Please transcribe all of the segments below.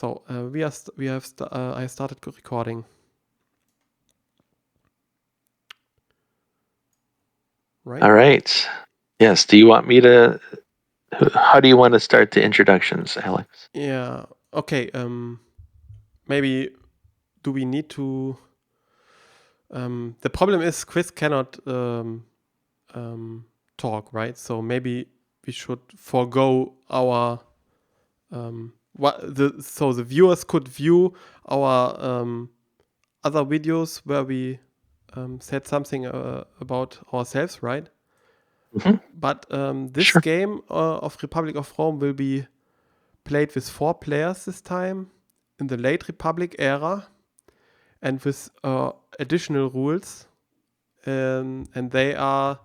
So I started recording. Right. All right. Yes. Do you want me to? How do you want to start the introductions, Alex? Yeah. Okay. Maybe do we need to? The problem is Chris cannot talk, right? So maybe we should forego our so the viewers could view our other videos where we said something about ourselves, right? Mm-hmm. But this Sure. game of Republic of Rome will be played with 4 players this time in the late Republic era and with additional rules. And they are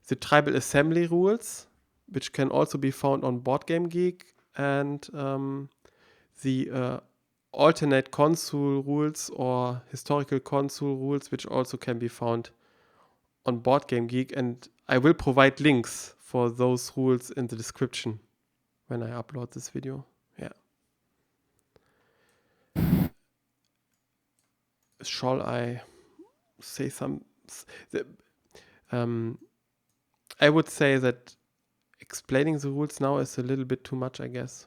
the tribal assembly rules, which can also be found on Boardgame Geek, and the alternate consul rules or historical consul rules, which also can be found on Boardgame Geek. And I will provide links for those rules in the description when I upload this video. Yeah. Shall I say some? Um, I would say that explaining the rules now is a little bit too much, I guess.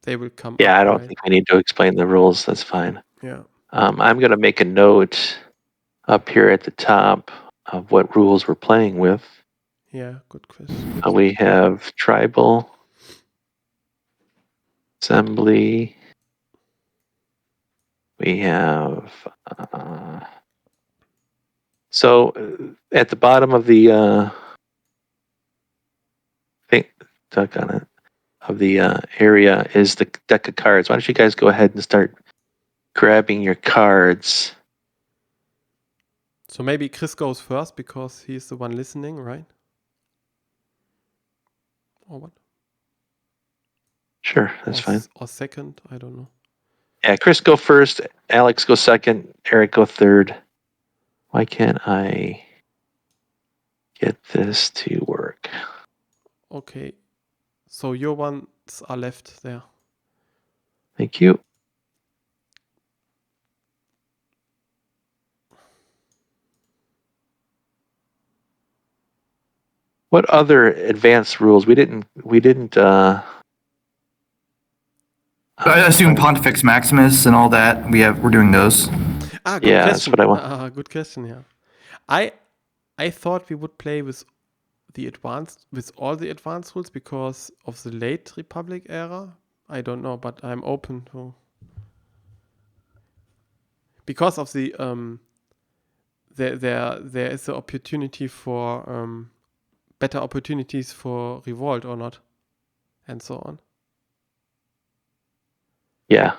They will come Yeah, up, I don't right? think we need to explain the rules. That's fine. Yeah. I'm going to make a note up here at the top of what rules we're playing with. Yeah, good question. Good. We have tribal, assembly. We have. So at the bottom of the thing, tuck on it, of the area is the deck of cards. Why don't you guys go ahead and start grabbing your cards? So maybe Chris goes first because he's the one listening, right? Or what? Sure, that's fine. Or second, I don't know. Yeah, Chris go first, Alex go second, Eric go third. Why can't I get this to work? Okay. So your ones are left there. Thank you. What other advanced rules? We didn't I assume Pontifex Maximus and all that. We're doing those. Good Yeah, question. that's what I want. Good question. Yeah, I thought we would play with all the advanced rules because of the late Republic era. I don't know, but I'm open to because of the there is the opportunity for better opportunities for revolt or not, and so on. Yeah.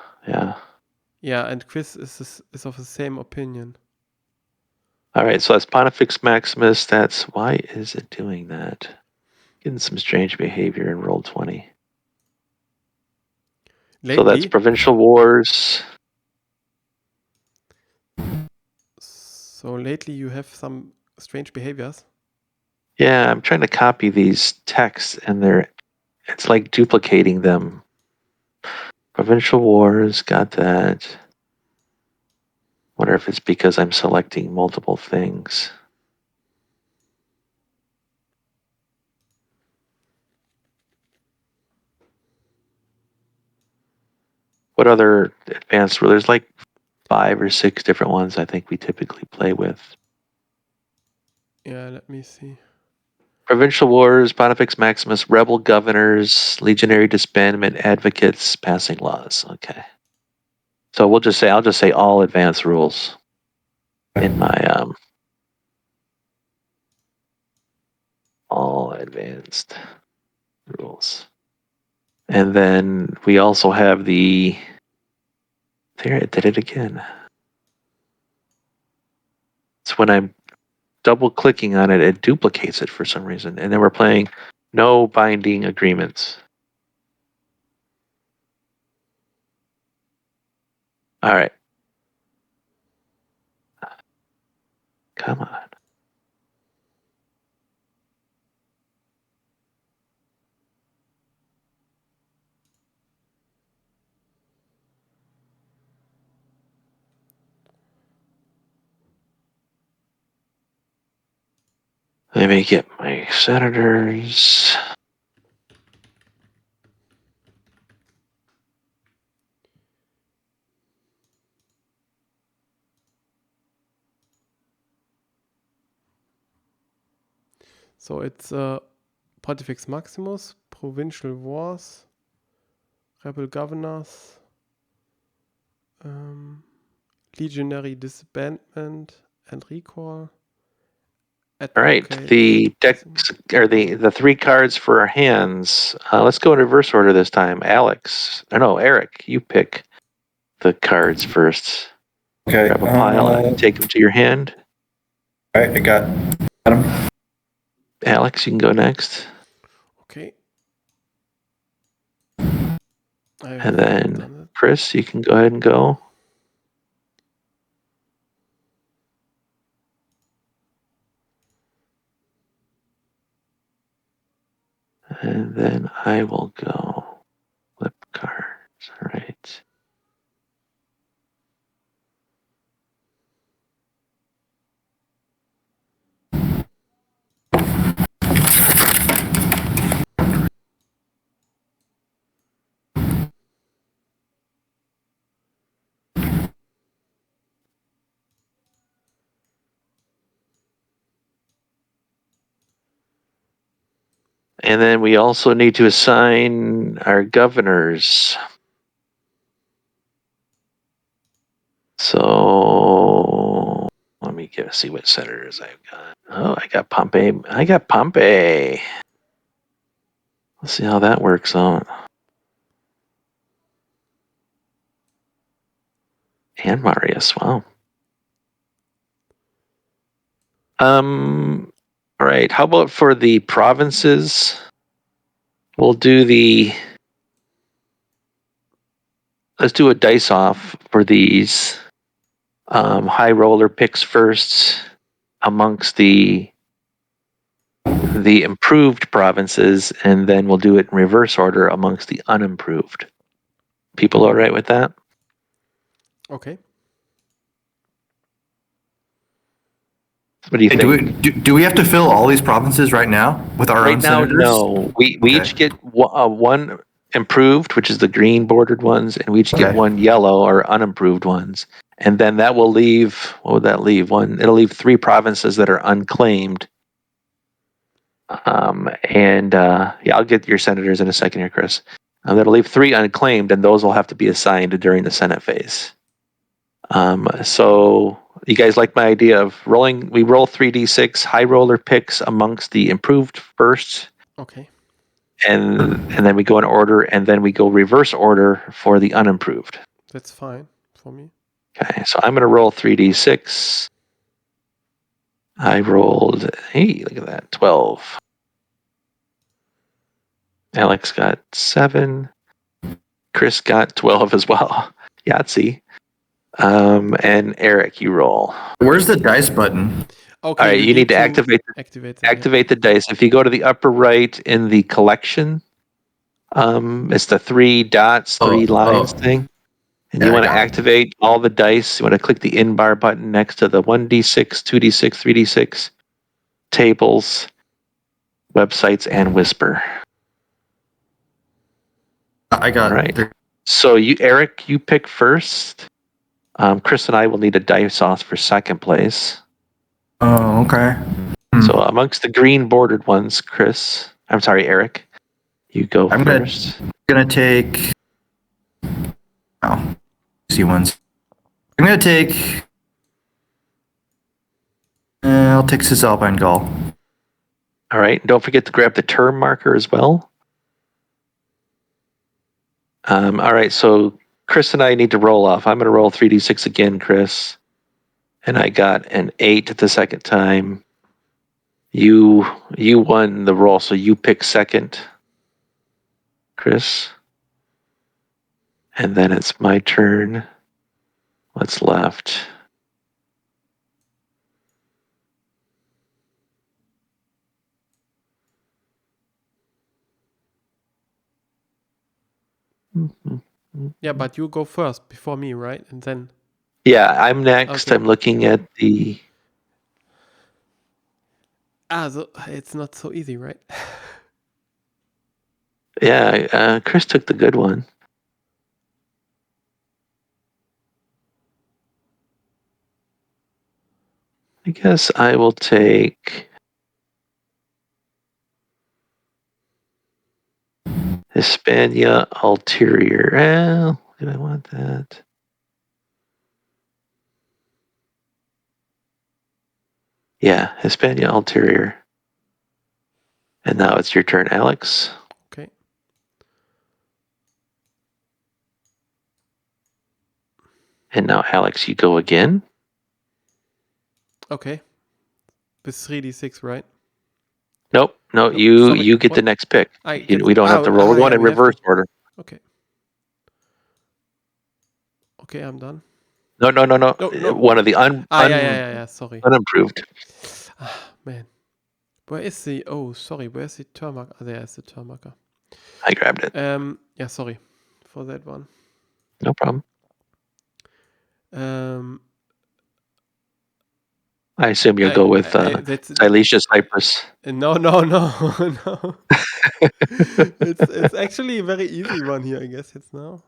Yeah, and Chris is of the same opinion. All right, so that's Pontifex Maximus. That's why is it doing that? Getting some strange behavior in Roll20. Lately, so that's Provincial Wars. So lately you have some strange behaviors. Yeah, I'm trying to copy these texts and it's like duplicating them. Provincial Wars, got that. Wonder if it's because I'm selecting multiple things. What other advanced rulers? There's like 5 or 6 different ones I think we typically play with. Yeah, let me see. Provincial Wars, Pontifex Maximus, Rebel Governors, Legionary Disbandment, Advocates, Passing Laws. Okay. So I'll just say all advanced rules in my all advanced rules. And then we also have there it did it again. So when I'm double clicking on it, it duplicates it for some reason. And then we're playing no binding agreements. All right. Come on. Let me get my senators. So it's Pontifex Maximus, Provincial Wars, Rebel Governors, Legionary Disbandment and Recall. All right, the decks or the 3 cards for our hands. Let's go in reverse order this time. Eric, you pick the cards first. Okay. Grab a pile and take them to your hand. All right, I got them. Alex, you can go next. Okay. And then Chris, you can go ahead and go. And then I will go. Flip cards. All right. And then we also need to assign our governors. So let me see what senators I've got. Oh, I got Pompey. Let's see how that works out. And Marius, wow. All right, how about for the provinces? We'll do let's do a dice off for these high roller picks first amongst the improved provinces, and then we'll do it in reverse order amongst the unimproved. People all right with that? Okay. What do you think? Do we have to fill all these provinces right now with our own senators? No. We each get one improved, which is the green bordered ones, and we each get one yellow or unimproved ones. And then that will leave, what would that leave? It'll leave 3 provinces that are unclaimed. I'll get your senators in a second here, Chris. That'll leave 3 unclaimed, and those will have to be assigned during the Senate phase. So you guys like my idea of rolling? We roll 3d6 high roller picks amongst the improved first. Okay. And then we go in order, and then we go reverse order for the unimproved. That's fine for me. Okay, so I'm going to roll 3d6. I rolled, hey, look at that, 12. Alex got 7. Chris got 12 as well. Yahtzee. And Eric, you roll. Where's the dice button? Okay. All right, you need to activate the dice. If you go to the upper right in the collection, it's the 3 dots, 3 lines thing. And you want to activate all the dice. You want to click the in bar button next to the 1d6, 2d6, 3d6, tables, websites, and whisper. I got right. So Eric, you pick first. Chris and I will need a dice sauce for second place. Oh, okay. So amongst the green bordered ones, Eric, you go first. I'm gonna take. See ones. I'm gonna take. I'll take Cisalpine Gaul. All right. Don't forget to grab the term marker as well. All right. So Chris and I need to roll off. I'm going to roll 3d6 again, Chris. And I got an 8 the second time. You won the roll, so you pick second, Chris. And then it's my turn. What's left? Yeah, but you go first before me, right? And then. Yeah, I'm next. Okay. I'm looking at the. So it's not so easy, right? Yeah, Chris took the good one. I guess I will take Hispania Ulterior. Well, do I want that? Yeah, Hispania Ulterior. And now it's your turn, Alex. Okay. And now, Alex, you go again. Okay. With 3d6, right? Nope. No, No, you sorry, you get the what? next pick. I get. We don't have to roll. We're going Yeah, in we have reverse to. order. Okay. Okay, I'm done. No. No. One of the Yeah. Sorry. unimproved. Man. Where is the... Oh, sorry. Where's the turn marker? There is the turn marker. I grabbed it. Yeah, sorry for that one. No problem. I assume you'll go with Silesia Cyprus. No. No. It's actually a very easy one here, I guess it's now.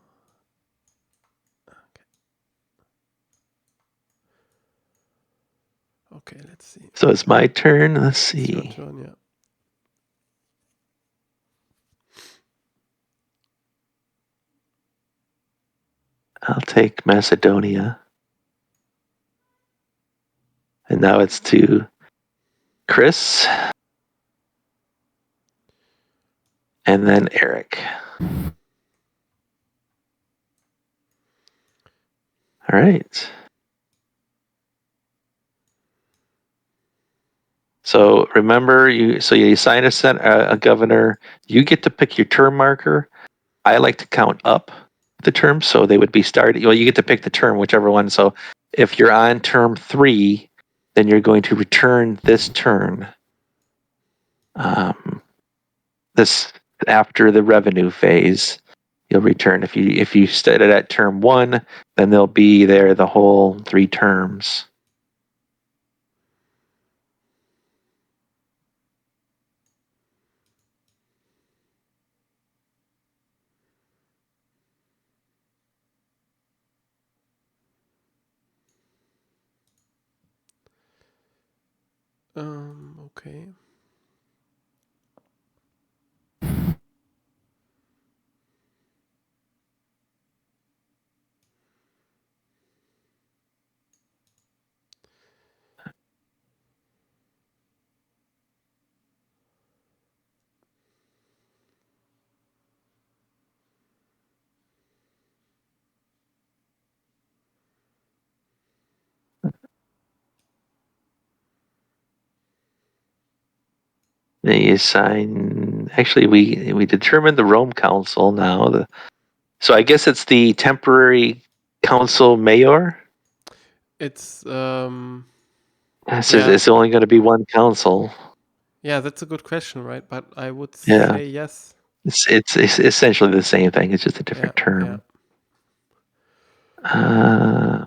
Okay, let's see. So it's my turn. Let's see. It's your turn, yeah. I'll take Macedonia. And now it's to Chris. And then Eric. All right. So remember, you assign a governor. You get to pick your term marker. I like to count up the terms, so they would be starting. Well, you get to pick the term, whichever one. So if you're on term 3, then you're going to return this turn. This after the revenue phase, you'll return. If you started at term 1, then they'll be there the whole 3 terms. Okay. Then you assign. Actually, we determined the Rome Council now. So I guess it's the temporary council mayor. It's It's only going to be one council. Yeah, that's a good question, right? But I would Yeah. say yes. It's essentially the same thing. It's just a different term.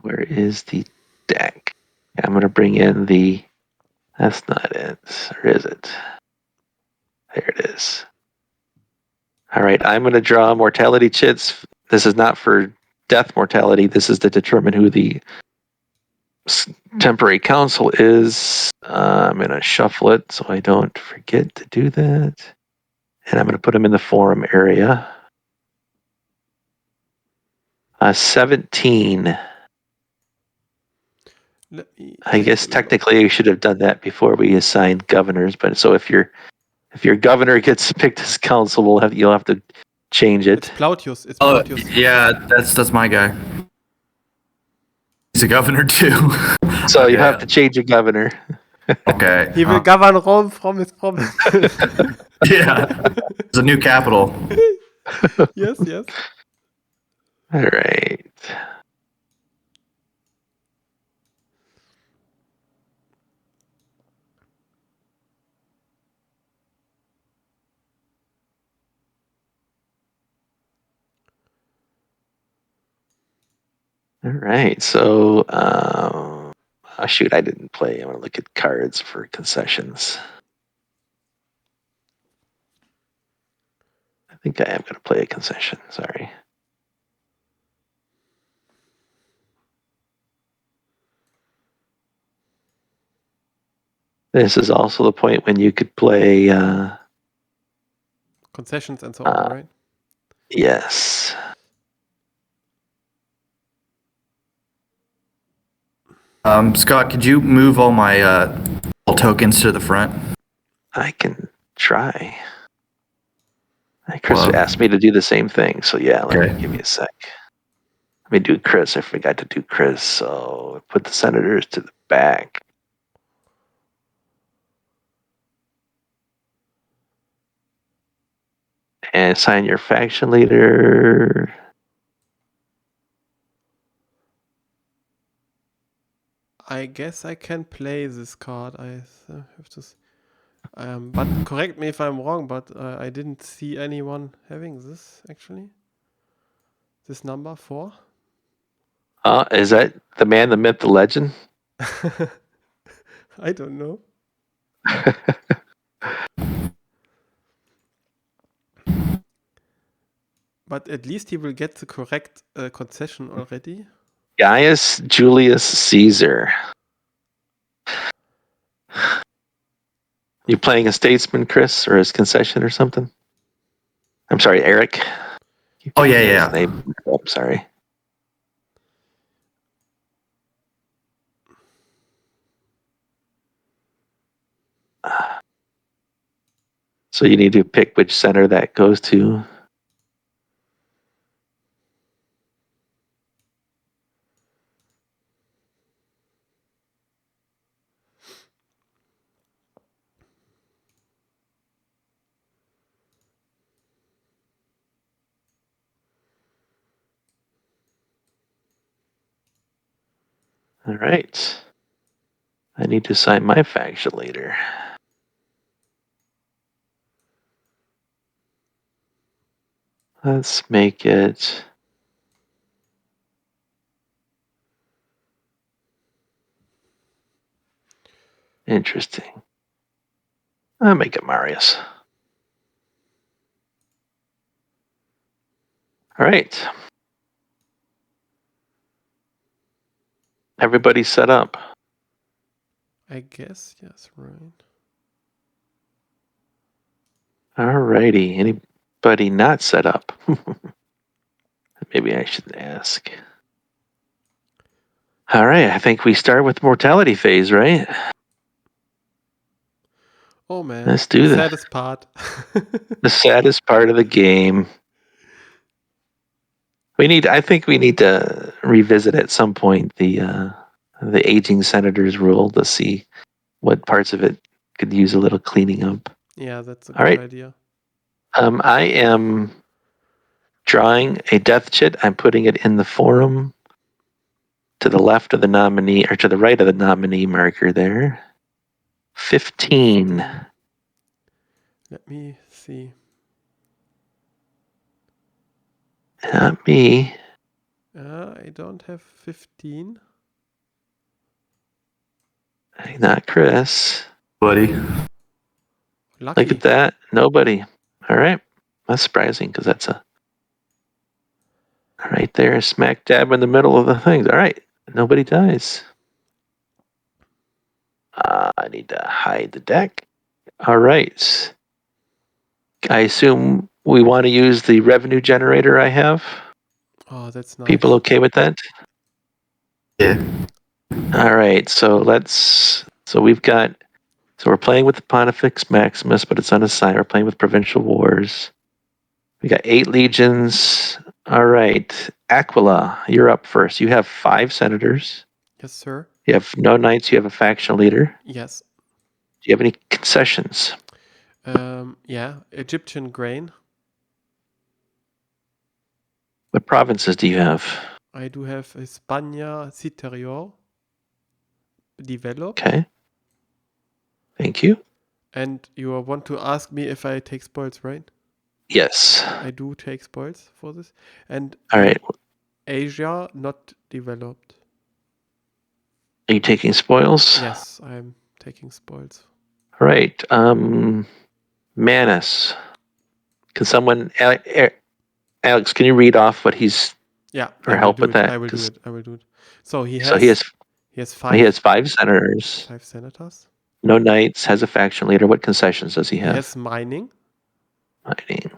Where is the deck? I'm going to bring in the. That's not it. Or is it? There it is. All right. I'm going to draw mortality chits. This is not for death mortality. This is to determine who the temporary council is. I'm going to shuffle it so I don't forget to do that. And I'm going to put them in the forum area. 17. I guess technically you should have done that before we assigned governors. But so if your governor gets picked as council, you'll have to change it. It's Plautius. Yeah, that's my guy. He's a governor too. So you have to change your governor. Okay. He will govern Rome from his province. Yeah. It's a new capital. Yes. All right. All right. So, oh shoot, I didn't play. I want to look at cards for concessions. think I am going to play a concession. Sorry. This is also the point when you could play. Concessions and so on, right? Yes. Scott, could you move all my tokens to the front? I can try. Chris Well, asked me to do the same thing, so yeah, Okay. give me a sec. Let me do Chris. I forgot to do Chris, so put the senators to the back. And assign your faction leader. I guess I can play this card. I have to. But correct me if I'm wrong, but I didn't see anyone having this actually. This number 4. Is that the man, the myth, the legend? I don't know. But at least he will get the correct concession already. Gaius Julius Caesar. You playing a statesman, Chris, or his concession or something? I'm sorry, Eric. Oh, yeah, His yeah. name. Oh, sorry. So you need to pick which center that goes to. All right. I need to assign my faction leader. Let's make it. Interesting. I'll make it Marius. All right. Everybody's set up. I guess, yes, right. All righty. Anybody not set up? Maybe I should ask. All right. I think we start with mortality phase, right? Oh man, Let's the do saddest part. the saddest part of the game. I think we need to revisit at some point the aging senators rule to see what parts of it could use a little cleaning up. Yeah, that's a All good right. idea. I am drawing a death chit. I'm putting it in the forum to the left of the nominee, or to the right of the nominee marker there. 15. Let me see. Not me. I don't have 15. Not Chris. Buddy. Lucky. Look at that. Nobody. All right. That's surprising because that's right there, smack dab in the middle of the things. All right. Nobody dies. I need to hide the deck. All right. I assume we want to use the revenue generator I have. Oh, that's nice. People okay with that? Yeah. All right. So we're playing with the Pontifex Maximus, but it's unassigned. We're playing with Provincial Wars. We got 8 legions. All right. Aquila, you're up first. You have 5 senators. Yes, sir. You have no knights. You have a faction leader. Yes. Do you have any concessions? Yeah, Egyptian grain. What provinces do you have? I do have Hispania Citerior developed. Okay. Thank you. And you want to ask me if I take spoils, right? Yes. I do take spoils for this. And All right. Asia not developed. Are you taking spoils? Yes, I'm taking spoils. All right. Manus. Can someone, Alex? Can you read off what he's Yeah, or I will help do with it. that? I will do 'Cause- it. I will do it. So he So has he five has 5 senators, senators. no knights, has a faction leader. What concessions does he He have? has mining, Mining.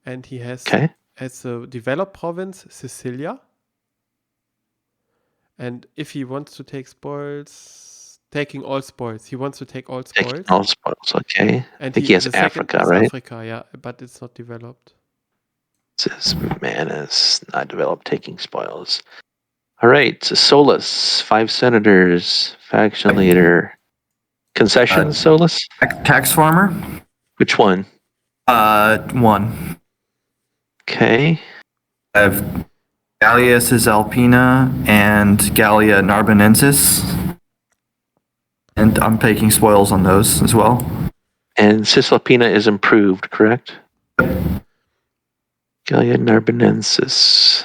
and he has Okay. as a developed province Sicilia. And if he wants to take spoils, taking all spoils, he wants to take all Taking spoils. all spoils. Okay. I And think he has the second Africa, is right? Africa, yeah, but it's not developed. This man is not developed taking spoils. All right. Solus, 5 senators, faction leader. Concessions, Solus? Tax farmer. Which one? 1. Okay. I have Gallia Cisalpina and Gallia Narbonensis. And I'm taking spoils on those as well. And Cisalpina is improved, correct? Gallia Narbonensis.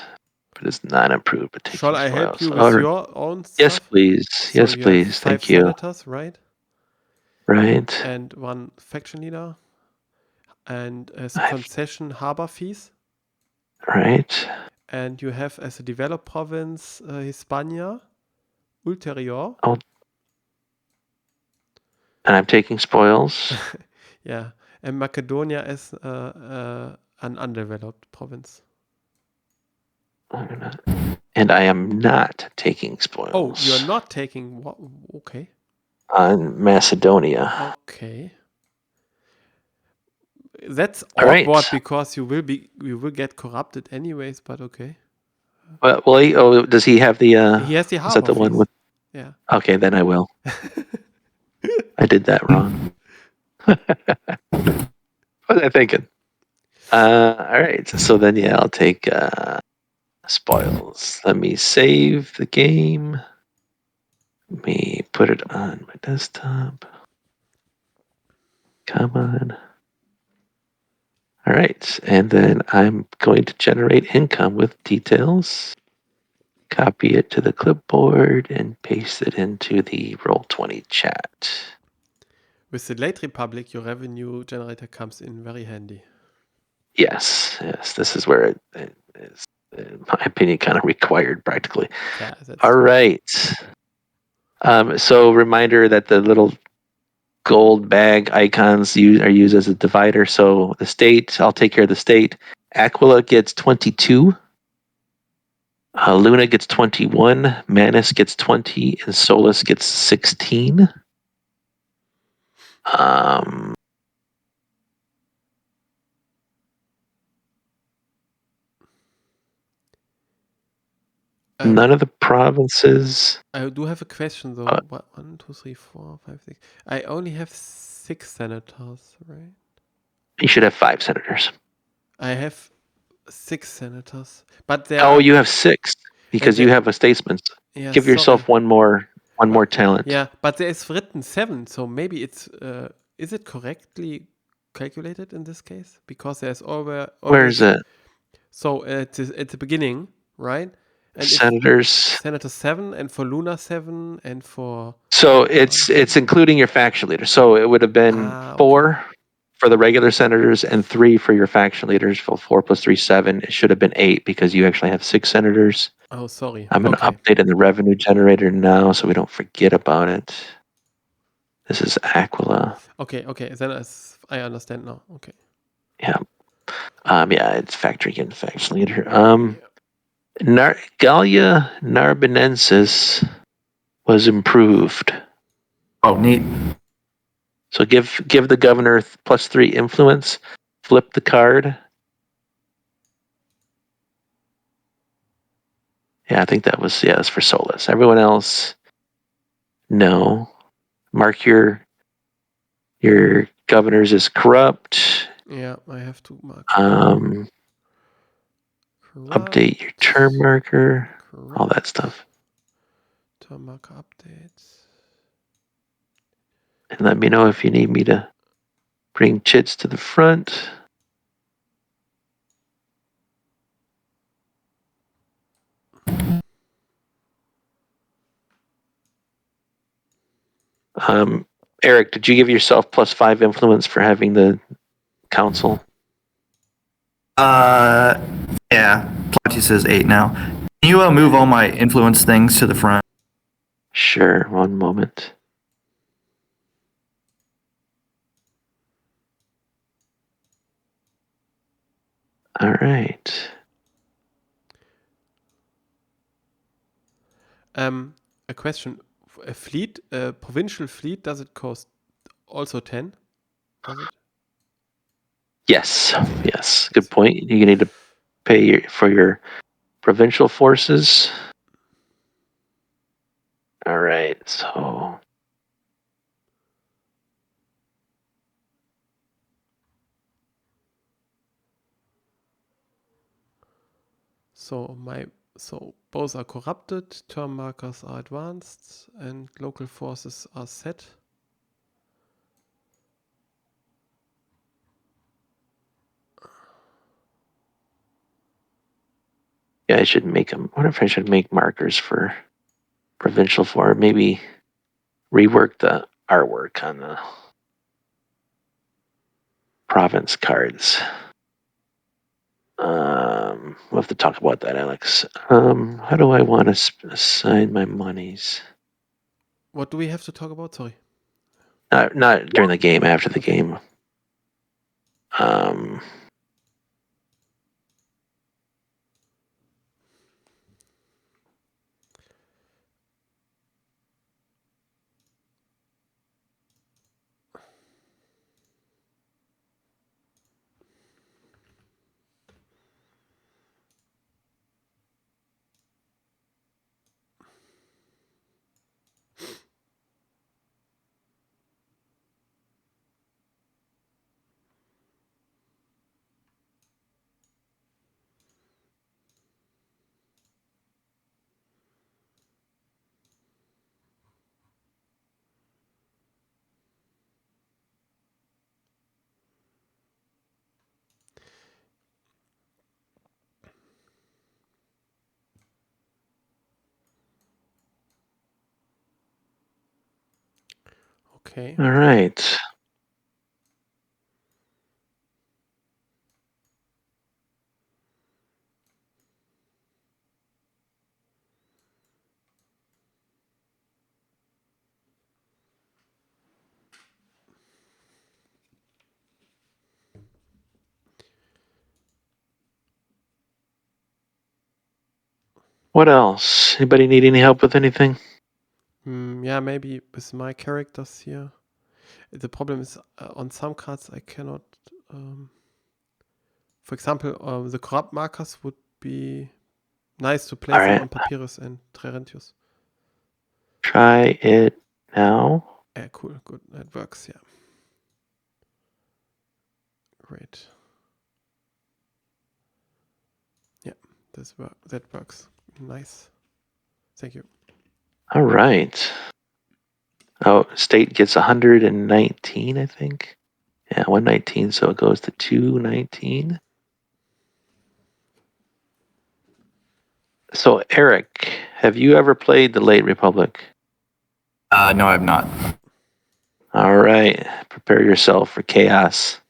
But it's not improved, but taking Shall I spoils. help you All with right. your own Yes, stuff? please. So Yes, you have please. 5 Thank you. senators, right? Right. And 1 faction leader. And as a I've- concession, harbor fees. Right. And you have as a developed province Hispania, Ulterior. Oh. And I'm taking spoils. Yeah. And Macedonia as an undeveloped province. And I am not taking spoils. Oh, you're not taking what? Okay. On Macedonia. Okay. That's All right. awkward because you will get corrupted anyways, but okay. Well, does he have the? He has the Is that harbor the one fees. with? Yeah. Okay, then I will. I did that wrong. What was I thinking? All right. So then, yeah, I'll take spoils. Let me save the game. Let me put it on my desktop. Come on. All right. And then I'm going to generate income with details. Copy it to the clipboard and paste it into the Roll20 chat. With the late republic, your revenue generator comes in very handy. Yes. This is where it is, in my opinion, kind of required practically. Yeah, that's All true. right. So reminder that the little gold bag icons are used as a divider. So the state, I'll take care of the state. Aquila gets 22. Luna gets 21. Manus gets 20. And Solus gets 16. None of the provinces. I do have a question though. 1, 2, 3, 4, 5, 6. I only have 6 senators, right? You should have 5 senators. I have 6 senators, but You have 6 because you have a statesman. Yeah, Give yourself sorry. one more talent. Yeah, but there is written 7, so maybe it's is it correctly calculated in this case? Because there's always Where is it? So at the beginning, right? And Senators. Senator 7, and for Luna 7, and for So it's including your faction leader. So it would have been 4 for the regular senators and 3 for your faction leaders. For 4 plus 3, 7. It should have been 8 because you actually have 6 senators. Oh, sorry. I'm going to update in the revenue generator now so we don't forget about it. This is Aquila. Okay. Then I understand now. Okay. Yeah. It's factoring in faction leader. Gallia Narbonensis was improved. Oh, neat. So give the governor +3 influence. Flip the card. Yeah, I think that's for Solus. Everyone else, no. Mark your governors as corrupt. Yeah, I have to mark. Update your term marker. All that stuff. Term marker updates. And let me know if you need me to bring chits to the front. Eric, did you give yourself +5 influence for having the council? Yeah. Plati says 8 now. Can you move all my influence things to the front? Sure, one moment. All right. A question: a fleet, a provincial fleet, does it cost also 10? Does it? Yes. Okay. Yes. Good point. You need to pay for your provincial forces. All right. So both are corrupted, term markers are advanced, and local forces are set. Yeah, I should make them. I wonder if I should make markers for provincial for maybe rework the artwork on the province cards. We'll have to talk about that, Alex. How do I want to assign my monies? What do we have to talk about? Sorry. Not during the game. After the Okay. game. Okay. All right. What else? Anybody need any help with anything? Yeah, maybe with my characters here. The problem is on some cards I cannot. For example, the corrupt markers would be nice to place All them right. on Papyrus and Trerentius. Try it now. Yeah, cool, good. That works, yeah. Great. Yeah, that works. Nice. Thank you. All right. Oh, state gets 119, I think. Yeah, 119, so it goes to 219. So, Eric, have you ever played the Late Republic? No, I've not. All right. Prepare yourself for chaos.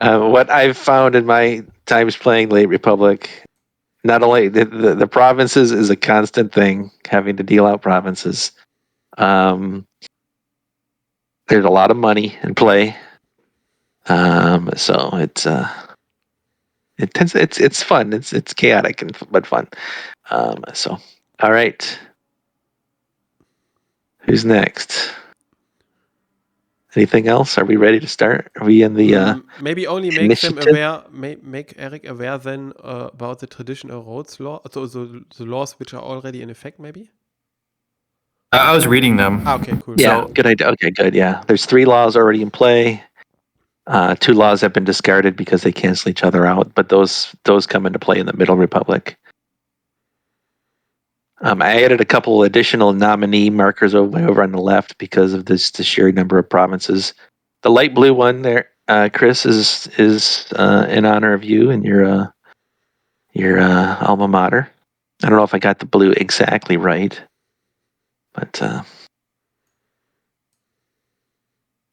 What I've found in my times playing Late Republic, not only the provinces is a constant thing, having to deal out provinces. There's a lot of money in play, so it's fun. It's chaotic but fun. So all right, who's next? Anything else? Are we ready to start? Are we in the Maybe only make them initiative? aware, make Eric aware then about the traditional roads law, so the laws which are already in effect, maybe? I was reading them. Okay, cool. Yeah, So, good idea. Okay, good. Yeah, there's 3 laws already in play. 2 laws have been discarded because they cancel each other out, but those come into play in the Middle Republic. I added a couple additional nominee markers over on the left because of the sheer number of provinces. The light blue one there, Chris, is in honor of you and your alma mater. I don't know if I got the blue exactly right, but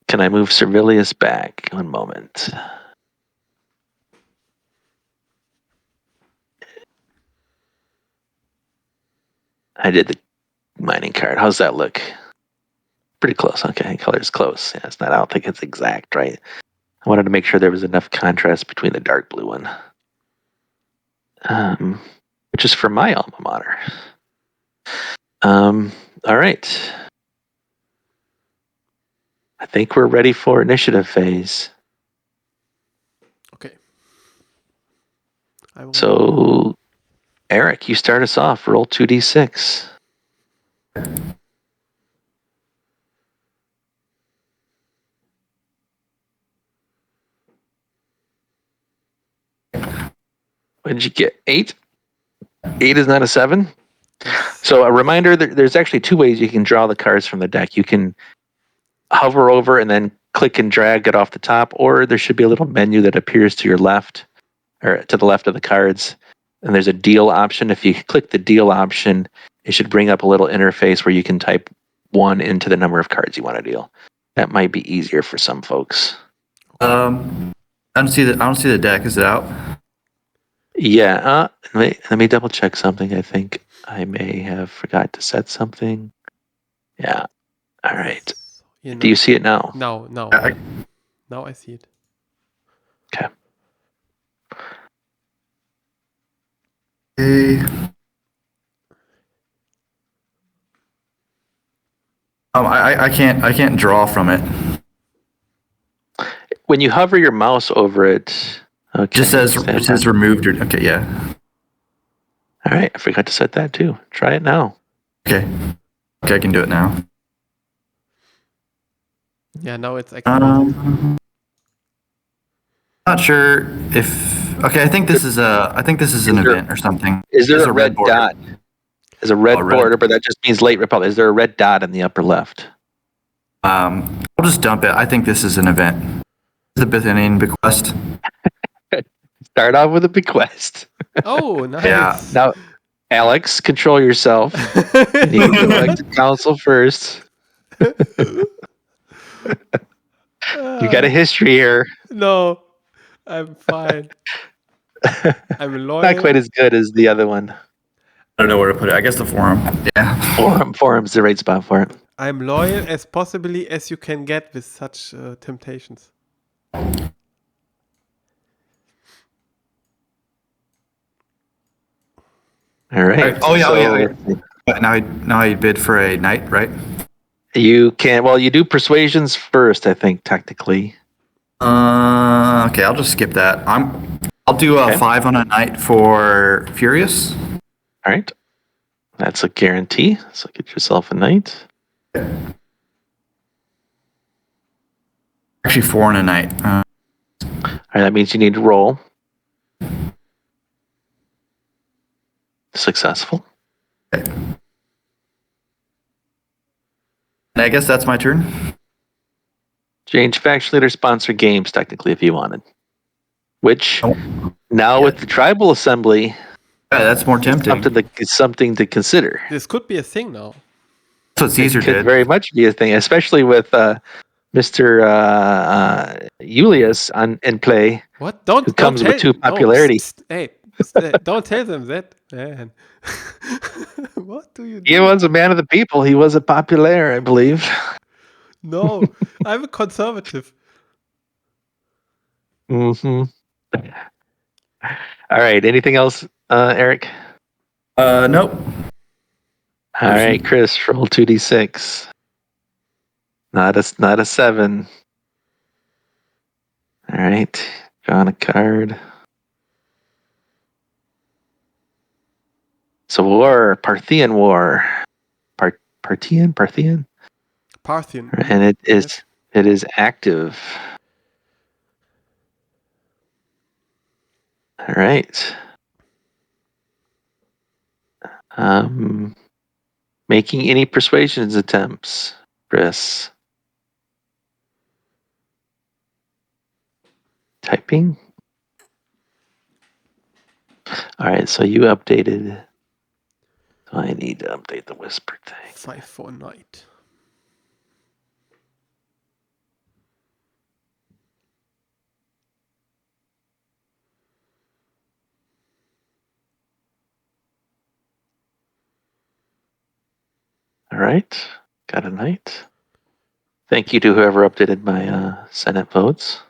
Can I move Servilius back? One moment. I did the mining card. How's that look? Pretty close. Okay, color's close. Yeah, it's not. I don't think it's exact, right? I wanted to make sure there was enough contrast between the dark blue one, which is for my alma mater. All right. I think we're ready for initiative phase. Okay. I'm ready. So, Eric, you start us off. Roll 2d6. What did you get? 8? 8 is not a 7? Yes. So a reminder, there's actually two ways you can draw the cards from the deck. You can hover over and then click and drag it off the top, or there should be a little menu that appears to your left, or to the left of the cards, and there's a deal option. If you click the deal option, it should bring up a little interface where you can type 1 into the number of cards you want to deal. That might be easier for some folks. I don't see the deck. Is it out? Yeah, let me double check something. I think I may have forgot to set something. Yeah. All right. Do you see it now? No. Now I see it. Okay. I can't draw from it. When you hover your mouse over it, okay. It says removed. Okay, yeah. All right, I forgot to set that too. Try it now. Okay, I can do it now. Yeah, now it's activated. Not sure if. Okay, I think this is an event or something. Is there There's a red border. dot? There's a red red. border, but that just means late Republic. Is there a red dot in the upper left? I'll just dump it. I think this is an event. The beginning bequest. Start off with a bequest. Oh, nice. Yeah. Now, Alex, control yourself. You need to elect the council first. You got a history here. No, I'm fine. I'm loyal. Not quite as good as the other one. I don't know where to put it. I guess the forum. Yeah. Forum's the right spot for it. I'm loyal as possibly as you can get with such temptations. All right. Oh yeah. Now I bid for a knight, right? You can. Well, you do persuasions first, I think, technically. Okay, I'll just skip that. I'll do a 5 on a knight for Furious. All right. That's a guarantee. So get yourself a knight. Actually, 4 on a knight. All right. That means you need to roll. Successful. Okay. And I guess that's my turn. Change faction leader sponsor games, technically, if you wanted. Which, now with the tribal assembly, Yeah, that's more tempting. something to consider. This could be a thing now. That's what Caesar It could did. very much be a thing, especially with Mr. Julius in play. What? Who comes with 2 popularity. Don't tell them that, man. What do you do? He was a man of the people. He was a populaire, I believe. No, I'm a conservative. Mm-hmm. All right. Anything else, Eric? Nope. All right, Chris, roll 2d6. Not a 7. All right, drawing a card. So Parthian War. Parthian, and it is active. All right. Making any persuasions attempts, Chris? Typing. All right, so you updated. So I need to update the whisper thing. 5 for night. right. Got a knight. Thank you to whoever updated my Senate votes.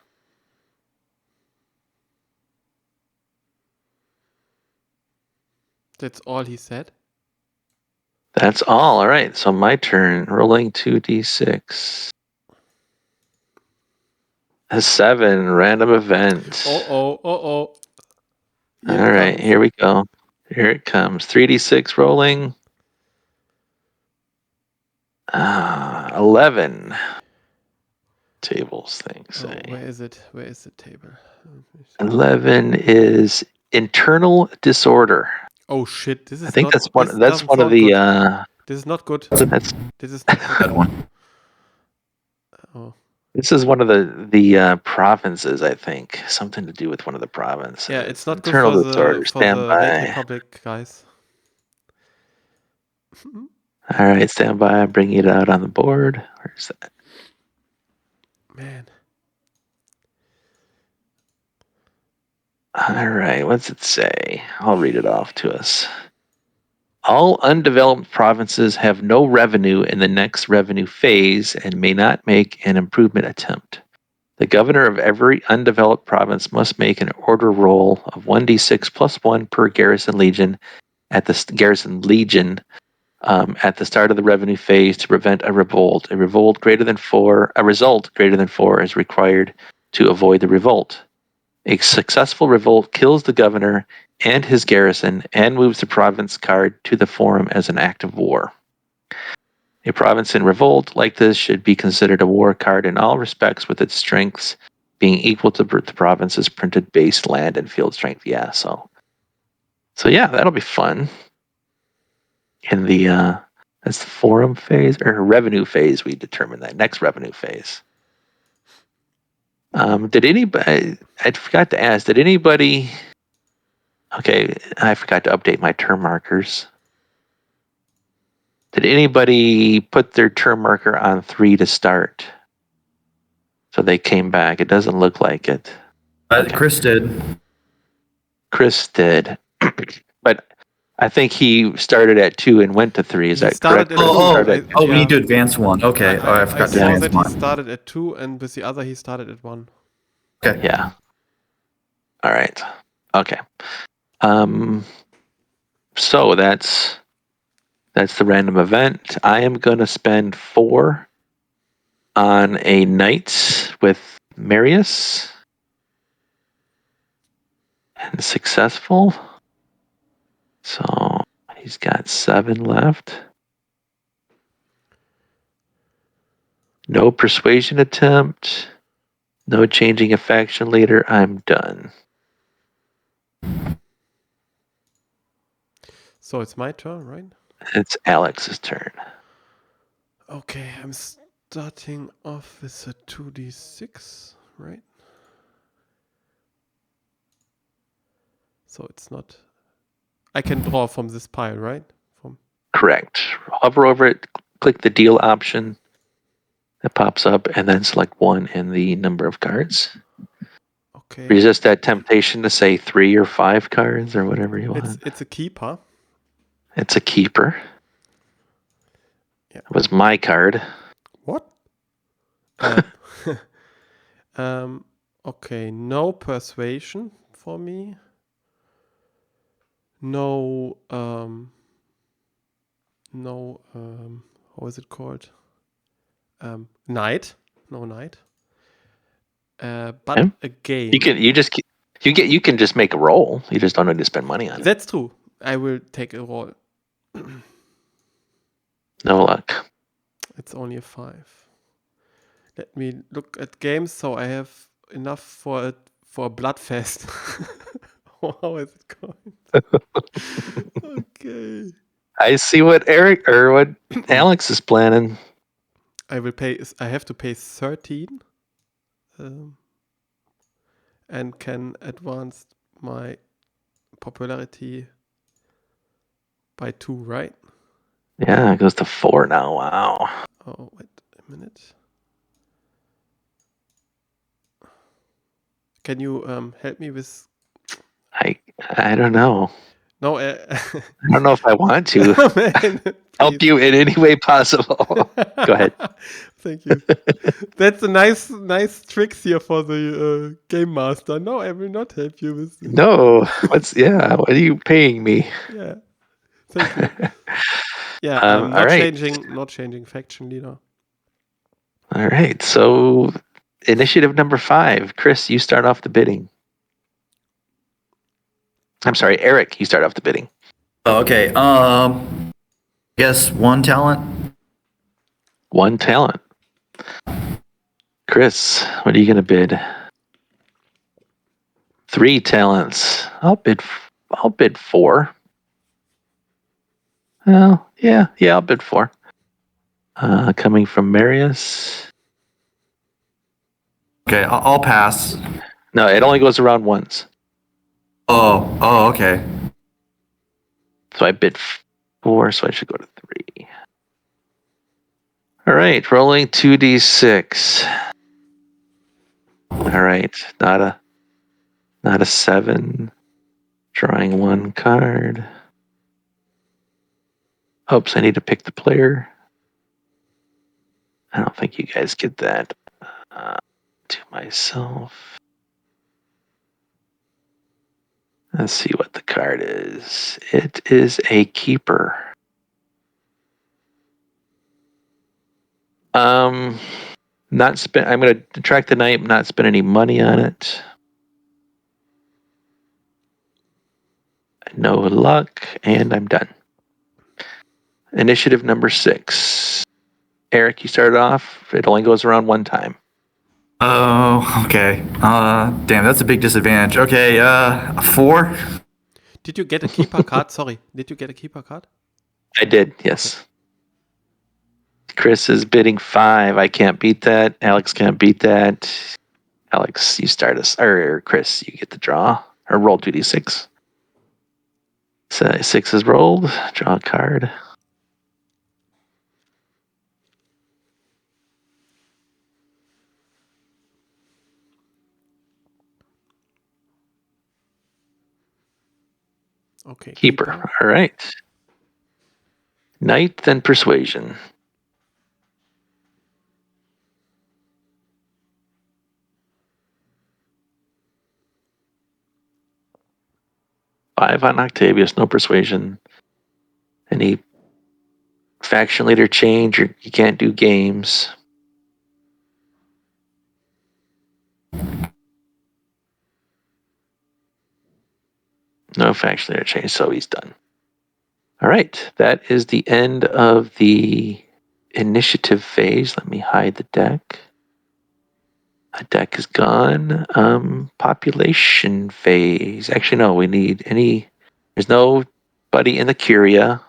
That's all he said. That's all. All right. So my turn. Rolling 2d6. A 7. Random event. Oh. All right. Here we go. Here it comes. 3d6 rolling. 11. Tables thing say. Where is it? Where is the table? 11 is internal disorder. Oh shit! This is I think not. that's one. This That's doesn't one of sound the. good. This is not good. That's This is not good. Bad one. Oh. This is one of the provinces. I think something to do with one of the provinces. Yeah, it's not good internal for disorder. the Stand Late by. Republic guys. All right, stand by. I'm bringing it out on the board. Where's that? Man. All right, what's it say? I'll read it off to us. All undeveloped provinces have no revenue in the next revenue phase and may not make an improvement attempt. The governor of every undeveloped province must make an order roll of 1d6 plus 1 per garrison legion at the at the start of the revenue phase to prevent a revolt. A result greater than 4 is required to avoid the revolt. A successful revolt kills the governor and his garrison and moves the province card to the forum as an act of war. A province in revolt like this should be considered a war card in all respects, with its strengths being equal to the province's printed base land and field strength. Yeah, so yeah, that'll be fun. In the that's the forum phase or revenue phase. We determine that next revenue phase. Did anybody? I forgot to ask. Did anybody? Okay, I forgot to update my term markers. Did anybody put their term marker on 3 to start? So they came back. It doesn't look like it. Okay. Chris did. Chris did, but I think he started at 2 and went to 3. Is He that started correct? at Or he 2. started at We Yeah. need to advance one. Okay. I I forgot to saw advance that he mine. started at 2, and with the other he started at 1. Okay. Yeah. All right. Okay. So that's the random event. I am going to spend 4 on a knight with Marius. And successful. So he's got 7 left. No persuasion attempt. No changing a faction leader. I'm done. So it's my turn, right? It's Alex's turn. Okay, I'm starting off with a 2d6, right? So it's not. I can draw from this pile, right? Correct. Hover over it, click the deal option that pops up, and then select 1 in the number of cards. Okay. Resist that temptation to say 3 or 5 cards or whatever you want. It's a keeper. It's a keeper. Yeah. It was my card. What? Okay, no persuasion for me. No, how is it called? Knight. No knight. But Okay. again, You can just make a roll. You just don't need to spend money on it. that's true. I will take a roll. No luck. It's only a 5. Let me look at games so I have enough for a bloodfest. How is it going? Okay. I see what what Alex is planning. I have to pay 13, and can advance my popularity by 2, right? Yeah, it goes to 4 now. Wow. Oh, wait a minute. Can you help me with? I don't know. No, I don't know if I want to man, help please. you in any way possible. Go ahead. Thank you. That's a nice tricks here for the game master. No, I will not help you with this. No, what are you paying me? Yeah, thank you. Yeah, All not right. changing faction leader. All right. So initiative number 5. Chris, you start off the bidding. I'm sorry, Eric, you start off the bidding. Okay. Guess 1 talent. 1 talent. Chris, what are you gonna bid? 3 talents. I'll bid 4. Well, yeah, I'll bid 4. Coming from Marius. Okay, I'll pass. No, it only goes around once. Oh, okay. So I bid 4, so I should go to 3. All right, rolling 2d6. All right, not a 7. Drawing 1 card. Oops, I need to pick the player. I don't think you guys get that. To myself. Let's see what the card is. It is a keeper. Not spend. I'm going to detract the night. Not spend any money on it. No luck, and I'm done. Initiative number 6. Eric, you started off. It only goes around 1 time. Oh, okay. Damn, that's a big disadvantage. Okay, 4. Did you get a keeper card? Sorry, did you get a keeper card? I did, yes. Okay. Chris is bidding 5. I can't beat that. Alex can't beat that. Alex, you start us. Or Chris, you get the draw. Or roll 2d6. So 6 is rolled. Draw a card. Okay, Keeper. All right. Knight, then persuasion. Five on Octavius, no persuasion. Any faction leader change, you can't do games. No faction leader change, so he's done. All right, that is the end of the initiative phase. Let me hide the deck. A deck is gone. Population phase. Actually, no, we need there's nobody in the Curia.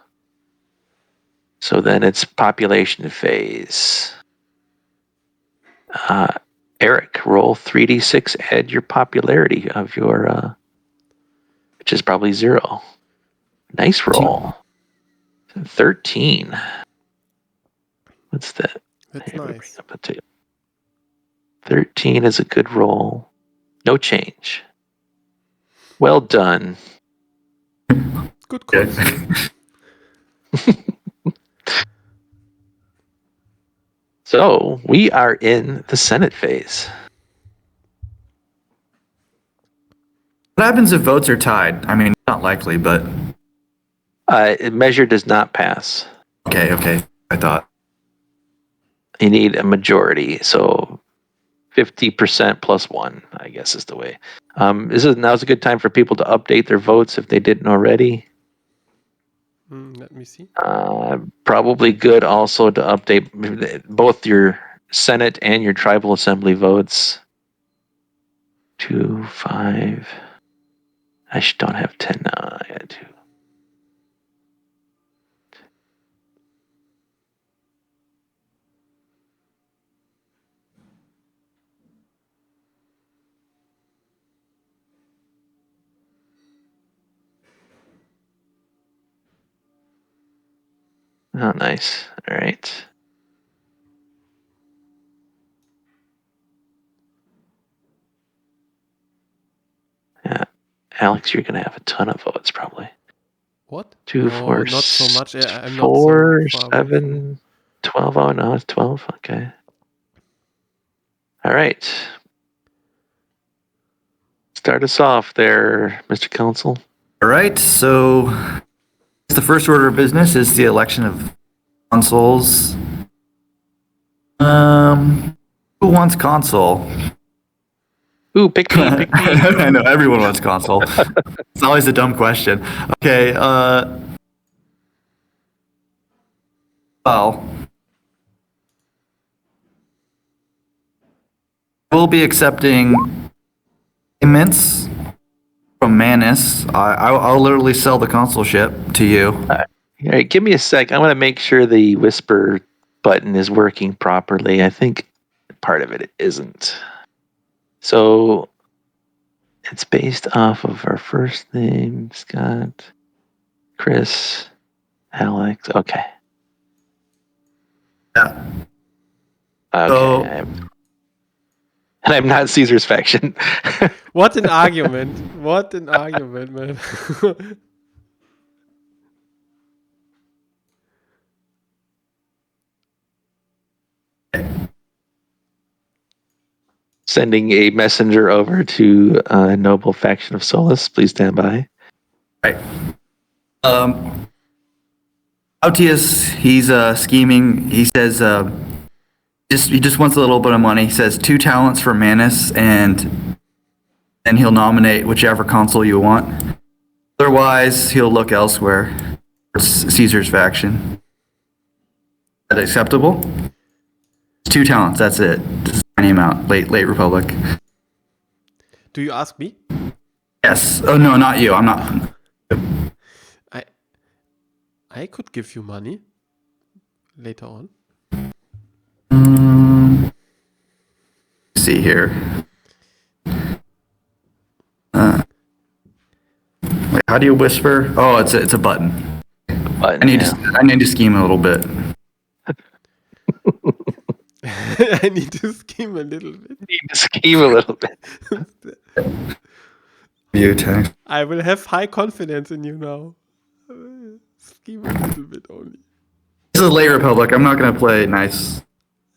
So then it's population phase. Eric, roll 3d6, add your popularity of your, which is probably 0. Nice roll. 13. What's that? That's nice. 13 is a good roll. No change. Well done. Good Consul. So we are in the Senate phase. What happens if votes are tied? I mean, not likely, but Measure does not pass. okay. I thought. You need a majority, so 50% plus 1, I guess is the way. Now's a good time for people to update their votes if they didn't already. Let me see. Probably good also to update both your Senate and your tribal assembly votes. 2, 5. I don't have 10 now. I had 2. Oh, nice. All right. Yeah. Alex, you're going to have a ton of votes probably. What? 2, No, 4, not so much. I'm not so 4, far away from 7, 12. Oh, no, it's 12. Okay. All right. Start us off there, Mr. Consul. All right, so the first order of business is the election of consuls. Who wants consul? Ooh, pick me, pick me. I know everyone wants consul. It's always a dumb question. Okay, well, we'll be accepting payments from Manus. I'll literally sell the consulship to you. All right, give me a sec. I want to make sure the whisper button is working properly. I think part of it isn't. So it's based off of our first name, Scott, Chris, Alex. Okay. Yeah. Okay. So- And I'm not Caesar's faction. What an argument. What an argument, man. Sending a messenger over to Noble Faction of Solus. Please stand by. Right. Autius, he's scheming. He says he just wants a little bit of money. He says 2 talents for Manus, and he'll nominate whichever consul you want. Otherwise, he'll look elsewhere. Caesar's faction. Is that acceptable? 2 talents. That's it. Just tiny amount. Late Republic. Do you ask me? Yes. Oh no, not you. I'm not. I could give you money later on. Let's see here. Wait, how do you whisper? Oh, it's a button. But, I need to scheme a little bit. I need to scheme a little bit. need to scheme a little bit. View text. I will have high confidence in you now. Scheme a little bit only. This is a late Republic. I'm not gonna play nice.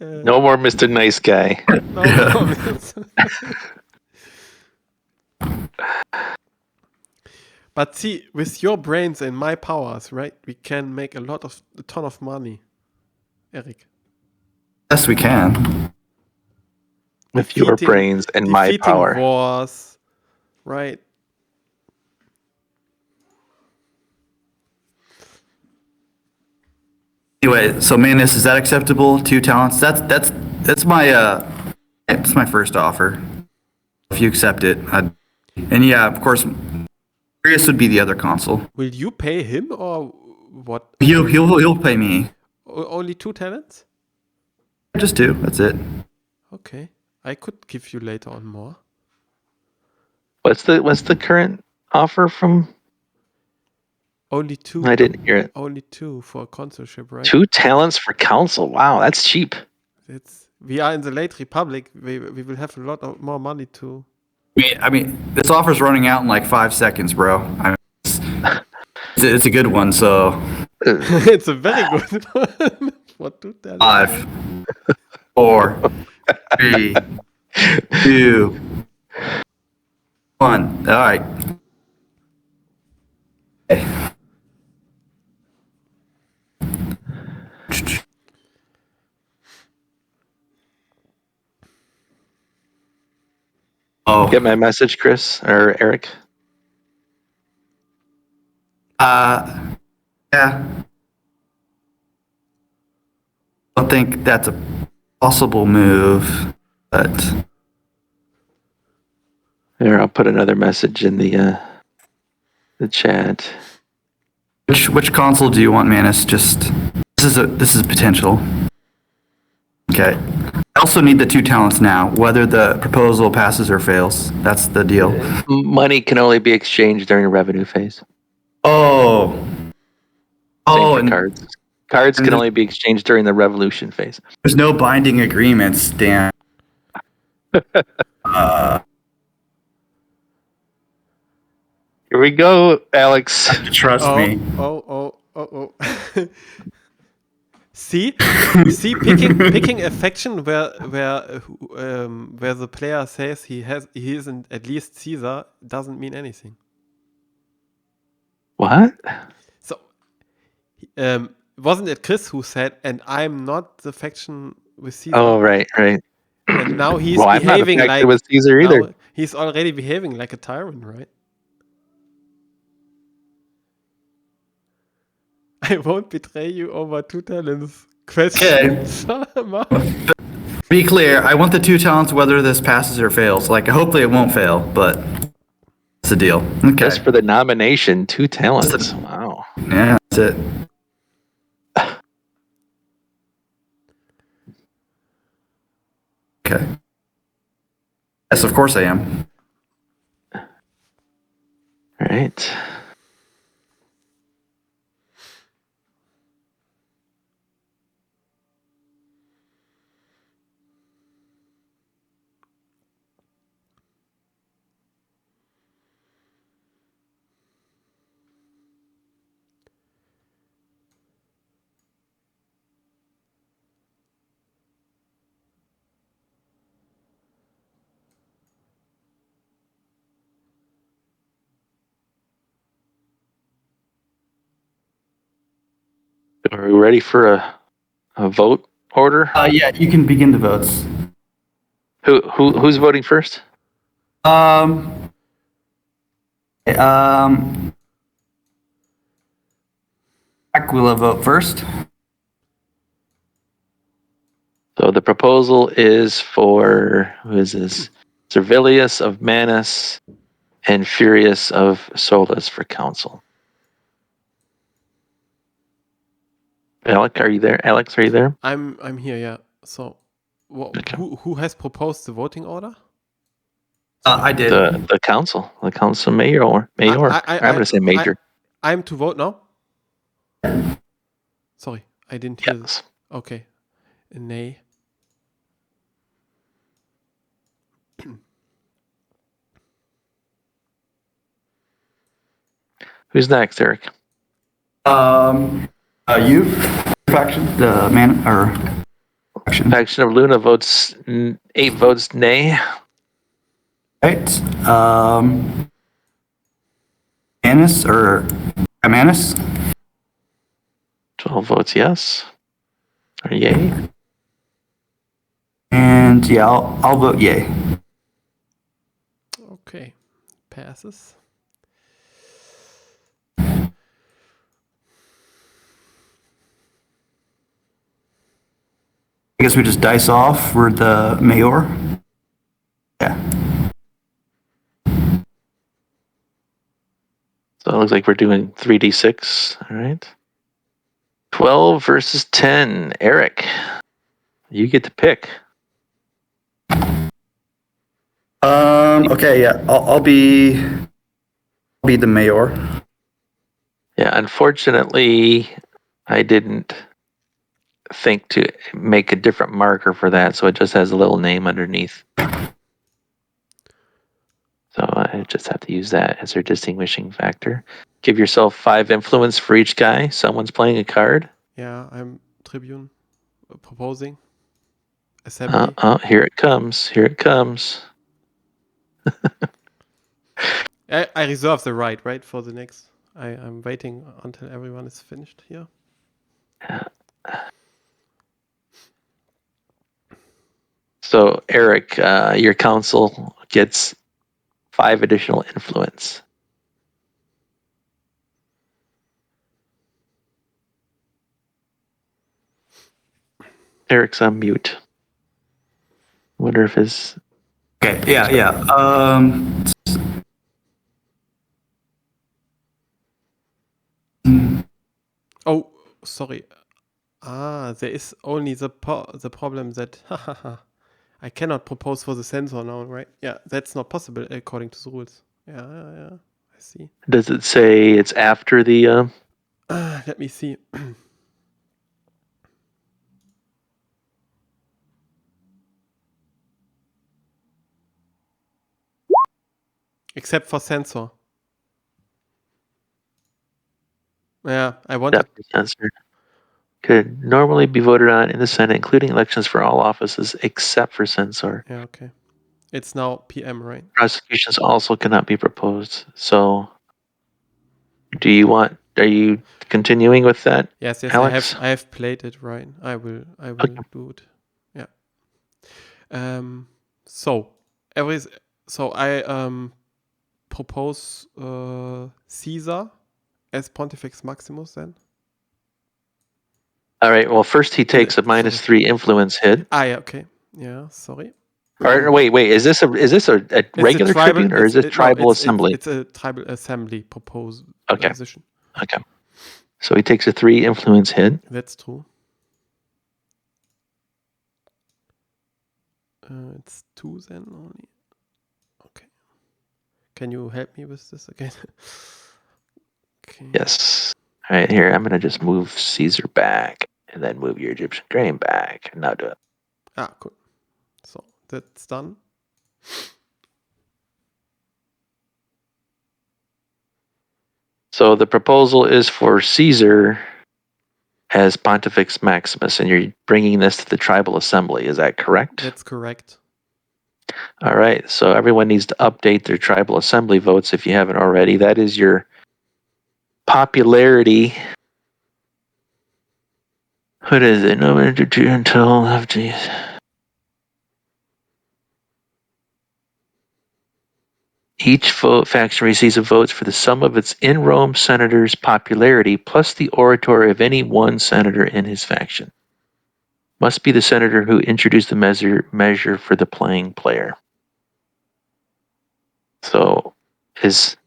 No more Mr. Nice Guy. No comments. But see, with your brains and my powers, right, we can make a ton of money, Eric. Yes, we can. With your brains and my defeating power. wars, right? Anyway, so Manus, is that acceptable? 2 talents. That's my first offer. If you accept it, and yeah, of course, Marius would be the other consul. Will you pay him or what? He'll pay me. Only 2 talents? Just 2. That's it. Okay, I could give you later on more. What's the current offer from? Only 2. I didn't hear it. Only 2 for consulship, right? 2 talents for council. Wow, that's cheap. We are in the late Republic. We will have a lot of more money to. I mean, this offer's running out in like 5 seconds, bro. It's a good one. So It's a very good one. For 2 talents. 5, 4, 3, 2, 1. All right. Okay. Oh. Get my message, Chris or Eric? Yeah. I don't think that's a possible move, but Here, I'll put another message in the chat. which console do you want, Manus? Just this is potential. Okay. I also need the 2 talents now, whether the proposal passes or fails. That's the deal. Money can only be exchanged during a revenue phase. Oh. Same for And cards. Cards can only be exchanged during the revolution phase. there's no binding agreements, Dan. Here we go, Alex. Trust me. Oh. See, picking a faction where the player says he isn't at least Caesar doesn't mean anything. What? So, wasn't it Chris who said, "And I'm not the faction with Caesar"? Oh, right. And now he's well, I'm not behaving affected like with Caesar either. now he's already behaving like a tyrant, right? I won't betray you over 2 talents. Question. Be clear, I want the 2 talents whether this passes or fails. Like, hopefully it won't fail, but it's a deal. Okay. Just for the nomination, 2 talents. Wow. Yeah, that's it. Okay. Yes, of course I am. All right. Are we ready for a vote order? Yeah, you can begin the votes. Who's voting first? Jack will vote first. So the proposal is for, who is this? Servilius of Manus and Furious of Solus for Consul. Alex, are you there? I'm here, yeah. So, Okay. who has proposed the voting order? I did. The council mayor. I'm going to say major. I'm to vote now? Sorry, I didn't hear this. Okay. Nay. Who's next, Eric? You faction, the man or faction. Faction of Luna votes 8 votes nay. Right. Manus or Manus? 12 votes yes. Or yay. And yeah, I'll vote yay. Okay. Passes. I guess we just dice off for the mayor. Yeah. So it looks like we're doing 3d6. All right. 12 versus 10. Eric, you get to pick. Okay, yeah, I'll be the mayor. Yeah, unfortunately, I didn't think to make a different marker for that, so it just has a little name underneath. So I just have to use that as your distinguishing factor. Give yourself 5 influence for each guy. Someone's playing a card. Yeah, I'm Tribune proposing. Assembly. Here it comes. Here it comes. I reserve the right, for the next. I'm waiting until everyone is finished here. So, Eric, your council gets 5 additional influence. Eric's on mute. Wonder if his... Okay, yeah. Oh, sorry. There is only the problem that I cannot propose for the censor now, right? Yeah, that's not possible according to the rules. Yeah. I see. Does it say it's after the... Let me see. Except for censor. Yeah, I wanted. Deputy censor could normally be voted on in the Senate, including elections for all offices except for censor. Yeah, okay. It's now PM, right? Prosecutions also cannot be proposed. So, are you continuing with that, Yes, Alex? I have played it, right. I will Okay. do it. Yeah. So I propose Caesar as Pontifex Maximus then. All right. Well, first he takes a Sorry. -3 influence hit. Yeah, okay. Yeah, sorry. Or wait. Is this a It's regular a tribal. tribune or is this tribal assembly? It's a tribal assembly proposed Okay. position. Okay. So he takes a 3 influence hit. That's true. It's 2 then only. Okay. Can you help me with this again? Okay. Yes. All right. Here, I'm gonna just move Caesar back and then move your Egyptian grain back. And now do it. Ah, cool. So that's done. So the proposal is for Caesar as Pontifex Maximus, and you're bringing this to the tribal assembly. Is that correct? That's correct. All right. So everyone needs to update their tribal assembly votes if you haven't already. That is your popularity. What is it? No until each faction receives a vote for the sum of its in Rome senator's popularity plus the oratory of any one senator in his faction. Must be the senator who introduced the measure for the playing player. So, is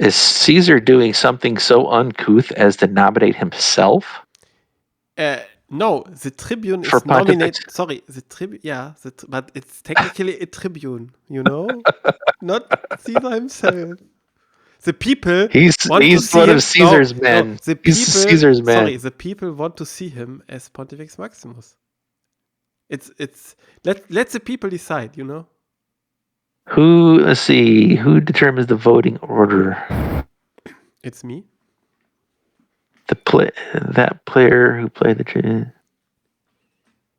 Caesar doing something so uncouth as to nominate himself? No, the tribune For is nominated. Pontifex? Sorry, the tribune. Yeah, but it's technically a tribune. You know, not Caesar himself. The people want to He's see one of him. No, Caesar's no. men. The He's people. Caesar's Sorry, man. the people want to see him as Pontifex Maximus. Let the people decide. You know. Let's see, who determines the voting order? It's me. That player who played the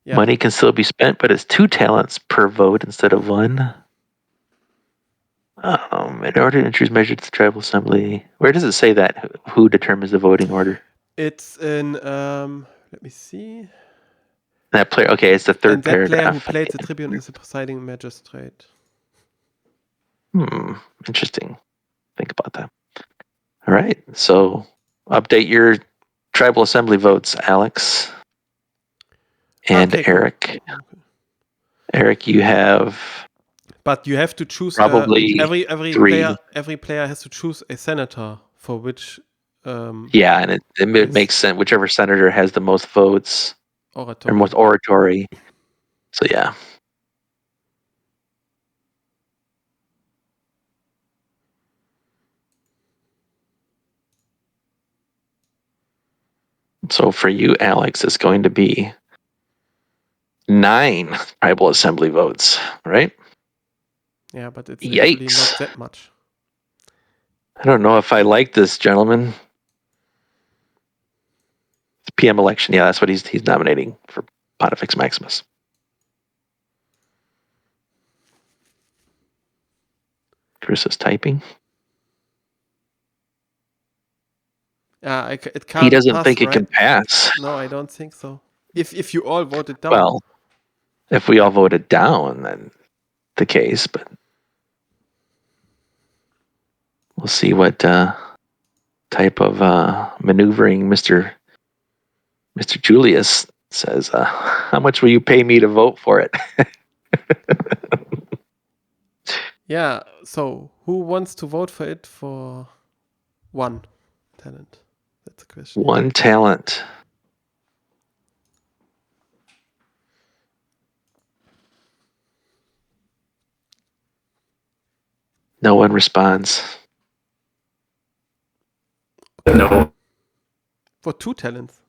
Yeah. money can still be spent, but it's 2 talents per vote instead of 1. In order to introduce measures to the tribal assembly, where does it say that? Who determines the voting order? It's in. Let me see. That player. Okay, it's the third And that player who paragraph. played the tribune is the presiding magistrate. Interesting. Think about that. All right, so update your tribal assembly votes, Alex and Okay, cool. Eric. Eric, you have But you have to choose probably every 3. every player has to choose a senator for which Yeah, and it makes sense. Whichever senator has the most votes or oratory. most oratory. So yeah. So for you, Alex, it's going to be 9 tribal assembly votes, right? Yeah, but it's actually Yikes. not that much. I don't know if I like this, gentlemen. It's PM election. Yeah, that's what he's nominating for Pontifex Maximus. Chris is typing. It can't. He doesn't pass, think right? it can pass. No, I don't think so. If you all voted down. Well, if we all voted down, then the case, but we'll see what type of maneuvering Mr. Julius says. How much will you pay me to vote for it? Yeah. So who wants to vote for it for 1 talent? That's the question. 1 talent. No one responds. No. For 2 talents.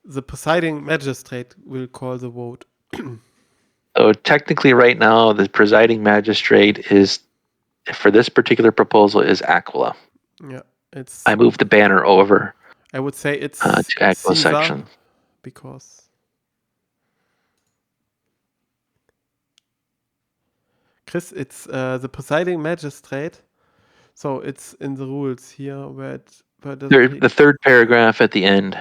the presiding magistrate will call the vote. So technically, right now, the presiding magistrate is, for this particular proposal, is Aquila. Yeah, it's. I moved the banner over I would say it's to Aquila Caesar section. because. Chris, it's the presiding magistrate, so it's in the rules here where it doesn't The third paragraph at the end.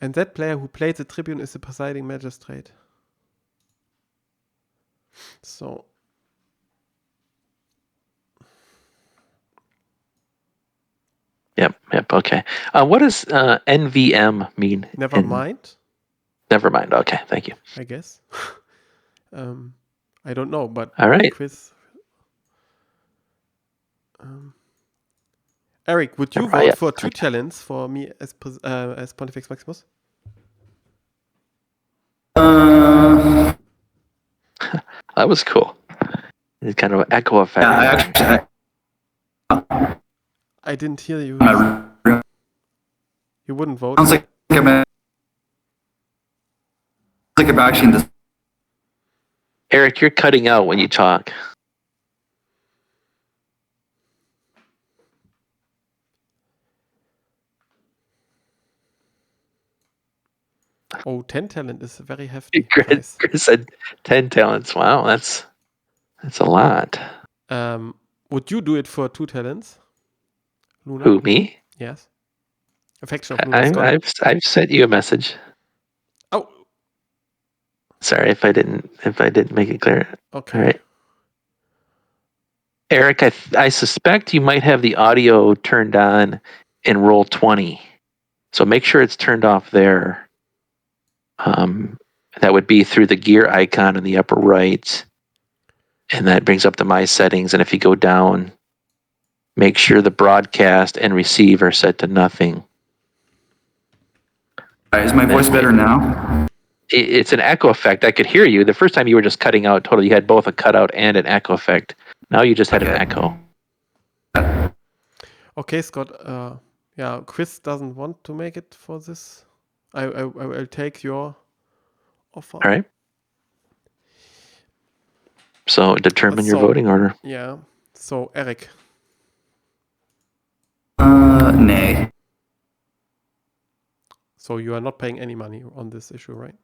and that player who played the tribune is the presiding magistrate. So Yep, okay. What does NVM mean? never mind, Never mind. Okay, thank you. I guess. I don't know, but All right. Quiz. Eric, would you vote for 2 talents for me as Pontifex Maximus? That was cool. It's kind of an echo effect. Yeah, I didn't hear you. I You wouldn't vote? sounds like I'm actually in this. Eric, you're cutting out when you talk. Oh, 10 talent is very hefty. Chris said 10 talents. Wow, that's a lot. Would you do it for 2 talents? Luna? Who, me? Yes. Affection of Luna Scott. I've sent you a message. Oh. Sorry if I didn't make it clear. Okay. All right. Eric, I suspect you might have the audio turned on in roll 20. So make sure it's turned off there. That would be through the gear icon in the upper right. And that brings up the My Settings. And if you go down, make sure the broadcast and receive are set to nothing. Is my voice better now? It's an echo effect. I could hear you. The first time you were just cutting out totally. You had both a cutout and an echo effect. Now you just had an echo. Okay, Scott. Yeah, Chris doesn't want to make it for this. I will take your offer. All right. So determine your voting order. Yeah. So Eric. Nay. So you are not paying any money on this issue, right?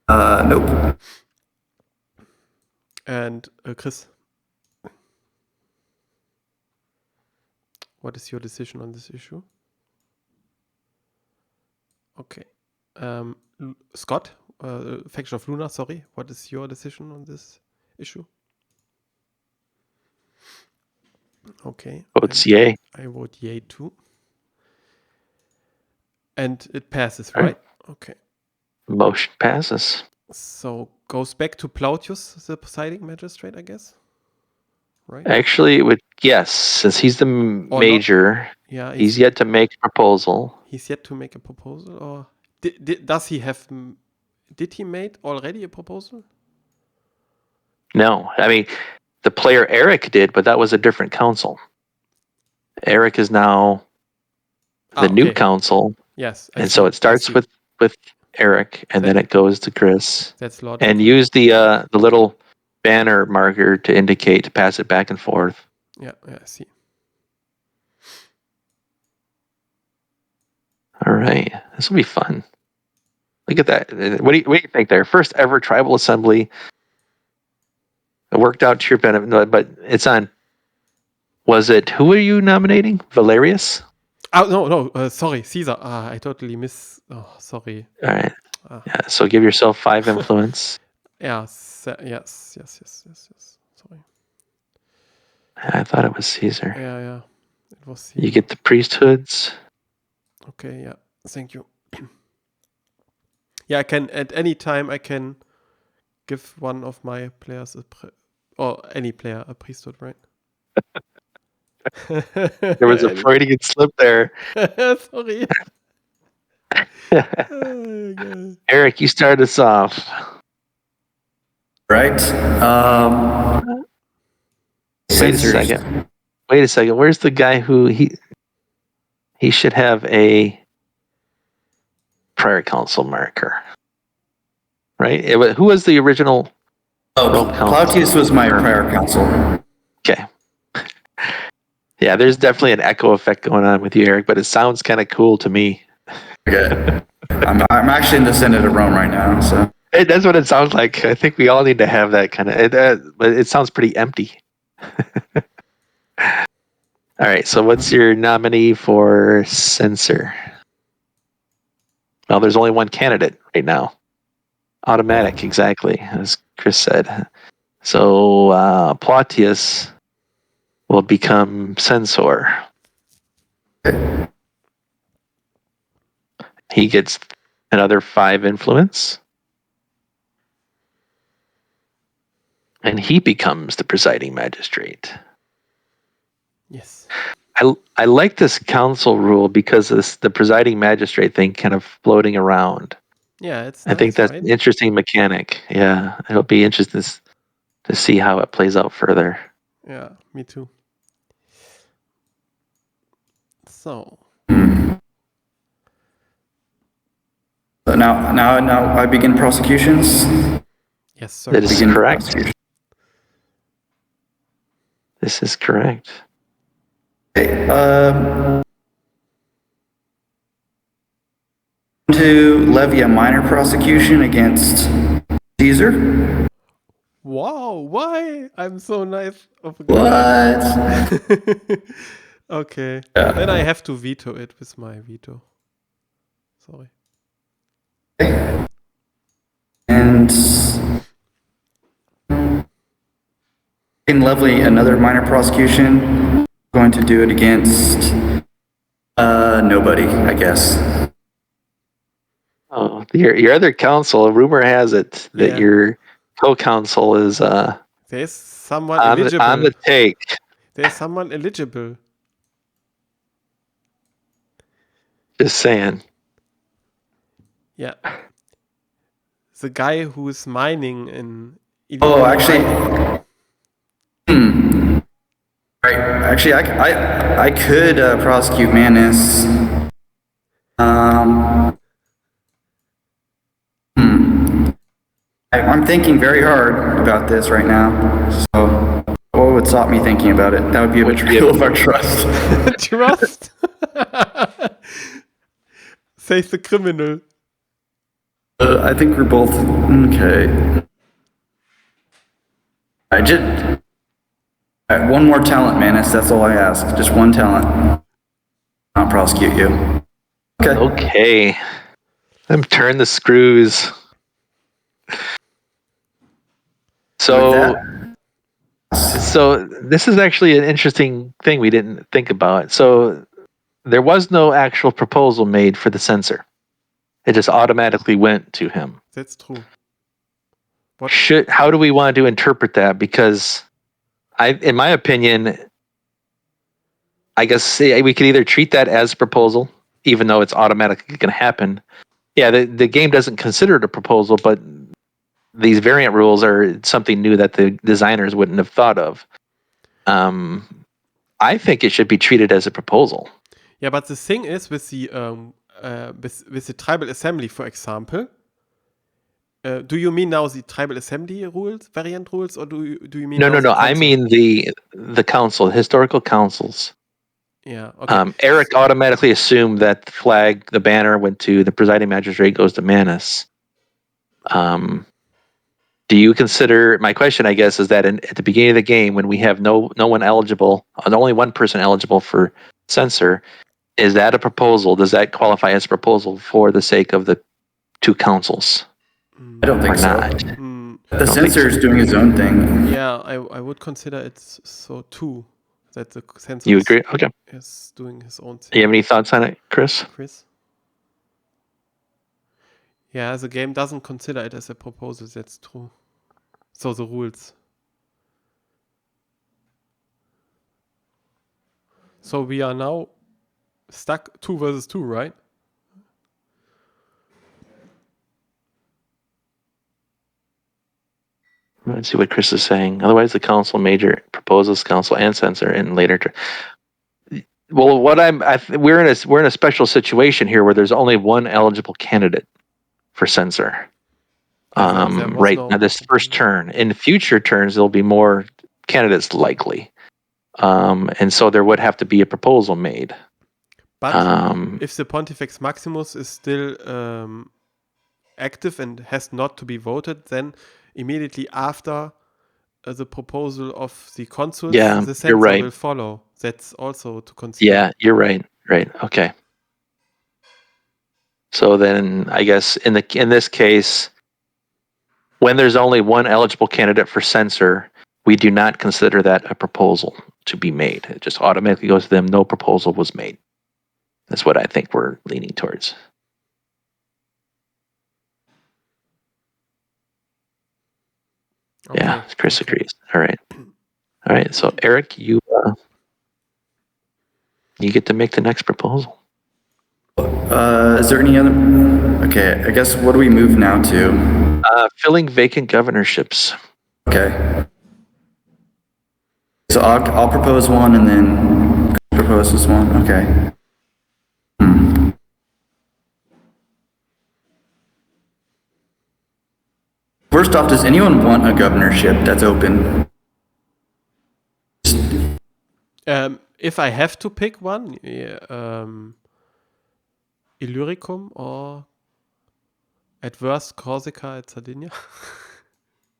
Nope. And Chris. What is your decision on this issue? Okay. Scott, Faction of Luna, sorry. What is your decision on this issue? Okay. Votes yay. I vote yay too. And it passes, right? Okay. Motion passes. So goes back to Plautius, the presiding magistrate, I guess. Right? Actually, yes, since he's the major, yeah, he's yet to make a proposal. He's yet to make a proposal, or does he have? Did he made already a proposal? No, I mean the player Eric did, but that was a different council. Eric is now the new council. Yes, and so it starts with Eric, and then it goes to Chris. That's logical. And use the little banner marker to indicate to pass it back and forth. Yeah, I see. All right, this will be fun. Look at that. What do you think there? First ever tribal assembly. It worked out to your benefit, but it's on. Was it, who are you nominating? Valerius? Oh, no, sorry, Caesar. I totally miss. Oh, sorry. All right. Yeah, so give yourself 5 influence. Yes. Sorry. I thought it was Caesar. Yeah. It was Caesar. You get the priesthoods. Okay, yeah. Thank you. Yeah, I can, at any time, I can give one of my players or any player a priesthood, right? There was a Freudian slip there. Sorry. Oh, Eric, you start us off. Right. Wait a second. Where's the guy who he should have a prior council marker. Right? Who was the original? Oh, Plautius was my prior council. Okay. Yeah, there's definitely an echo effect going on with you, Eric, but it sounds kind of cool to me. Okay. I'm actually in the Senate of Rome right now, so. That's what it sounds like. I think we all need to have that kind of. But it sounds pretty empty. All right. So, what's your nominee for censor? Well, there's only one candidate right now. Automatic, exactly, as Chris said. So, Plautius will become censor. He gets another 5 influence. And he becomes the presiding magistrate. Yes. I like this council rule because the presiding magistrate thing kind of floating around. Yeah, it's I nice, think that's right? an interesting mechanic. Yeah, it'll be interesting to see how it plays out further. Yeah, me too. So. So now I begin prosecutions. Yes, sir. That is Begin correct. prosecution. This is correct. Okay, to levy a minor prosecution against Caesar. Wow, why? I'm so nice of a guy. What? Okay. Yeah. Then I have to veto it with my veto. Sorry. And in levy another minor prosecution. Going to do it against nobody, I guess. Oh, your other council. Rumor has it that Yeah. your co-counsel is There's someone on eligible. the take. There's someone eligible. Just saying. Yeah. The guy who's mining in. Oh, actually, right. Actually, I could prosecute Manus. I'm thinking very hard about this right now. So, what would stop me thinking about it? That would be a betrayal of our trust. Trust? Says the criminal. I think we're both okay. I just one more talent, Manus. That's all I ask. Just one talent. I'll prosecute you. Okay. Okay. Let me turn the screws. So this is actually an interesting thing we didn't think about. So there was no actual proposal made for the censor. It just automatically went to him. That's true. How do we want to interpret that? Because in my opinion, I guess we could either treat that as a proposal, even though it's automatically going to happen. Yeah, the game doesn't consider it a proposal, but these variant rules are something new that the designers wouldn't have thought of. I think it should be treated as a proposal. Yeah, but the thing is with the tribal assembly, for example. Do you mean now the tribal assembly rules, variant rules, or do you mean no? I mean the council, historical councils. Yeah. Okay. Eric automatically assumed that the banner went to the presiding magistrate, goes to Manus. Do you consider? My question, I guess, is that at the beginning of the game, when we have no one eligible, only one person eligible for censor, is that a proposal? Does that qualify as a proposal for the sake of the 2 councils? I don't think so. Not. The censor is doing his own thing. Yeah, I would consider it so too. That the censor You agree? Okay. is doing his own thing. Do you have any thoughts on it, Chris? Yeah, the game doesn't consider it as a proposal, that's true. So the rules. So we are now stuck 2 versus 2, right? Let's see what Chris is saying. Otherwise, the council major proposes council and censor in later. Well, we're in a special situation here where there's only one eligible candidate for censor. Yeah, there was Right no now, this first proposal. turn. In future turns, there'll be more candidates likely, and so there would have to be a proposal made. But Um, if the Pontifex Maximus is still active and has not to be voted, then immediately after the proposal of the consuls, Yeah, the you're censor right. will follow. That's also to consider. Yeah, you're right. Right. Okay. So then, I guess in this case, when there's only one eligible candidate for censor, we do not consider that a proposal to be made. It just automatically goes to them. No proposal was made. That's what I think we're leaning towards. Okay. Yeah, Chris Okay. agrees. All right. So Eric, you get to make the next proposal. Is there any other? Okay, I guess what do we move now to? Filling vacant governorships. Okay. So I'll propose one and then propose this one. Okay. First off, does anyone want a governorship that's open? If I have to pick one, Illyricum or at worst Corsica and Sardinia.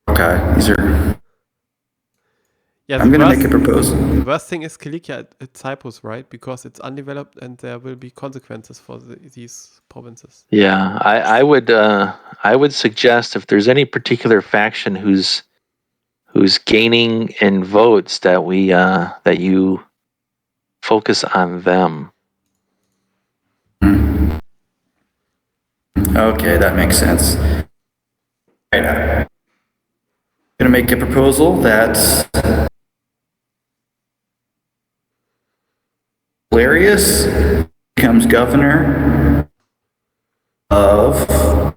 Okay, these are. Yeah, I'm gonna make a proposal. the worst thing is Cilicia at Cyprus, right? Because it's undeveloped and there will be consequences for these provinces. Yeah, I would suggest if there's any particular faction who's gaining in votes that that you focus on them. Okay, that makes sense. Right. I'm gonna make a proposal that Valerius becomes governor of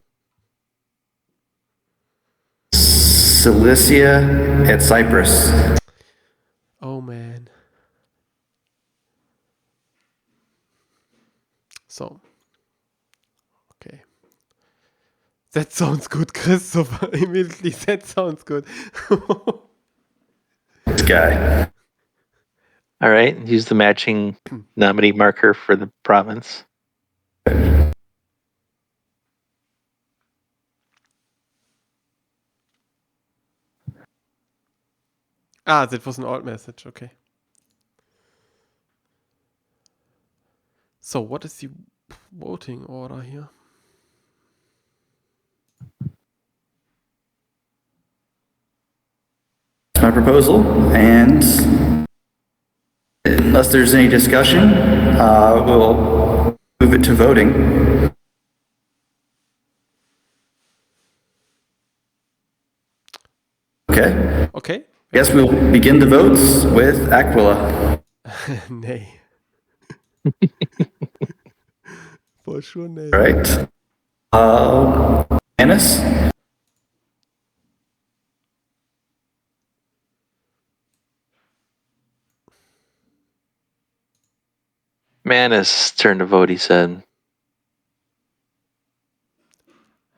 Cilicia at Cyprus. Oh man. So, okay. That sounds good, Christopher. Immediately, that sounds good. This guy. All right, use the matching nominee marker for the province. That was an old message. Okay. So, what is the voting order here? That's my proposal, and unless there's any discussion, we'll move it to voting. Okay. Okay. Guess we'll begin the votes with Aquila. Nee. For sure, nee. All right. Annis? Manus turned to vote, he said.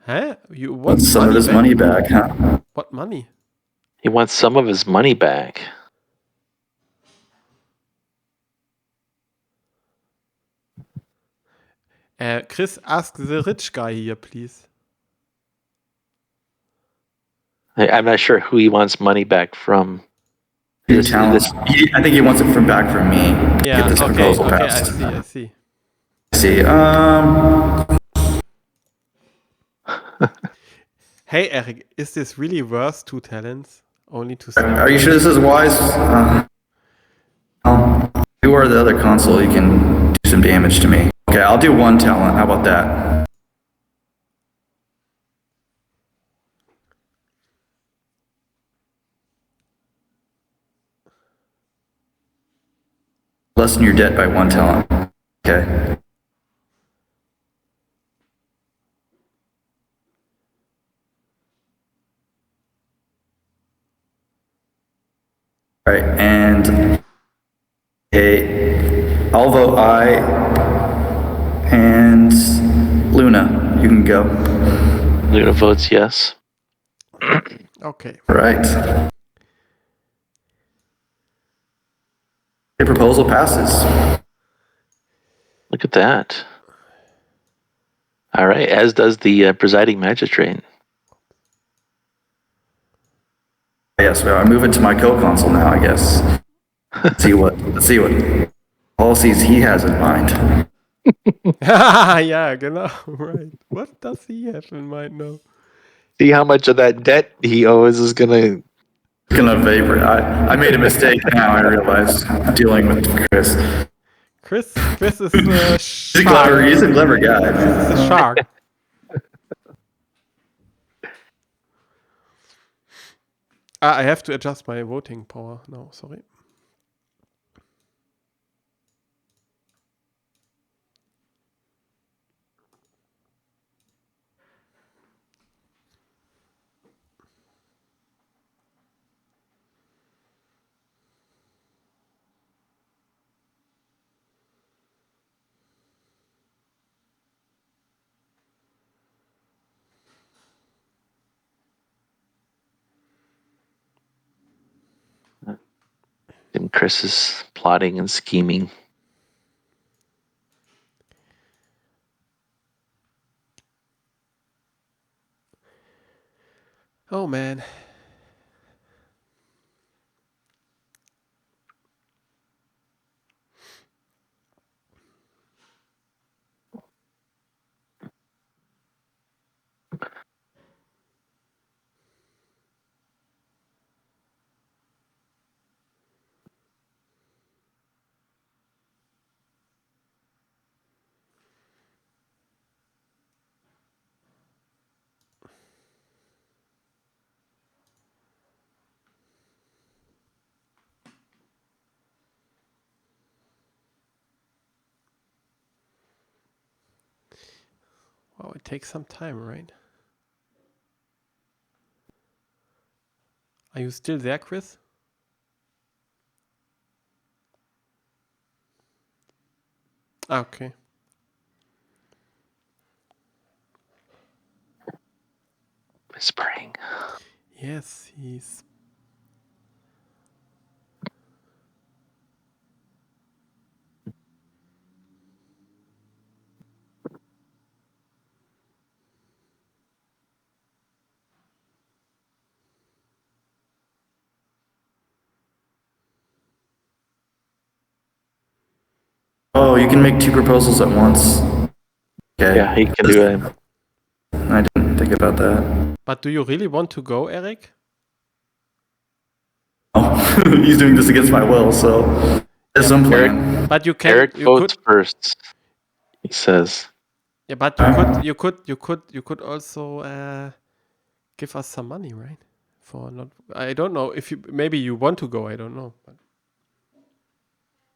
Huh? You want Wants some of his money back, huh? What money? He wants some of his money back. Chris, ask the rich guy here, please. I'm not sure who he wants money back from. I think he wants it back from me. Yeah, Get this okay, proposal okay, passed. I see. See, Hey, Eric, is this really worth 2 talents? Only to see. are you sure this is wise? You are the other consul, you can do some damage to me. Okay, I'll do 1 talent, how about that? Lessen your debt by 1 talent. Okay. All right, and okay, I'll vote aye. And Luna, you can go. Luna votes yes. Okay. Right. The proposal passes. Look at that. All right, as does the presiding magistrate. Yes, well, I move it to my co-consul now, I guess. Let's see what policies he has in mind. Yeah, genau. Right. What does he have in mind now? See how much of that debt he owes is gonna. Gonna vapor. I made a mistake now. I realize dealing with Chris. Chris is a He's a clever. shark. He's a clever guy. Chris is a shark. I have to adjust my voting power now. Sorry. And Chris is plotting and scheming. Oh man. Wow, it takes some time, right? Are you still there, Chris? Okay. Whispering. Yes, he's. Oh, you can make two proposals at once. Okay. Yeah, he can do it. I didn't think about that. But do you really want to go, Eric? Oh, he's doing this against my will, so there's some plan. But you can. Eric You votes could. first. He says. Yeah, but you could also give us some money, right? For not. I don't know if you. Maybe you want to go. I don't know. But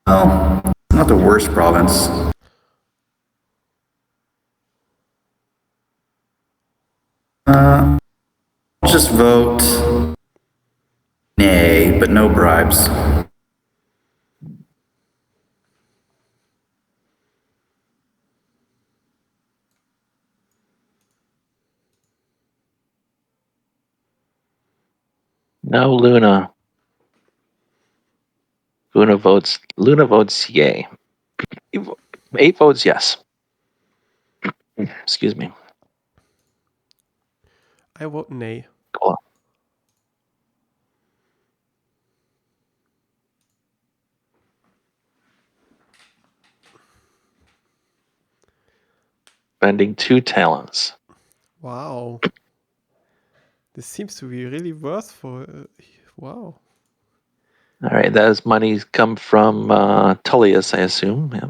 Oh, not the worst province. I'll just vote nay, but no bribes. No, Luna. Luna votes yay. 8 votes yes. Excuse me. I vote nay. Cool. Spending 2 talents. Wow. This seems to be really worth for. Wow. All right, those monies come from Tullius, I assume. Yeah.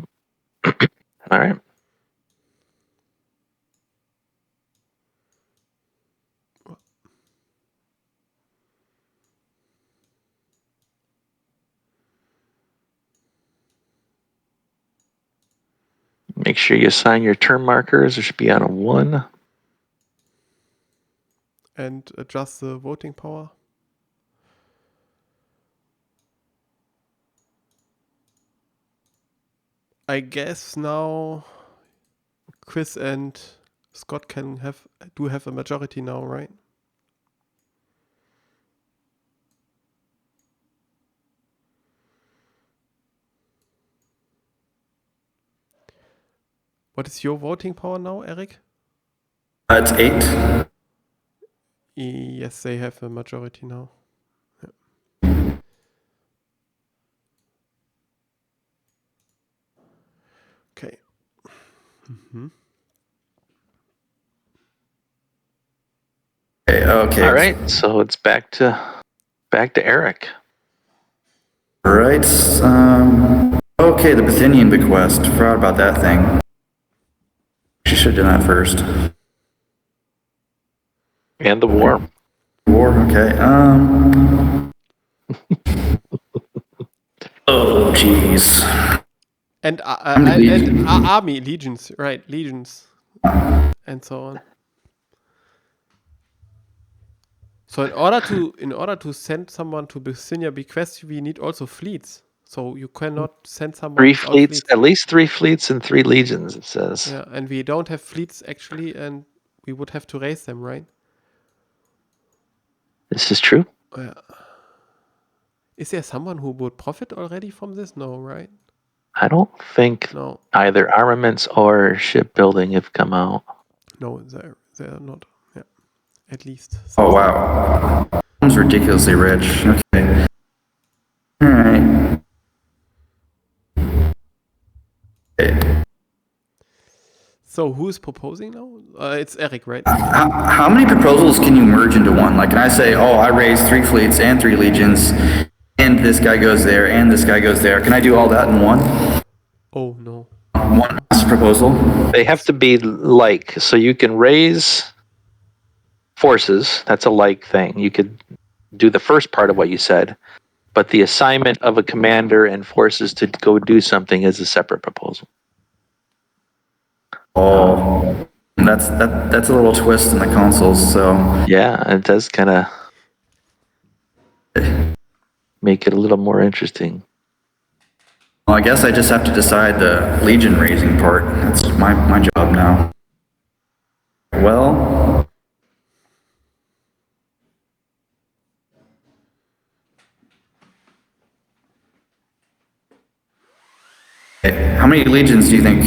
All right. Make sure you assign your turn markers. It should be on a 1. And adjust the voting power. I guess now Chris and Scott do have a majority now, right? What is your voting power now, Eric? It's 8. Yes, they have a majority now. Okay. Okay. All right, so it's back to Eric. All right. Okay, the Bithynian bequest. Forgot about that thing. She should have done that first. And the war. War. Okay. Oh, jeez. And army legions, right? Legions, and so on. So in order to send someone to Bithynia bequest, we need also fleets. So you cannot send someone 3 without fleets, at least 3 fleets and 3 legions. It says. Yeah, and we don't have fleets actually, and we would have to raise them, right? This is true. Yeah. Is there someone who would profit already from this? No, right? I don't think No, either armaments or shipbuilding have come out. no, they're not. Yeah, at least. Oh wow, one's ridiculously rich. Okay. All right. Okay. So who's proposing now? It's Eric, right? How many proposals can you merge into one? Like, can I say, oh, I raised 3 fleets and 3 legions, and this guy goes there, and this guy goes there? Can I do all that in one? Oh no. One proposal? They have to be like, so you can raise forces. That's a like thing. You could do the first part of what you said, but the assignment of a commander and forces to go do something is a separate proposal. Oh, that's a little twist in the consuls. So yeah, it does kind of make it a little more interesting. Well, I guess I just have to decide the legion raising part. That's my job now. Well, how many legions do you think?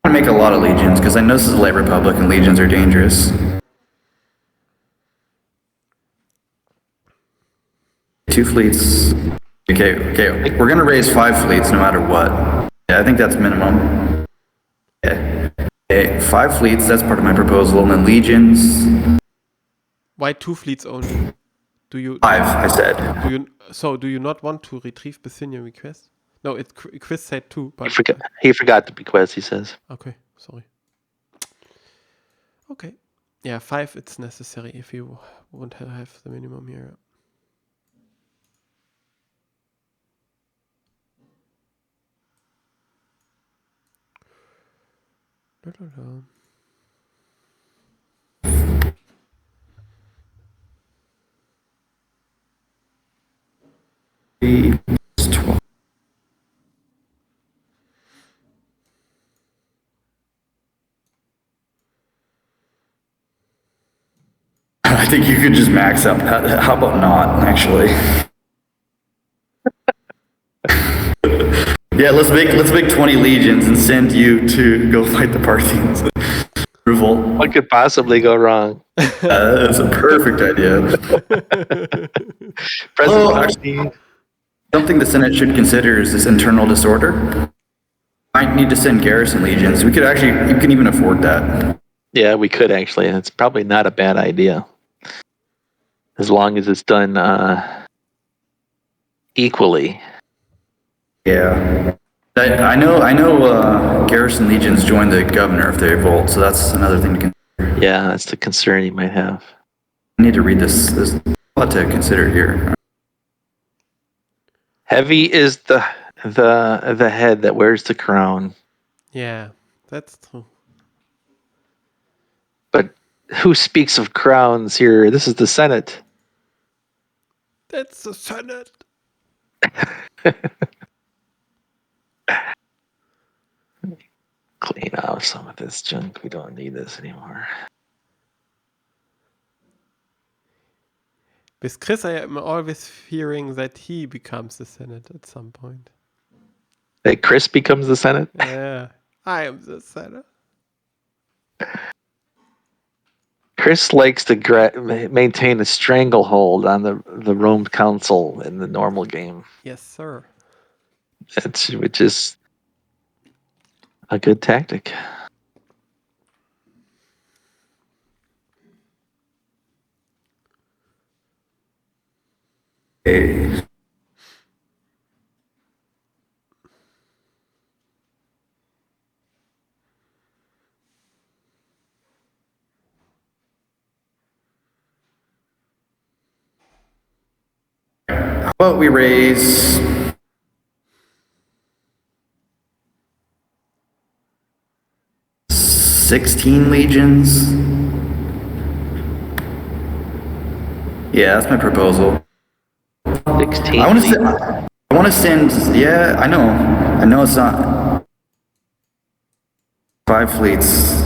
I want to make a lot of legions because I know this is a late republic and legions are dangerous. 2 fleets. Okay. We're gonna raise 5 fleets no matter what. Yeah, I think that's minimum. Okay, 5 fleets. That's part of my proposal, and then legions. Why 2 fleets only? 5, I said. Do you not want to retrieve Bithynia request? No, Chris said 2, but he forgot the bequest. He says. Okay, sorry. Okay, yeah, 5 it's necessary if you want to have the minimum here. Da, da, da. I think you could just max up. How about not, actually? Yeah, let's make 20 legions and send you to go fight the Parthians. Revolt. What could possibly go wrong? That's a perfect idea. President Something the Senate should consider is this internal disorder. Might need to send garrison legions. You can even afford that. Yeah, we could actually. It's probably not a bad idea. As long as it's done equally. Yeah. I know garrison legions join the governor if they revolt, so that's another thing to consider. Yeah, that's the concern you might have. I need to read this. There's a lot to consider here. Heavy is the head that wears the crown. Yeah, that's true. But who speaks of crowns here? This is the Senate. That's the Senate. off some of this junk. We don't need this anymore. With Chris, I am always fearing that he becomes the Senate at some point. That Chris becomes the Senate? Yeah, I am the Senate. Chris likes to maintain a stranglehold on the Rome Council in the normal game. Yes, sir. Which is a good tactic. Okay. How about we raise 16 legions? Yeah, that's my proposal. 16. I want to send. Yeah, I know. I know it's not 5 fleets.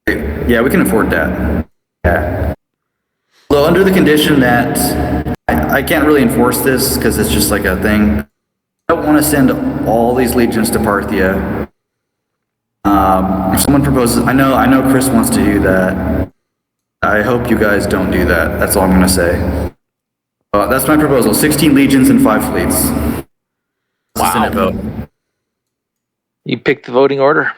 Yeah, we can afford that. Yeah. Well, under the condition that I can't really enforce this because it's just like a thing. I don't want to send all these legions to Parthia. If someone proposes, I know Chris wants to do that. I hope you guys don't do that. That's all I'm gonna say. That's my proposal: 16 legions and 5 fleets. Wow. Senate vote. You picked the voting order.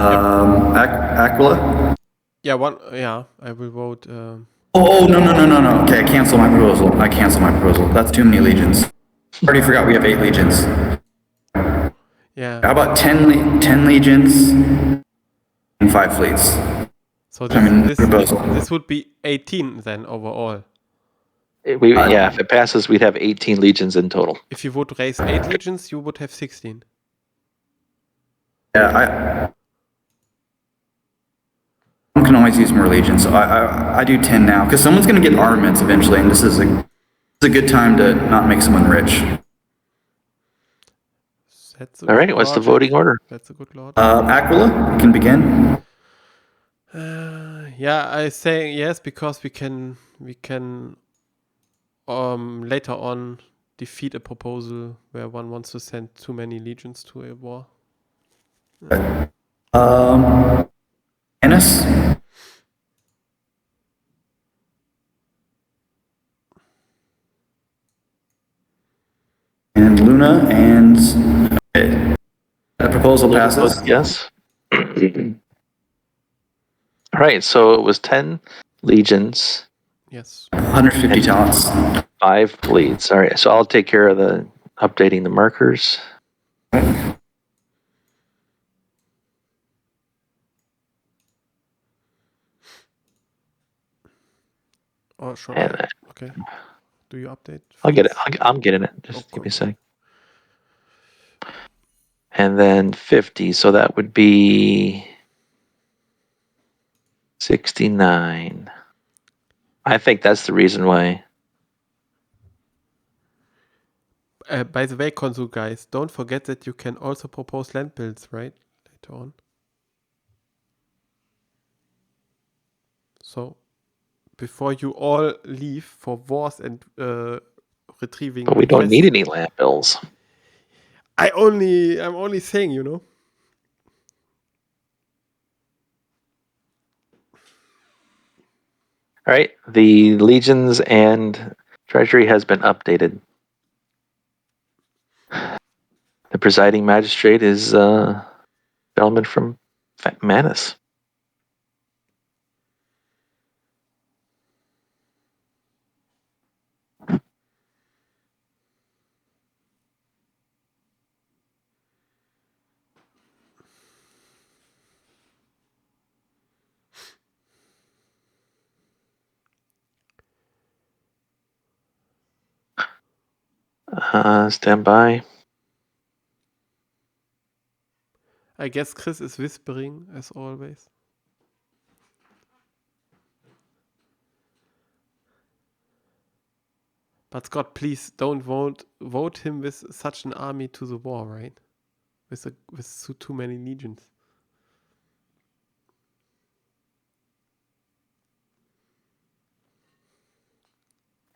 Aquila. Yeah, I will vote. Oh no. Okay, I cancel my proposal. That's too many legions. Already forgot we have 8 legions. Yeah. How about 10 legions and 5 fleets? So proposal. this would be 18 then overall. If it passes, we'd have 18 legions in total. If you would raise 8 legions, you would have 16. Yeah, I can always use more legions, so I do 10 now because someone's going to get armaments eventually, and this is a good time to not make someone rich. All right, what's the voting order? That's a good lord. Aquila, you can begin. Yeah, I say yes because we can later on defeat a proposal where one wants to send too many legions to a war. Ennis. And Luna, and okay. The proposal passes. Yes. All right, so it was 10 legions. Yes. 150 talents. 5 fleets. All right, so I'll take care of updating the markers. Oh, sure. Okay. Do you update? I'll get it. I'm getting it. Just give me a sec. And then 50, so that would be 69. I think that's the reason why. By the way, Consul guys, don't forget that you can also propose land builds, right? Later on. So, before you all leave for wars and retrieving. But we don't need any land bills. I'm only saying, All right, the legions and treasury has been updated. The presiding magistrate is a gentleman from Manus. Stand by. I guess Chris is whispering as always. But Scott, please don't vote him with such an army to the war, right? With too many legions.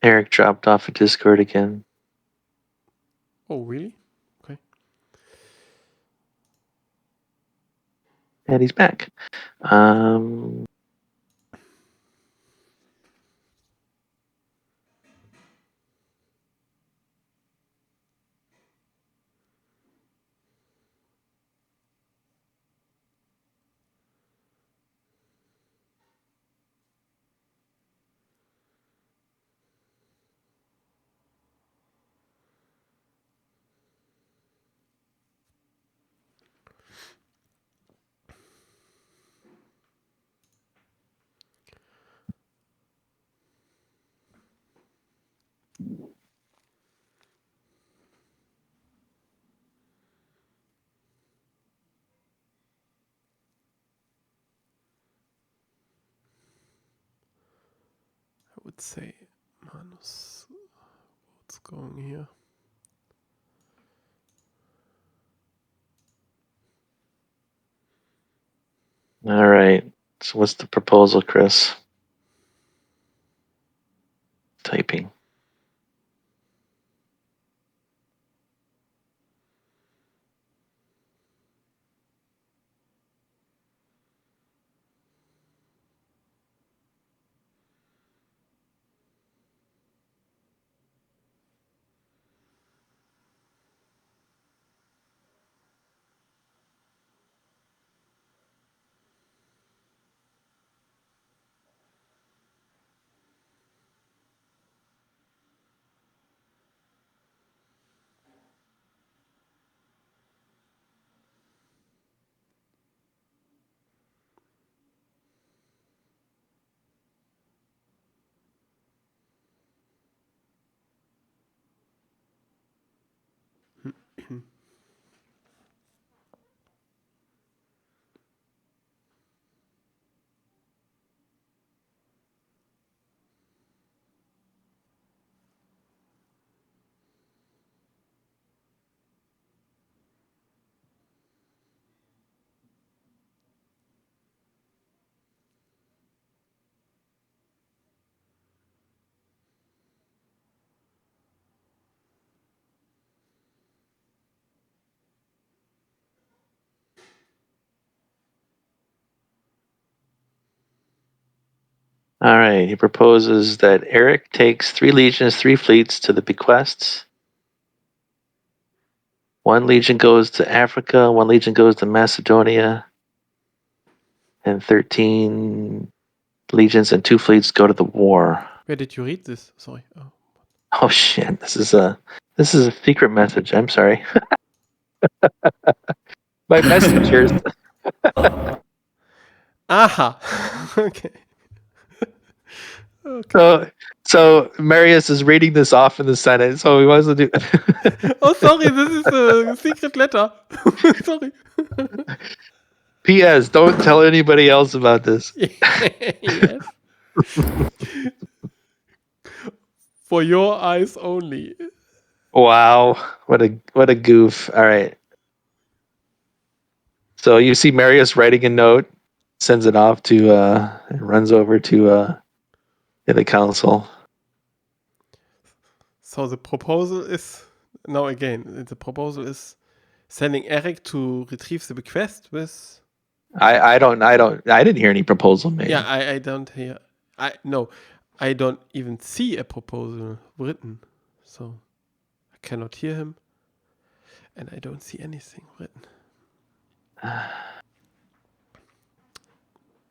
Eric dropped off of Discord again. Oh, really? Okay. And he's back. I would say Manus. What's going here? All right. So what's the proposal, Chris? Typing. All right. He proposes that Eric takes 3 legions, 3 fleets to the bequests. 1 legion goes to Africa, 1 legion goes to Macedonia, and 13 legions and 2 fleets go to the war. Where did you read this? Sorry. Oh. Oh shit! This is a secret message. I'm sorry. My messengers. Aha. Okay. Okay. So Marius is reading this off in the Senate. So he wants to do. Oh, sorry. This is a secret letter. Sorry. P.S. Don't tell anybody else about this. Yes. For your eyes only. Wow, what a goof! All right. So you see Marius writing a note, sends it off to runs over to the council. So the proposal is now again. The proposal is sending Eric to retrieve the bequest with. I didn't hear any proposal made. Yeah, I don't hear. I don't even see a proposal written. So I cannot hear him, and I don't see anything written.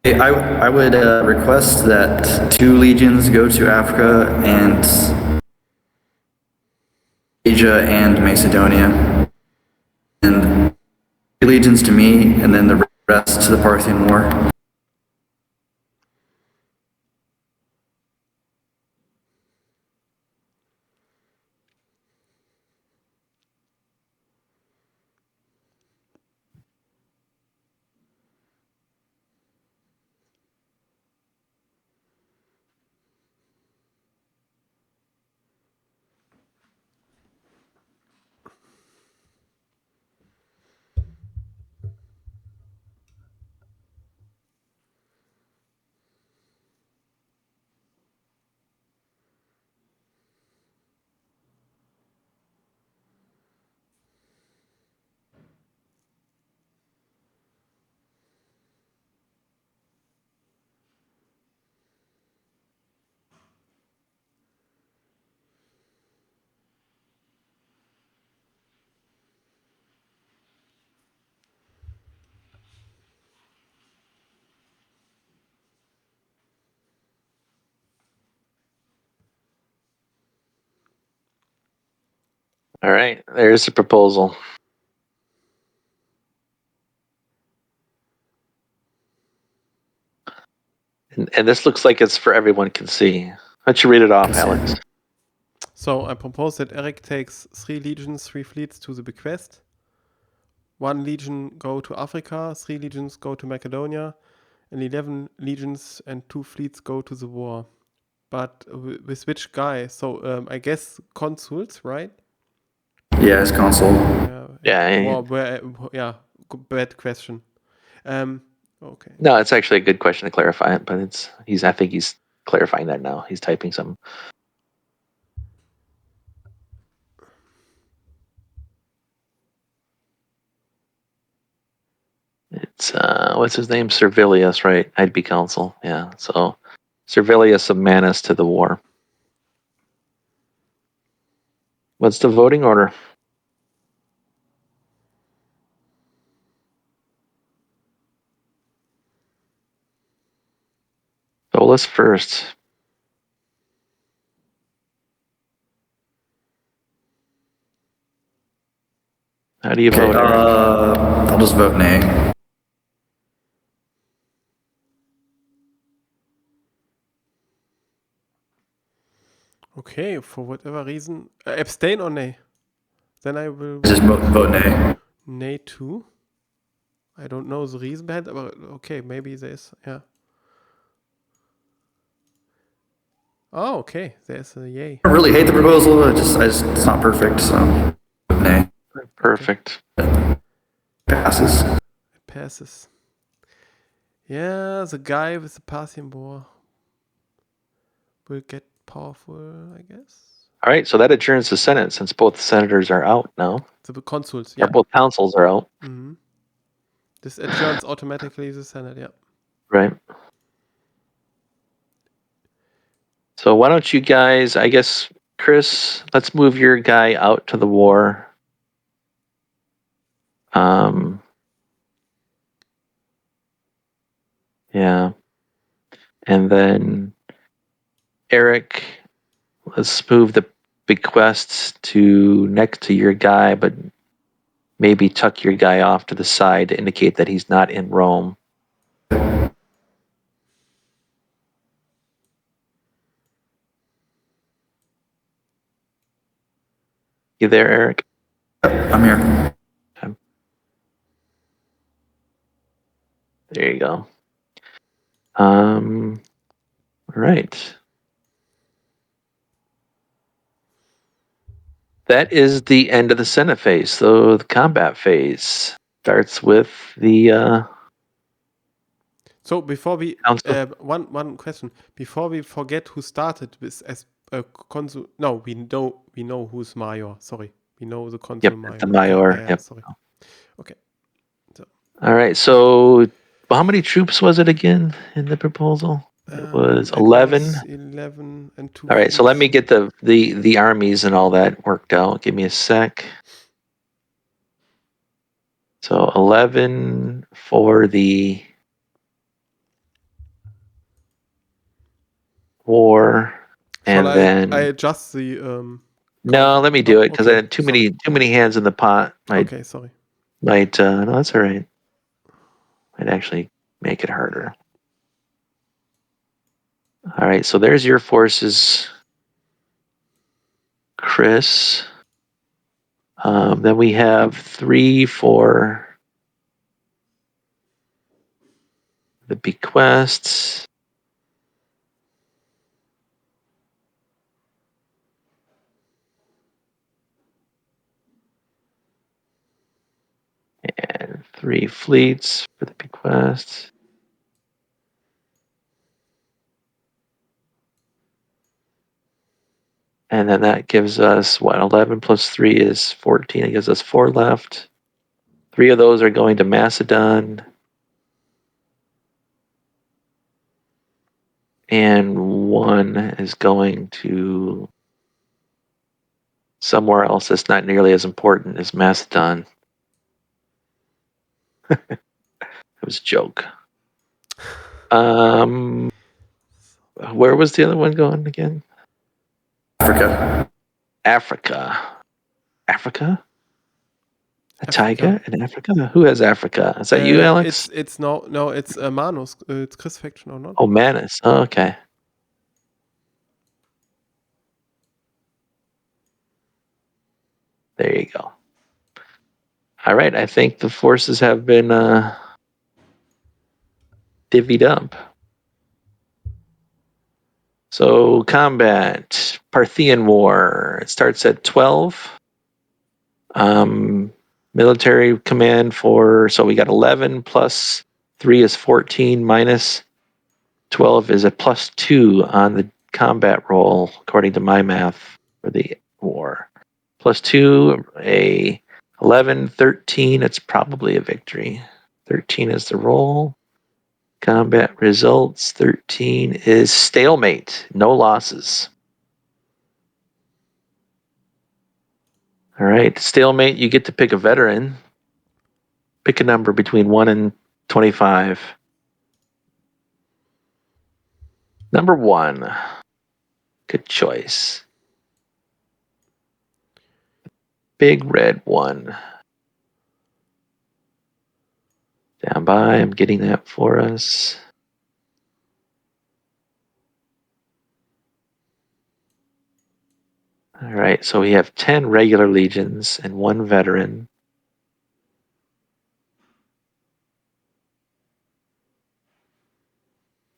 I would request that 2 legions go to Africa and Asia and Macedonia, and 3 legions to me, and then the rest to the Parthian War. All right, there's the proposal. And this looks like it's for everyone can see. Why don't you read it off, Alex? So I propose that Eric takes 3 legions, 3 fleets to the bequest. 1 legion go to Africa, 3 legions go to Macedonia, and 11 legions and 2 fleets go to the war. But with which guy? So I guess consuls, right? Yeah, it's Consul. Yeah. Yeah, bad question. Okay. No, it's actually a good question to clarify it, but I think he's clarifying that now. He's typing some. It's what's his name? Servilius, right? I'd be Consul. Yeah. So Servilius of Manus to the war. What's the voting order? Solus first. How do you vote, Eric? I'll just vote nay. Okay, for whatever reason. Abstain or nay? Then I will Just vote nay. nay too. I don't know the reason behind it, but okay, maybe there's, yeah. Oh, okay, there's a yay. I don't really hate the proposal. It's not perfect, so vote nay. Perfect. Passes. It passes. Yeah, the guy with the Parthian war will get powerful, I guess. All right, so that adjourns the Senate since both senators are out now. The consuls, Or yeah. both consuls are out. Mm-hmm. This adjourns automatically the Senate, yeah. Right. So why don't you guys, I guess, Chris, let's move your guy out to the war. Yeah. And then Eric, let's move the bequests to next to your guy, but maybe tuck your guy off to the side to indicate that he's not in Rome. You there, Eric? I'm here. Okay. There you go. All right. That is the end of the Senate phase. So the combat phase starts with the So before we council. one question before we forget who started with as a consul. No, we know who's Major. Sorry, we know the consul Major. The Major. Okay, yeah, sorry. Okay. So. All right. So how many troops was it again in the proposal? It was 11. 11 and 2. All right. So let me get the armies and all that worked out. Give me a sec. So 11 for the war, and then I adjust the no, let me do it because I had too sorry. many hands in the pot. Okay, sorry. No, that's all right. Might actually make it harder. All right, so there's your forces, Chris. Then we have 3 for the bequests. And 3 fleets for the bequests. And then that gives us, 11 plus 3 is 14. It gives us 4 left. 3 of those are going to Macedon. And 1 is going to somewhere else that's not nearly as important as Macedon. It was a joke. Where was the other one going again? Africa. Africa. Africa? A Africa. taiga in Africa? Who has Africa? Is that you, Alex? It's it's Manus. It's Chris Faction or not? Oh, Manus. Oh, okay. There you go. All right, I think the forces have been divvied up. So combat, Parthian War. It starts at 12. Military command so we got 11 plus 3 is 14 minus 12 is a plus 2 on the combat roll, according to my math for the war. Plus 2, a 11, 13, it's probably a victory. 13 is the roll. Combat results, 13 is stalemate, no losses. All right, stalemate, you get to pick a veteran. Pick a number between 1 and 25. Number 1. Good choice. Big red one. Stand by, I'm getting that for us. All right, so we have 10 regular legions and 1 veteran.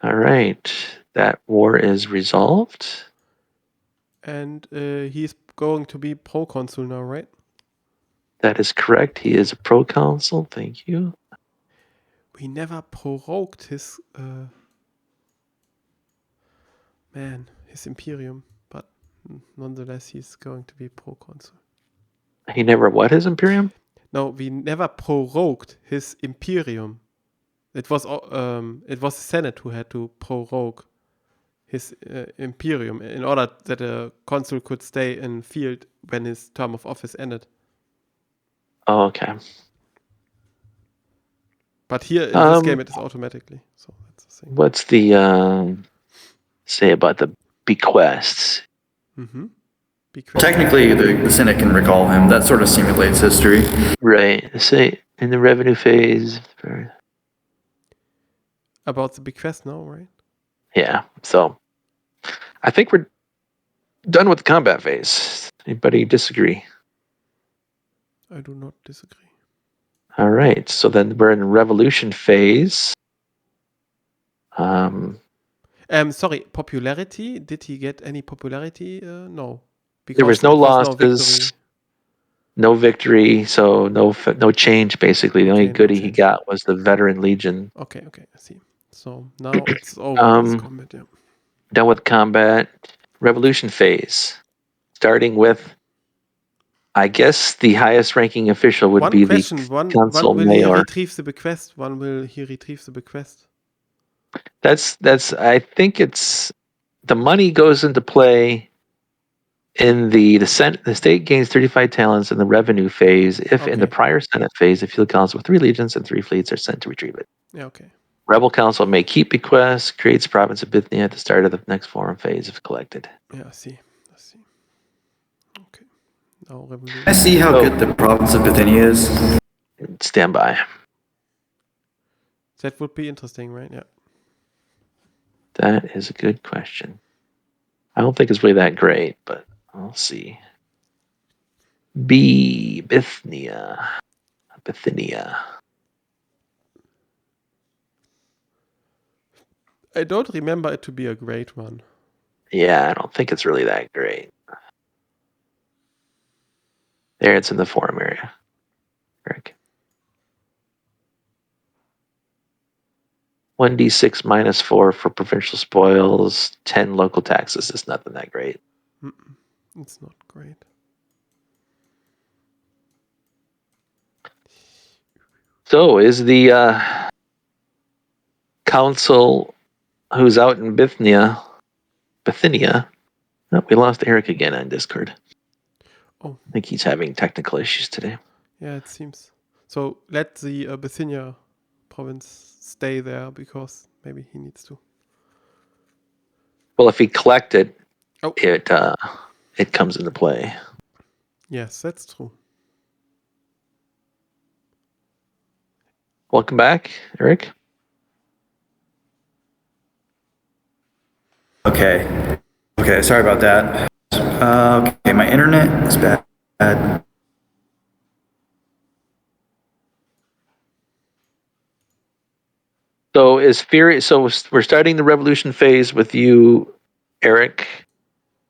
All right, that war is resolved. And he's going to be pro-consul now, right? That is correct. He is a proconsul. Thank you. We never prorogued his his imperium, but nonetheless, he's going to be proconsul. He never what his imperium? No, we never prorogued his imperium. It was the Senate who had to prorogue his imperium in order that a consul could stay in field when his term of office ended. Oh, okay. But here in this game, it is automatically. So that's the thing. What's the say about the bequests? Mm-hmm. Technically, the Senate can recall him. That sort of simulates history. Right. Say in the revenue phase. About the bequest now, right? Yeah. So I think we're done with the combat phase. Anybody disagree? I do not disagree. All right. So then we're in revolution phase. Sorry, popularity. Did he get any popularity? No. Because there was no losses, victory. no victory, so no change. Basically, the only goodie he got was the veteran legion. Okay, I see. So now it's over with combat. Yeah. Done with combat. Revolution phase, starting with, I guess the highest ranking official would be the consul will mayor. He retrieve the bequest? When will he retrieve the bequest? That's. I think it's the money goes into play in the state gains 35 talents in the revenue phase. If in the prior Senate phase, the field council with 3 legions and 3 fleets are sent to retrieve it. Yeah, okay. Rebel council may keep bequests, creates province of Bithynia at the start of the next forum phase if collected. Yeah, I see. Okay. Now revolution. I see how good the province of Bithynia is. Stand by. That would be interesting, right? Yeah. That is a good question. I don't think it's really that great, but we'll see. Bithynia. I don't remember it to be a great one. Yeah, I don't think it's really that great. There, it's in the forum area. Rick. 1d6 minus 4 for provincial spoils, 10 local taxes is nothing that great. It's not great. So is the council who's out in Bithynia. Oh, we lost Eric again on Discord. Oh. I think he's having technical issues today. Yeah, it seems. So let the Bithynia province stay there because maybe he needs to. Well, if he collected, it comes into play. Yes, that's true. Welcome back, Eric. Okay. Okay, sorry about that. Okay, my internet is bad. So we're starting the revolution phase with you, Eric.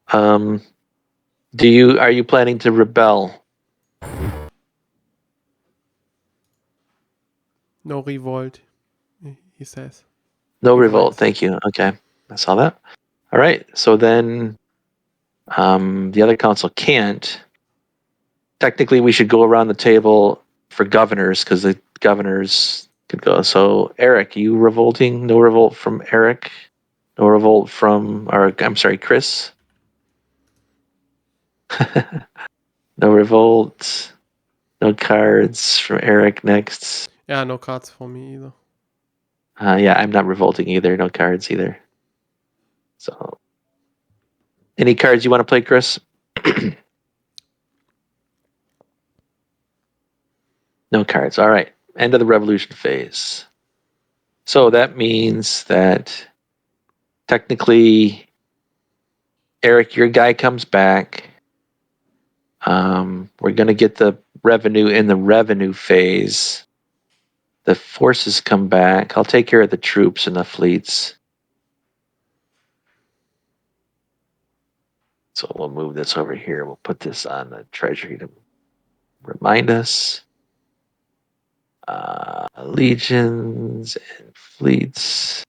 Are you planning to rebel? No revolt, he says. No He revolt. writes. Thank you. Okay, I saw that. All right. So then, the other council can't. Technically, we should go around the table for governors because the governors could go. So, Eric, you revolting? No revolt from Eric. No revolt from, or I'm sorry, Chris. No revolt. No cards from Eric next. Yeah, no cards for me either. Yeah, I'm not revolting either. No cards either. So, any cards you want to play, Chris? No cards. All right. End of the revolution phase. So that means that technically, Eric, your guy comes back. We're going to get the revenue in the revenue phase. The forces come back. I'll take care of the troops and the fleets. So we'll move this over here. We'll put this on the treasury to remind us. Legions and fleets.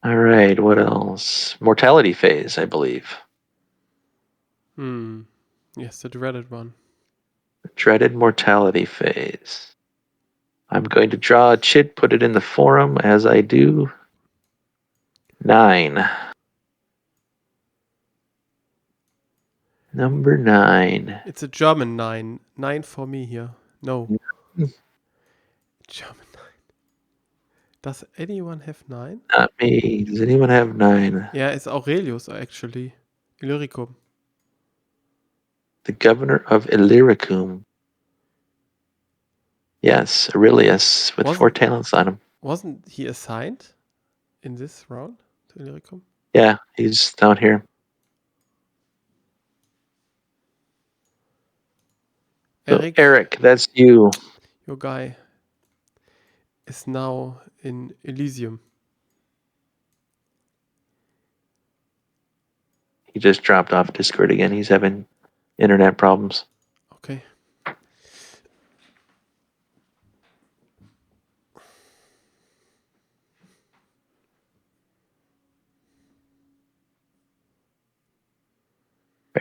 All right, what else? Mortality phase, I believe. Yes, the dreaded one. Dreaded mortality phase. I'm going to draw a chit, put it in the forum as I do. 9. Number 9. It's a German 9. 9 for me here. No. German 9. Does anyone have 9? Not me. Does anyone have 9? Yeah, it's Aurelius actually. Illyricum. The governor of Illyricum. Yes, Aurelius with 4 talents on him. Wasn't he assigned in this round to Illyricum? Yeah, he's down here. So, Eric, that's you. Your guy is now in Elysium. He just dropped off Discord again. He's having internet problems. Okay. Are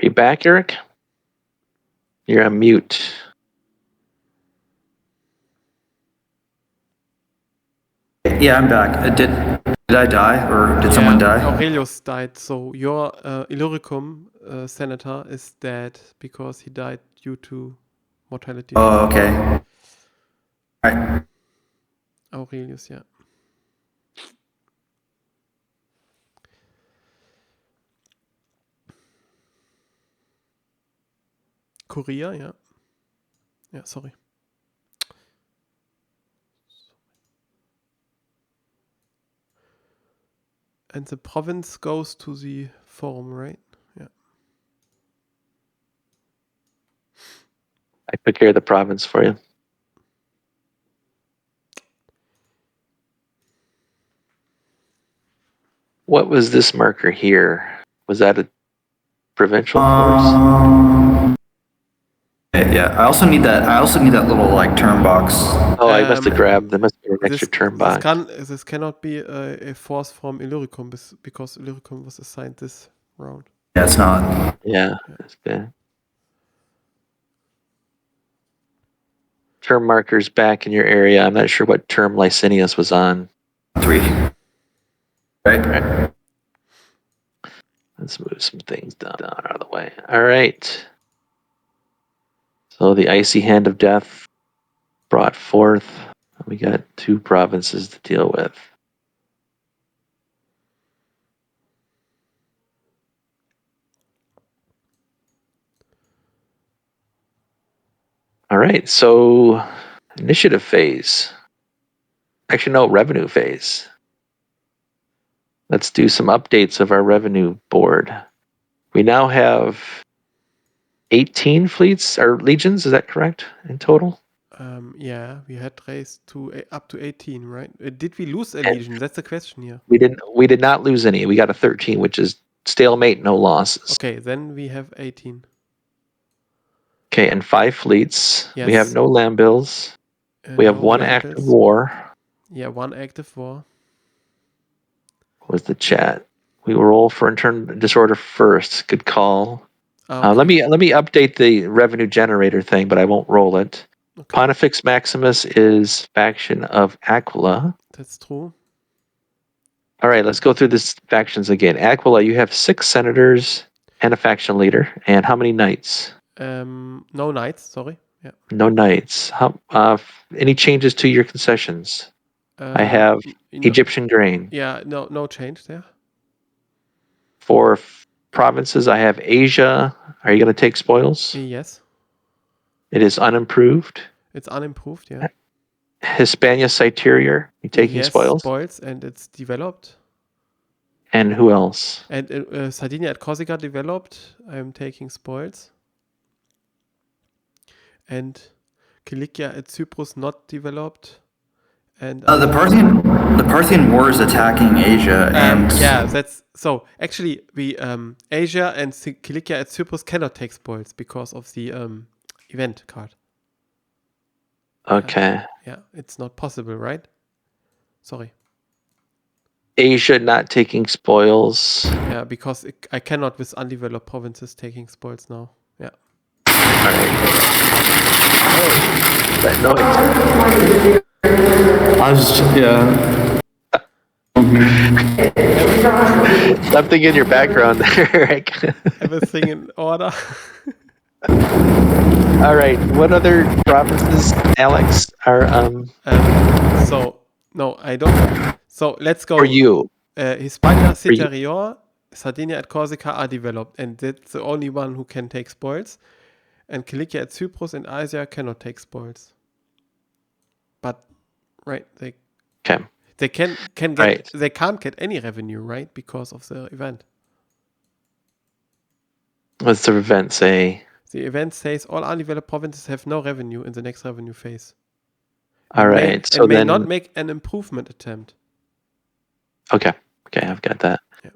you back, Eric? You're on mute. Yeah, I'm back. Did I die or did someone die? Aurelius died, so your Illyricum senator is dead because he died due to mortality. Oh, okay. All right. Aurelius, yeah. Korea, yeah. Yeah, sorry. And the province goes to the forum, right? Yeah. I took care of the province for you. What was this marker here? Was that a provincial force? Yeah, I also need that little like term box. Oh, I must have grabbed. There must be an extra term box. This cannot be a force from Illyricum because Illyricum was assigned this round. Yeah, it's not. Yeah, that's good. Term markers back in your area. I'm not sure what term Licinius was on. 3. Right. Let's move some things down out of the way. All right. So the icy hand of death brought forth. We got 2 provinces to deal with. All right, so initiative phase. Actually, no, revenue phase. Let's do some updates of our revenue board. We now have 18 fleets or legions, is that correct, in total? Yeah, we had raised to up to 18, right? Did we lose a And legion? That's the question here. we did not lose any. We got a 13, which is stalemate, no losses. Okay, then we have 18. Okay, and 5 fleets. Yes. We have no land bills. We have no 1 land active bills. war. Yeah, 1 active war. Was the chat. We will roll for intern disorder first. Good call. Okay. Let me update the revenue generator thing, but I won't roll it. Okay. Pontifex Maximus is faction of Aquila. That's true. All right, let's go through these factions again. Aquila, you have 6 senators and a faction leader. And how many knights? No knights, sorry. Yeah. No knights. Any changes to your concessions? I have Egyptian grain. Yeah, no change there. For provinces, I have Asia. Are you going to take spoils? Yes. It is unimproved. It's unimproved, yeah. Hispania Citerior, you taking yes, spoils? And it's developed. And who else? And Sardinia at Corsica developed. I'm taking spoils. And Kilikia at Cyprus not developed. And The Parthian War is attacking Asia, and yeah, that's so. Actually, we Asia and Kilikia at Cyprus cannot take spoils because of the event card. Okay. Yeah, it's not possible, right? Sorry. Asia not taking spoils. Yeah, because I cannot with undeveloped provinces taking spoils now. Yeah. All right. I was Something in your background there. Everything in order. All right. What other provinces, Alex, are so no, I don't. So let's go. for you? Hispania Citerior, Sardinia at Corsica are developed, and that's the only one who can take spoils. And Kilikia at Cyprus and Asia cannot take spoils. But right, they Okay. can get Right. they can't get any revenue, right, because of the event. What's the event say? The event says all undeveloped provinces have no revenue in the next revenue phase. All right. So may then, not make an improvement attempt. Okay, I've got that. Yeah.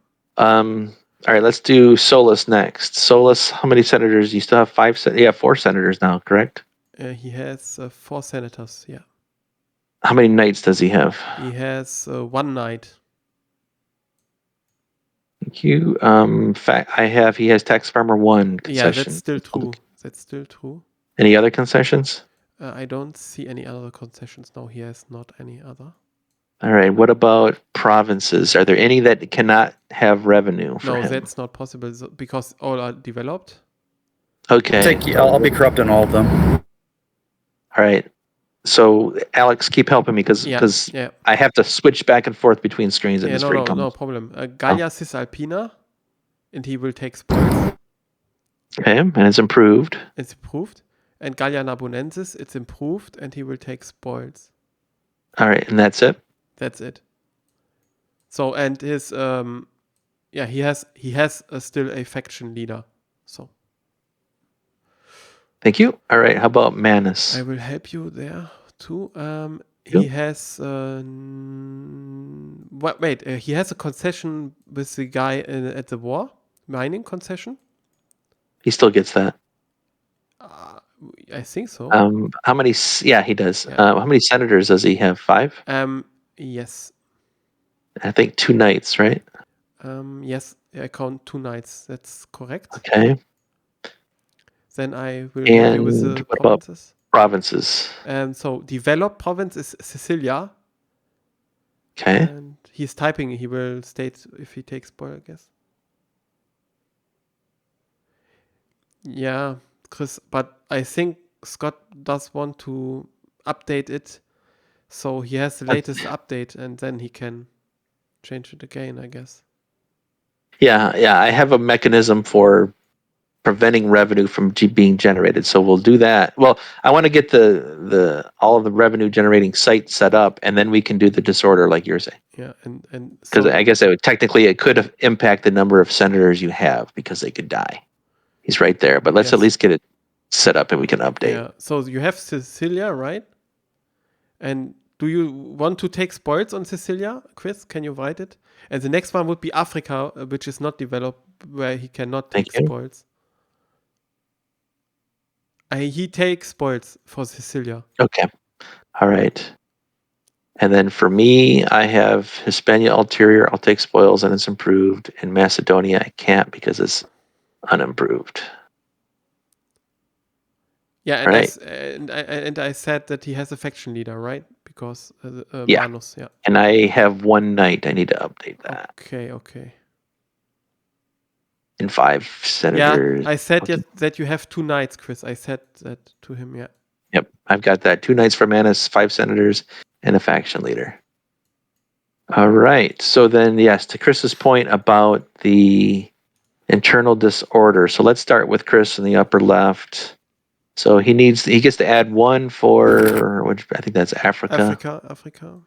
All right, let's do Solus next. Solus, how many senators? You still have 5? Yeah, 4 senators now, correct? He has 4 senators. Yeah. How many knights does he have? He has 1 knight. Thank you. He has tax farmer 1 concession. Yeah, that's still true. That's still true. Any other concessions? I don't see any other concessions. No, he has not any other. All right. What about provinces? Are there any that cannot have revenue for him? No, that's not possible because all are developed. Okay. I'll be corrupt on all of them. All right. So Alex, keep helping me because Yeah. I have to switch back and forth between screens and no problem. Gallia Cisalpina, and he will take spoils. Okay, and it's improved. It's improved. And Gallia Narbonensis, it's improved, and he will take spoils. All right, and that's it. That's it. So and his he has still a faction leader. So. Thank you. All right, how about Manus? I will help you there too. Yep. He has he has a concession with the guy at the war, mining concession. He still gets that. I think so. How many? Yeah, he does. Yeah. How many senators does he have? 5. Yes. I think 2 knights, right? Yes, I count 2 knights. That's correct. Okay. Then I will help you with the what provinces. About provinces? So developed province is Sicilia. Okay. And he's typing. He will state if he takes spoil, I guess. Yeah, Chris, but I think Scott does want to update it So he has the latest update, and then he can change it again, I guess. Yeah. I have a mechanism for preventing revenue from being generated. So we'll do that. Well, I want to get the all of the revenue generating sites set up, and then we can do the disorder like you're saying. Yeah, and Because so I guess it could impact the number of senators you have because they could die. He's right there, but let's at Yes. least get it set up and we can update. yeah. So you have Sicilia, right? And do you want to take spoils on Sicilia, Chris? Can you write it? And the next one would be Africa, which is not developed, where he cannot take Thank you. spoils. He takes spoils for Sicilia. Okay. All right. And then for me, I have Hispania Ulterior. I'll take spoils and it's improved. In Macedonia, I can't because it's unimproved. Yeah, All right. and I said that he has a faction leader, right? Because Yeah. Manus, yeah. And I have one knight. I need to update that. Okay. And 5 senators. Yeah, I said Okay. that you have 2 knights, Chris. I said that to him, yeah. Yep. I've got that. 2 knights for Manus, 5 senators, and a faction leader. All right. So then, yes, to Chris's point about the internal disorder. So let's start with Chris in the upper left. So he gets to add 1 for, which I think that's Africa. Africa.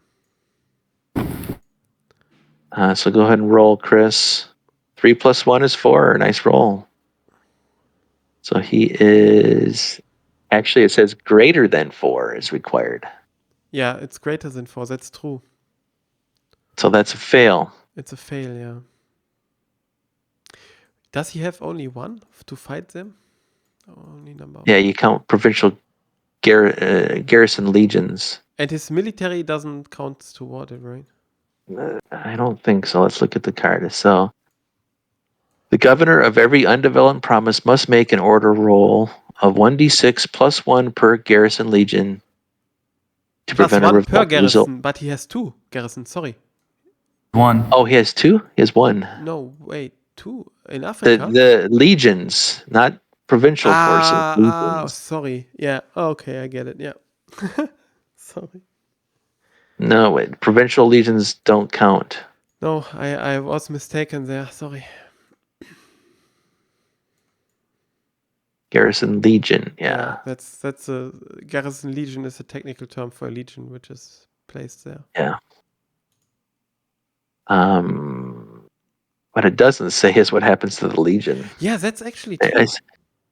So go ahead and roll, Chris. 3 + 1 is 4. Nice roll. So he is, actually it says greater than 4 is required. Yeah, it's greater than 4. That's true. So that's a fail. It's a fail, yeah. Does he have only 1 to fight them? Only number. Yeah, you count provincial garrison legions. And his military doesn't count toward it, right? I don't think so. Let's look at the card. So the governor of every undeveloped province must make an order roll of 1d6 + 1 per garrison legion to Plus prevent a 1 per revolt. garrison, but he has 2 garrisons, sorry. 1. Oh, he has 2? He has 1. No, wait, 2 in Africa? The legions, not provincial forces. Legions. Sorry. Yeah, okay, I get it, yeah. Sorry. No, wait, provincial legions don't count. No, I was mistaken there, sorry. Garrison legion, yeah. That's a garrison legion is a technical term for a legion which is placed there. Yeah. What it doesn't say is what happens to the legion. Yeah, that's actually true.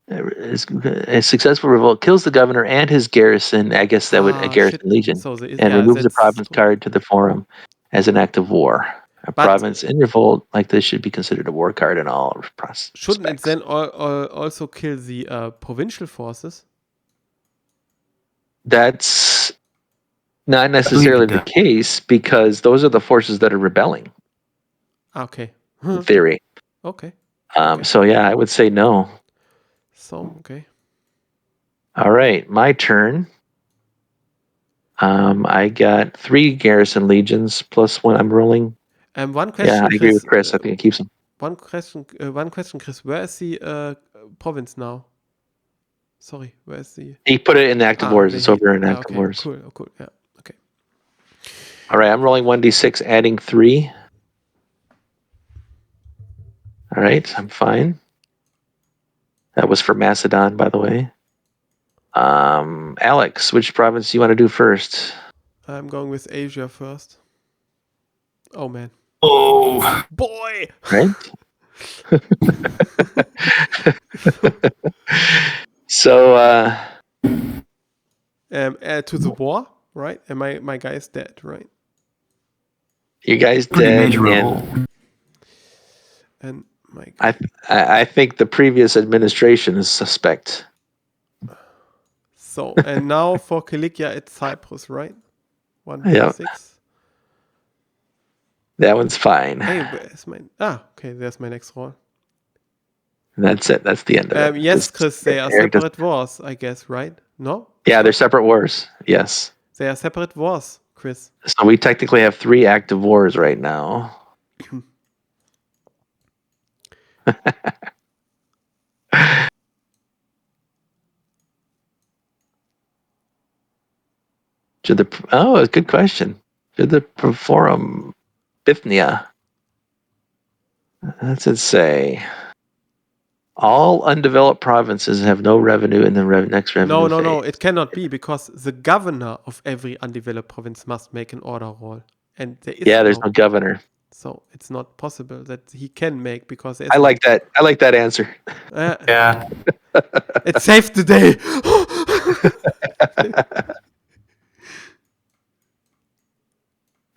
A successful revolt kills the governor and his garrison. I guess that would a garrison Shit. legion, So and removes the province card to the forum as an act of war. A But- province in revolt like this should be considered a war card in all prospects. Shouldn't it then also kill the provincial forces? That's not necessarily the case because those are the forces that are rebelling. Okay. In theory. Okay. So yeah, I would say no. So okay. All right, my turn. I got 3 garrison legions plus 1. I'm rolling. One question. Yeah, I agree with Chris. I think it keeps them. One question, Chris. Where is the province now? Sorry, where is the? He put it in active wars. It's over in active wars. Cool. Yeah. Okay. All right, I'm rolling 1d6, adding 3. All right, I'm fine. That was for Macedon, by the way. Alex, which province do you want to do first? I'm going with Asia first. Oh man. Oh boy! Right. So, to the war, right? And my guy is dead, right? You guys pretty dead, major revolt. And my guy. I think the previous administration is suspect. So and now for Kilikia, it's Cyprus, right? 1d6. Yep. That one's fine. Hey, where's my? Okay. There's my next roll. And that's it. That's the end of it. Yes, Chris, they are separate wars, I guess, right? No? Yeah, they're separate wars. Yes. They are separate wars, Chris. So we technically have 3 active wars right now. a good question. Should the forum Bithynia? What's it say? All undeveloped provinces have no revenue in the next revenue phase. No, it cannot be, because the governor of every undeveloped province must make an order roll. And there is there's no governor. So it's not possible that he can make, because there's I like that. I like that answer. Yeah. It saved the day.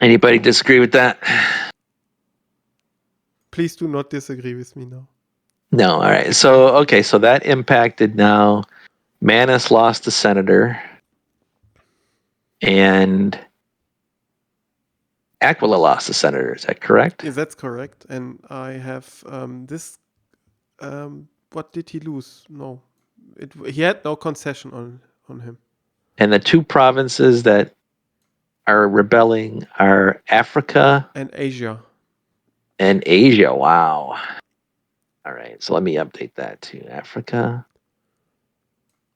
Anybody disagree with that? Please do not disagree with me now. No. All right. So that impacted now. Manus lost the senator, and Aquila lost the senator. Is that correct? Yeah, that's correct. And I have this. What did he lose? No, he had no concession on him. And the two provinces that are rebelling are Africa And Asia. and Asia. Wow. All right. So let me update that to Africa,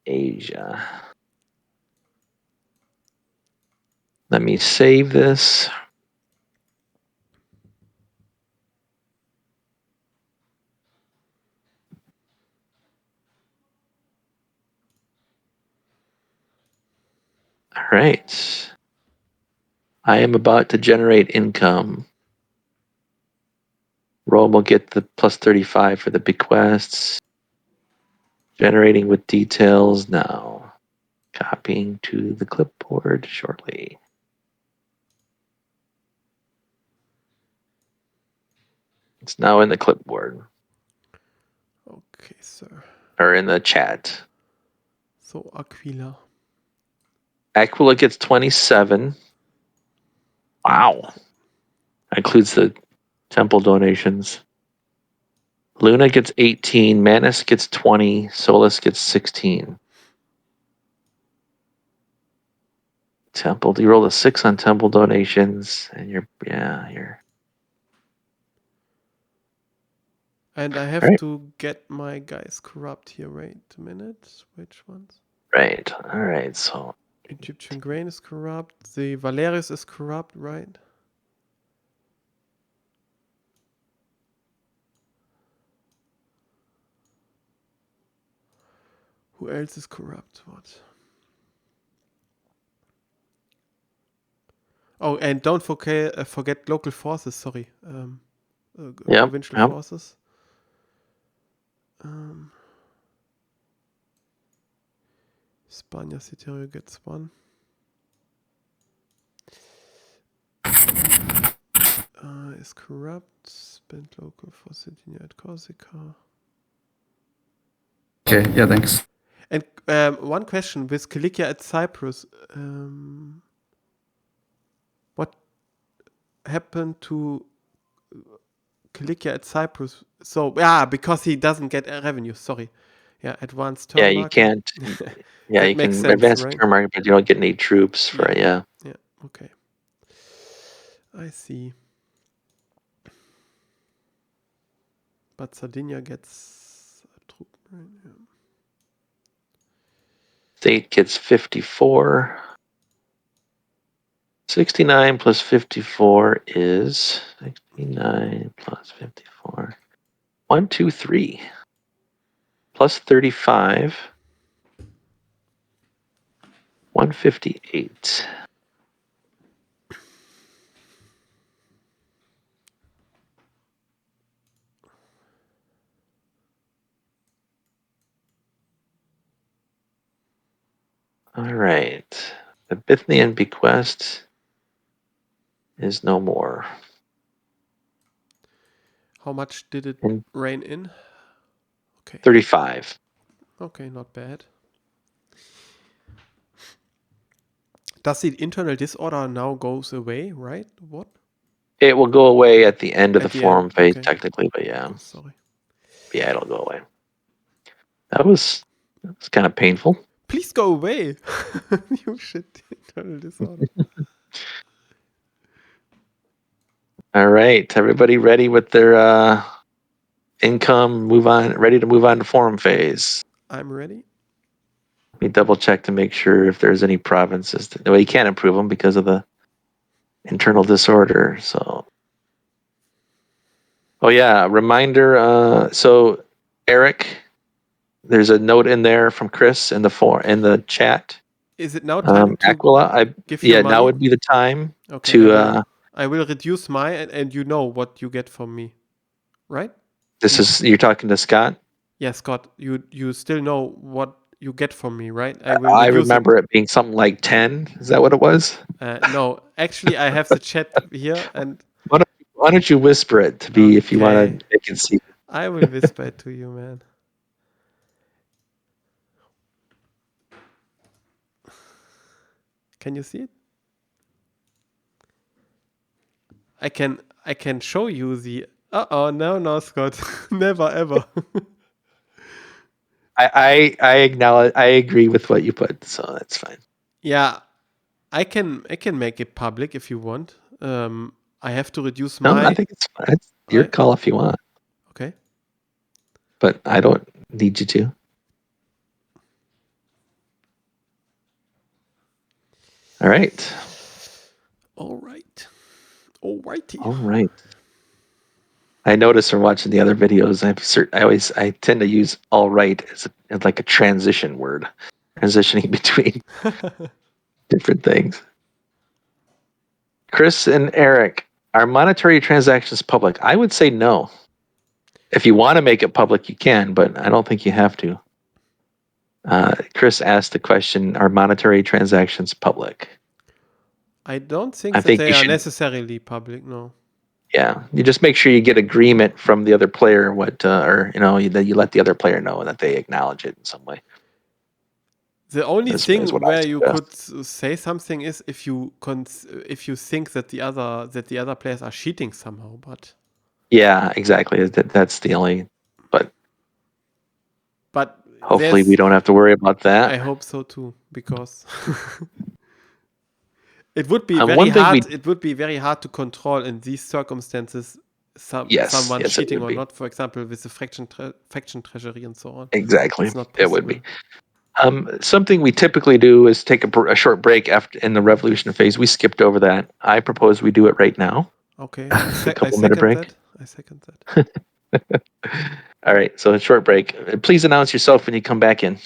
Asia. Let me save this. All right. I am about to generate income. Rome will get the plus 35 for the bequests. Generating with details now. Copying to the clipboard shortly. It's now in the clipboard. Okay, sir. Or in the chat. So Aquila. Aquila gets 27. Wow. That includes the temple donations. Luna gets 18. Manus gets 20. Solus gets 16. Temple. You roll a 6 on temple donations, and you're. And I have Right. to get my guys corrupt here. Wait a minute. Which ones? Right. All right. So Egyptian grain is corrupt. The Valerius is corrupt, right? Who else is corrupt? What? Oh, and don't forget local forces. Sorry, provincial Yep. forces. Spania Citerio gets 1. Is corrupt. Spend local for Sardinia at Corsica. Okay. Yeah. Thanks. And one question with Cilicia at Cyprus. What happened to Cilicia at Cyprus? So because he doesn't get a revenue. Sorry. Yeah, advanced turn You marker. can't. Yeah, That you makes can sense, advance right? turn market, but you don't get any troops for it. Yeah. Yeah. Okay. I see. But Sardinia gets a troop, right? Yeah. State gets 54. 69 plus 54 is 69 plus 54. 1, 2, 3. Plus 35. 158. All right. The Bithynian bequest is no more. How much did it And rein in? Okay. 35. Okay, not bad. Does the internal disorder now goes away, right? What? It will go away at the end of At the the forum end, phase, okay. technically, but yeah. Oh, sorry. Yeah, it'll go away. That was kind of painful. Please go away. You shit, internal disorder. All right. Everybody ready with their income? Ready to move on to forum phase. I'm ready. Let me double check to make sure if there's any provinces. Well, you can't improve them because of the internal disorder. So, oh yeah, reminder. So, Eric, there's a note in there from Chris in the chat. Is it now time to Aquila, give you now money? would be the time Okay, to. I will reduce mine, and you know what you get from me, right? You're talking to Scott. Yeah, Scott, you still know what you get from me, right? I will I reduce remember it being something like 10. Is that what it was? No, actually, I have the chat here, and Why don't you whisper it to be if you want to make it see? I will whisper it to you, man. Can you see it? I can show you the. No, Scott, never ever. I acknowledge. I agree with what you put, so that's fine. Yeah, I can make it public if you want. I have to reduce No, my. I think it's fine. It's your call if you want, Okay. but I don't need you to. All right. All right. Alrighty. All right. I noticed from watching the other videos, I tend to use "all right" as like a transition word, transitioning between different things. Chris and Eric, are monetary transactions public? I would say no. If you want to make it public, you can, but I don't think you have to. Chris asked the question: are monetary transactions public? I don't think I that think they you are should. necessarily public. No. Yeah, you just make sure you get agreement from the other player, that you let the other player know and that they acknowledge it in some way. The only Is thing what I where you could suggest. say something is if you think that the other players are cheating somehow, but Yeah, exactly. That's the only. But hopefully, we don't have to worry about that. I hope so too, because it would be very One thing hard. It would be very hard to control in these circumstances someone yes, it cheating would or be. not. For example, with the faction treasury and so on. Exactly, It's not it would possible. be. Something we typically do is take a short break after in the revolution phase. We skipped over that. I propose we do it right now. Okay, A couple minute break. that. I second that. All right, so a short break. Please announce yourself when you come back in.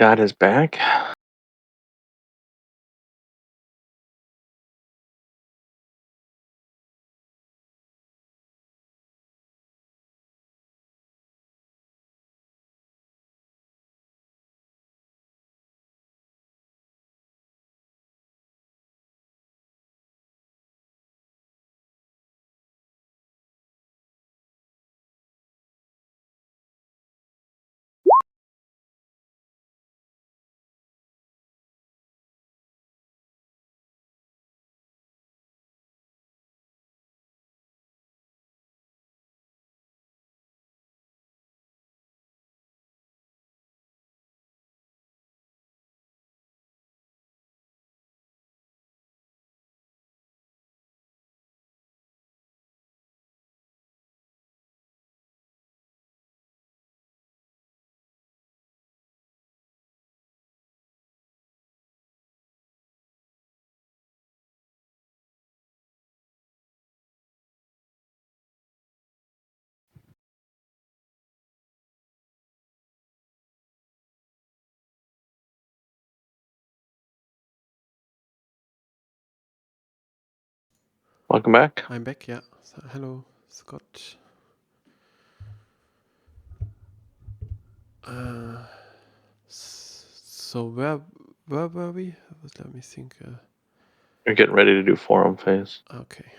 got his back. Welcome back. I'm back, yeah. So, hello, Scott. So where were we? Let me think. You're getting ready to do forum phase. Okay.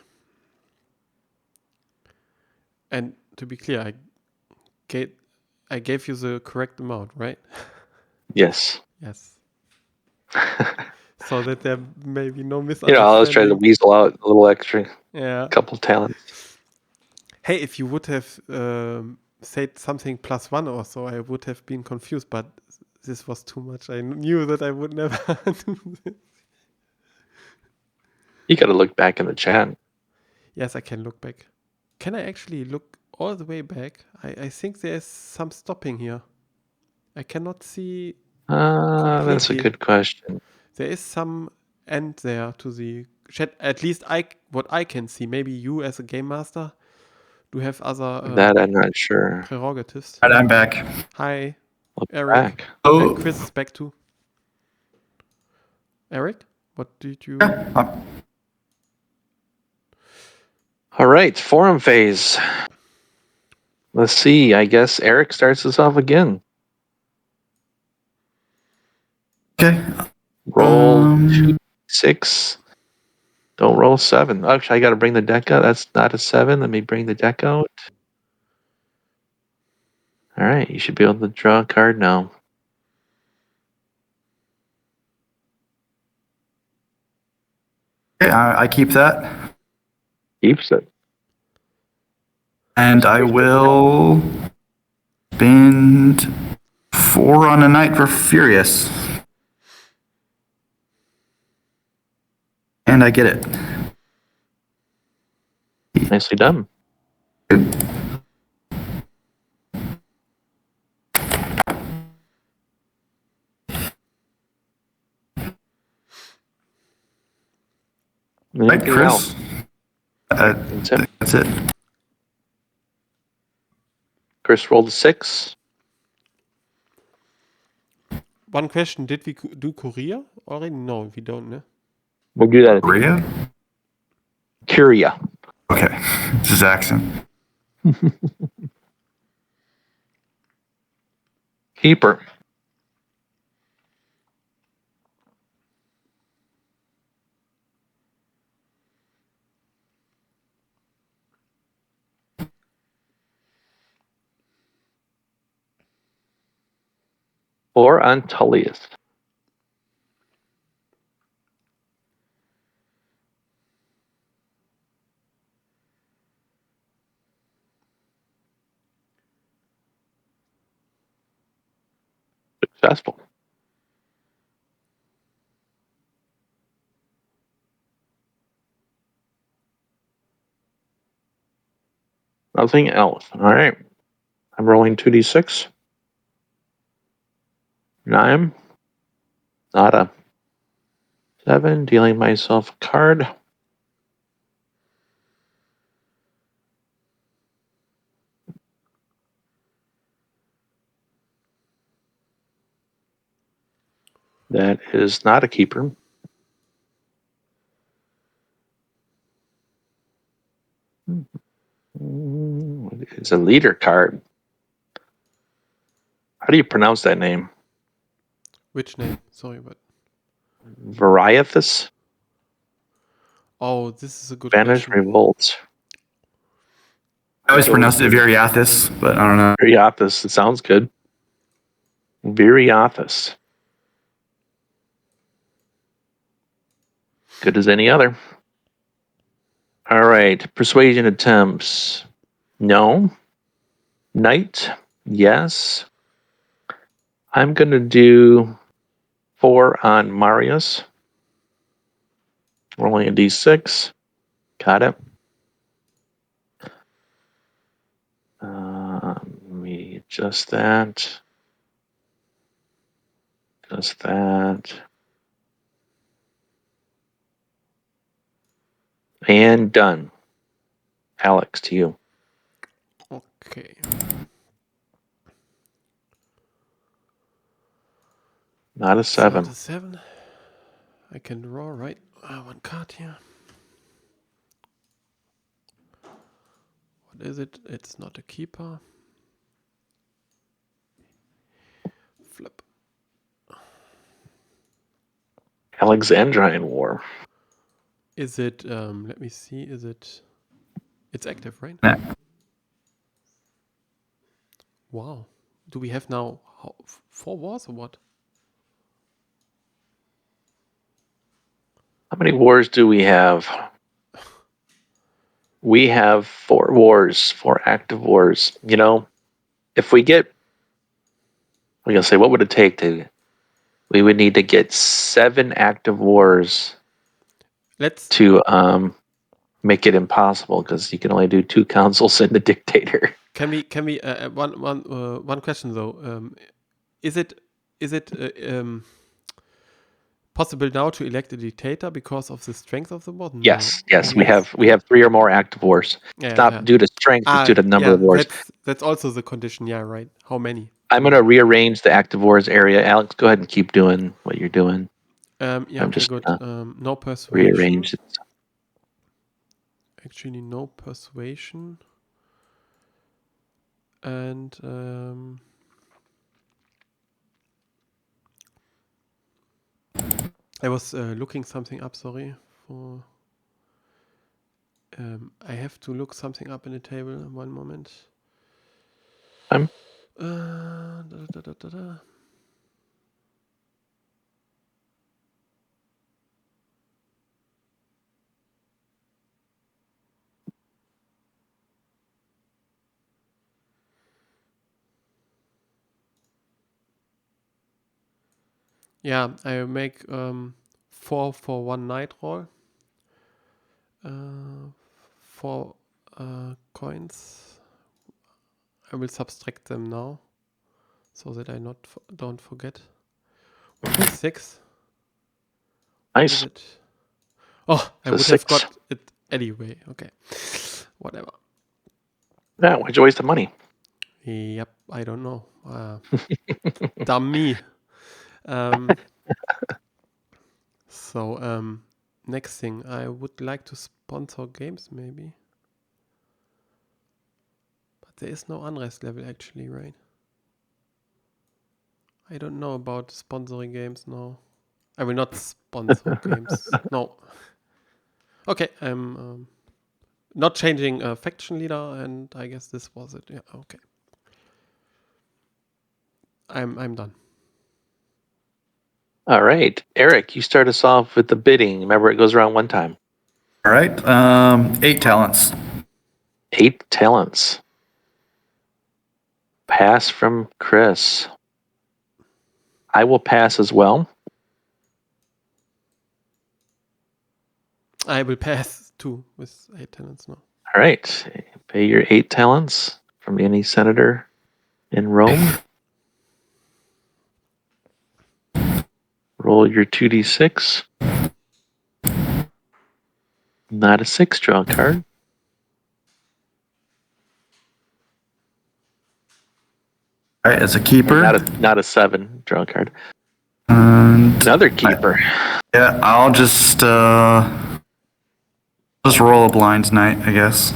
And to be clear, I gave you the correct amount, right? Yes. Yes. So that there may be no I was misunderstanding. trying to weasel out a little extra, Yeah. couple talents. Hey, if you would have said something +1 or so, I would have been confused, but this was too much. I knew that I would never do this. You got to look back in the chat. Yes, I can look back. Can I actually look all the way back? I think there's some stopping here. I cannot see. That's a Completely. good question. There is some end there to the chat. At least what I can see. Maybe you as a game master do have other That I'm not sure. prerogatives. All right, I'm back. Hi, Look Eric. back. Oh, And Chris is back too. Eric, what did you? yeah. All right, forum phase. Let's see. I guess Eric starts us off again. Okay. Roll 2d6. Don't roll 7. Actually, I got to bring the deck out. That's not a 7. Let me bring the deck out. All right, you should be able to draw a card now. Okay, I keep that. Keeps it. And I will spend 4 on a night for Furious. And I get it. Nicely done. Right, Anything Chris? else? That's it. That's it. Chris rolled a 6. One question: did we do Korea already? No, we don't. No. We'll do that at the Korea? Curia. Okay. It's his accent. Keeper. Or on Tullius. Successful. Nothing else. All right. I'm rolling 2d6. 9. Not a 7. Dealing myself a card. That is not a keeper. It's a leader card. How do you pronounce that name? Which name? Sorry, but Variathus? oh, this is a good Spanish question. Revolt. I always pronounced it Viriathus, but I don't know. Viriathus. It sounds good. Viriathus. Good as any other. All right. Persuasion attempts. No. Knight. Yes. I'm going to do 4 on Marius. Rolling a d6. Got it. Let me adjust that. Adjust that. And done. Alex, to you. Okay. Not a It's 7. not a 7. I can draw, right? One card here. What is it? It's not a keeper. Flip. Alexandrine War. Is it, let me see, is it, it's active, right? Yeah. Wow. Do we have now 4 wars or what? How many wars do we have? We have 4 wars, 4 active wars. You know, if we get, we're going to say, what would it take to, we would need to get 7 active wars Let's, to make it impossible because you can only do 2 consuls and the dictator. can we, one question though. Is it possible now to elect a dictator because of the strength of the mod? No. Yes, Yes. we have 3 or more active wars. Yeah, It's not yeah. due to strength, it's due to number of wars. That's also the condition. Yeah, right. How many? I'm going to rearrange the active wars area. Alex, go ahead and keep doing what you're doing. Yeah, I'm okay, just good. gonna No persuasion. rearrange it. Actually, no persuasion. And I was looking something up. Sorry for. I have to look something up in the table. One moment. I'm Da, da, da, da, da. Yeah, I make 4 for 1 night roll. 4 coins. I will subtract them now, so that I don't forget. What is 6? What is nice. it? Oh, I So would have 6. got it anyway. Okay, whatever. Yeah, why'd you waste the money? Yep, I don't know. Damn me. So next thing, I would like to sponsor games maybe. But there is no unrest level actually, right? I don't know about sponsoring games now. I will not sponsor games. No. Okay, I'm not changing faction leader, and I guess this was it. Yeah, okay. I'm done. All right. Eric, you start us off with the bidding. Remember, it goes around one time. All right. 8 talents. 8 talents. Pass from Chris. I will pass as well. I will pass too with 8 talents now. All right. Pay your 8 talents from any senator in Rome. Roll your 2d6. Not a 6, draw a card. All right, as a keeper. Not a 7, draw a card. And Another keeper. yeah, I'll just roll a blind tonight, I guess.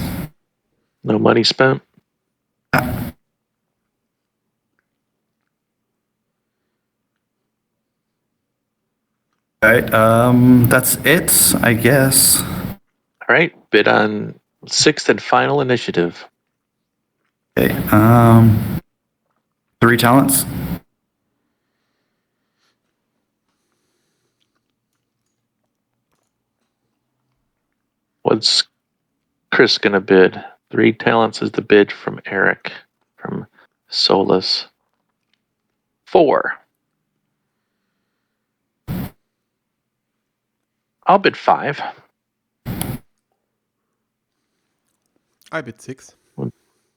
No money spent. Alright, that's it, I guess. All right. Bid on 6th and final initiative. Okay, 3 talents. What's Chris gonna bid? 3 talents is the bid from Eric from Solus. 4. I'll bid 5. I bid 6.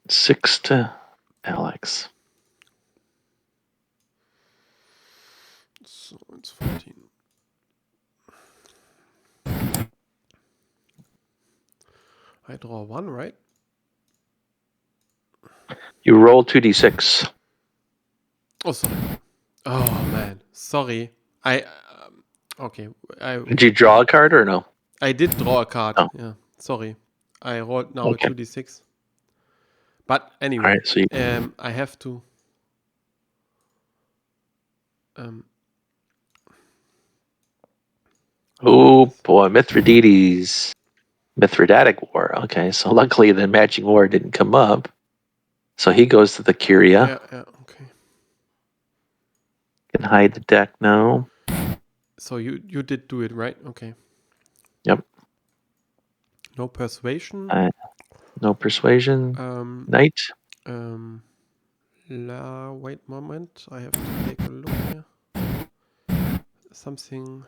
6 to Alex. So it's 14. I draw 1, right? You roll 2d6. Oh, sorry. Oh, man. Sorry. Okay. Did you draw a card or no? I did draw a card. Oh. Yeah. Sorry. I rolled now Okay. a 2d6. But All anyway, right. So you, I have to. oh boy, Mithridates. Mithridatic War. Okay, so luckily the matching war didn't come up. So he goes to the Curia. Yeah, okay. Can hide the deck now. So you did do it, right? Okay. Yep. No persuasion. No persuasion. Knight. Wait a moment. I have to take a look here. Something.